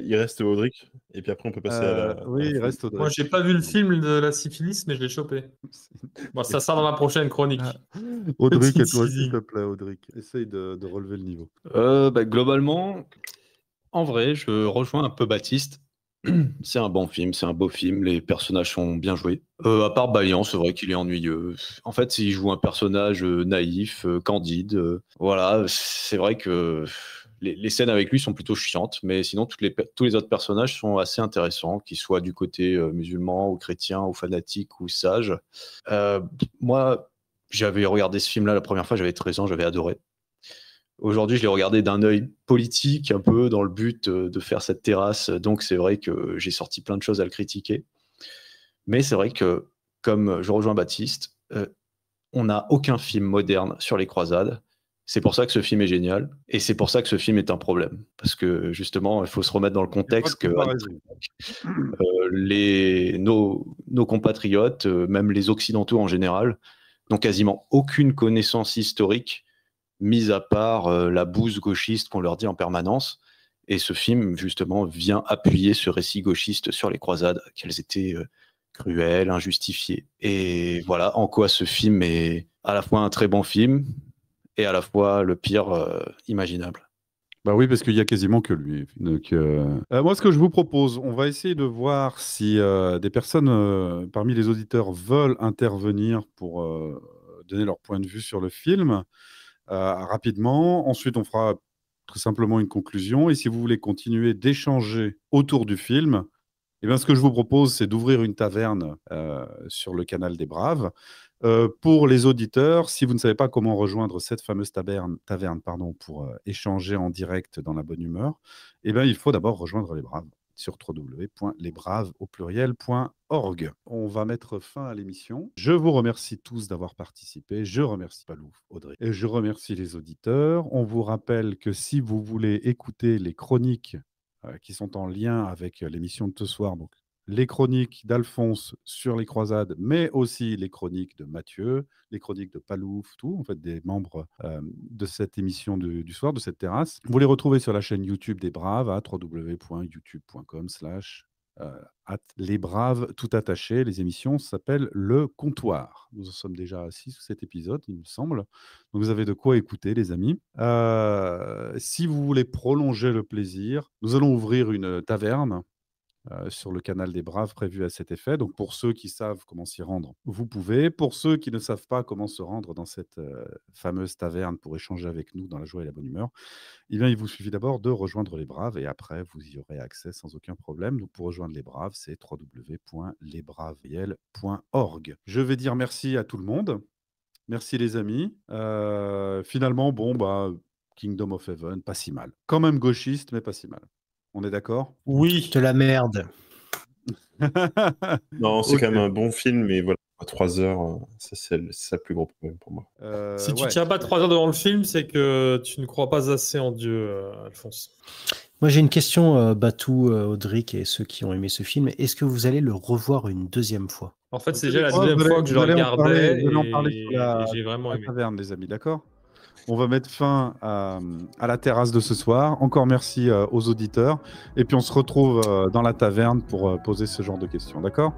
il reste Audric, et puis après on peut passer à la Oui, il foule. reste Audrey. Moi, j'ai pas vu le film de la syphilis, mais je l'ai chopé. Bon, ça sera dans ma prochaine chronique. Audric, et Petite toi, s'il teasing. te plaît, Audric. Essaye de relever le niveau. Globalement, en vrai, je rejoins un peu Baptiste. C'est un bon film, c'est un beau film, les personnages sont bien joués. À part Balian, c'est vrai qu'il est ennuyeux. En fait, il joue un personnage naïf, candide. Voilà, c'est vrai que les scènes avec lui sont plutôt chiantes, mais sinon, tous les autres personnages sont assez intéressants, qu'ils soient du côté musulman ou chrétien ou fanatique ou sage. Moi, j'avais regardé ce film-là la première fois, j'avais 13 ans, j'avais adoré. Aujourd'hui, je l'ai regardé d'un œil politique, un peu dans le but de faire cette terrasse. Donc, c'est vrai que j'ai sorti plein de choses à le critiquer. Mais c'est vrai que, comme je rejoins Baptiste, on n'a aucun film moderne sur les croisades. C'est pour ça que ce film est génial. Et c'est pour ça que ce film est un problème. Parce que, justement, il faut se remettre dans le contexte que nos compatriotes, même les Occidentaux en général, n'ont quasiment aucune connaissance historique, mis à part la bouse gauchiste qu'on leur dit en permanence. Et ce film, justement, vient appuyer ce récit gauchiste sur les croisades, qu'elles étaient cruelles, injustifiées. Et voilà en quoi ce film est à la fois un très bon film et à la fois le pire imaginable. Bah oui, parce qu'il y a quasiment que lui. Donc, moi, ce que je vous propose, on va essayer de voir si des personnes parmi les auditeurs veulent intervenir pour donner leur point de vue sur le film. Rapidement. Ensuite, on fera très simplement une conclusion. Et si vous voulez continuer d'échanger autour du film, eh bien, ce que je vous propose, c'est d'ouvrir une taverne sur le canal des Braves. Pour les auditeurs, si vous ne savez pas comment rejoindre cette fameuse taverne pour échanger en direct dans la bonne humeur, eh bien, il faut d'abord rejoindre les Braves sur www.lesbraves.org. On va mettre fin à l'émission. Je vous remercie tous d'avoir participé. Je remercie Palouf, Audrey. Et je remercie les auditeurs. On vous rappelle que si vous voulez écouter les chroniques qui sont en lien avec l'émission de ce soir, donc les chroniques d'Alphonse sur les croisades, mais aussi les chroniques de Mathieu, les chroniques de Palouf, tout, en fait, des membres de cette émission du soir, de cette terrasse. Vous les retrouvez sur la chaîne YouTube des Braves à www.youtube.com/lesbraves, tout attaché. Les émissions s'appellent Le Comptoir. Nous en sommes déjà à 6 ou 7 épisodes, il me semble. Donc vous avez de quoi écouter, les amis. Si vous voulez prolonger le plaisir, nous allons ouvrir une taverne sur le canal des Braves prévu à cet effet. Donc, pour ceux qui savent comment s'y rendre, vous pouvez. Pour ceux qui ne savent pas comment se rendre dans cette fameuse taverne pour échanger avec nous dans la joie et la bonne humeur, eh bien, il vous suffit d'abord de rejoindre les Braves et après, vous y aurez accès sans aucun problème. Donc, pour rejoindre les Braves, c'est www.lesbraves.org. Je vais dire merci à tout le monde. Merci les amis. Finalement, Kingdom of Heaven, pas si mal. Quand même gauchiste, mais pas si mal. On est d'accord? Oui. De la merde. Non, c'est quand même un bon film, mais voilà, à 3 heures, c'est ça le plus gros problème pour moi. Si tu tiens pas 3 heures devant le film, c'est que tu ne crois pas assez en Dieu, Alphonse. Moi, j'ai une question, Batou, Audric et ceux qui ont aimé ce film. Est-ce que vous allez le revoir une deuxième fois? En fait, c'est déjà la deuxième fois que je le regardais et j'ai vraiment aimé. Taverne, les amis, d'accord? On va mettre fin à la terrasse de ce soir. Encore merci aux auditeurs. Et puis on se retrouve dans la taverne pour poser ce genre de questions, d'accord?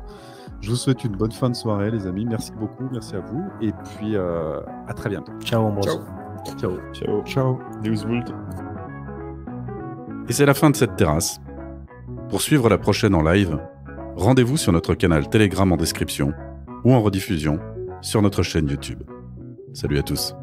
Je vous souhaite une bonne fin de soirée, les amis. Merci beaucoup, merci à vous. Et puis, à très bientôt. Ciao, Ambrose. Ciao. Ciao. Newsvolt. Et c'est la fin de cette terrasse. Pour suivre la prochaine en live, rendez-vous sur notre canal Telegram en description ou en rediffusion sur notre chaîne YouTube. Salut à tous.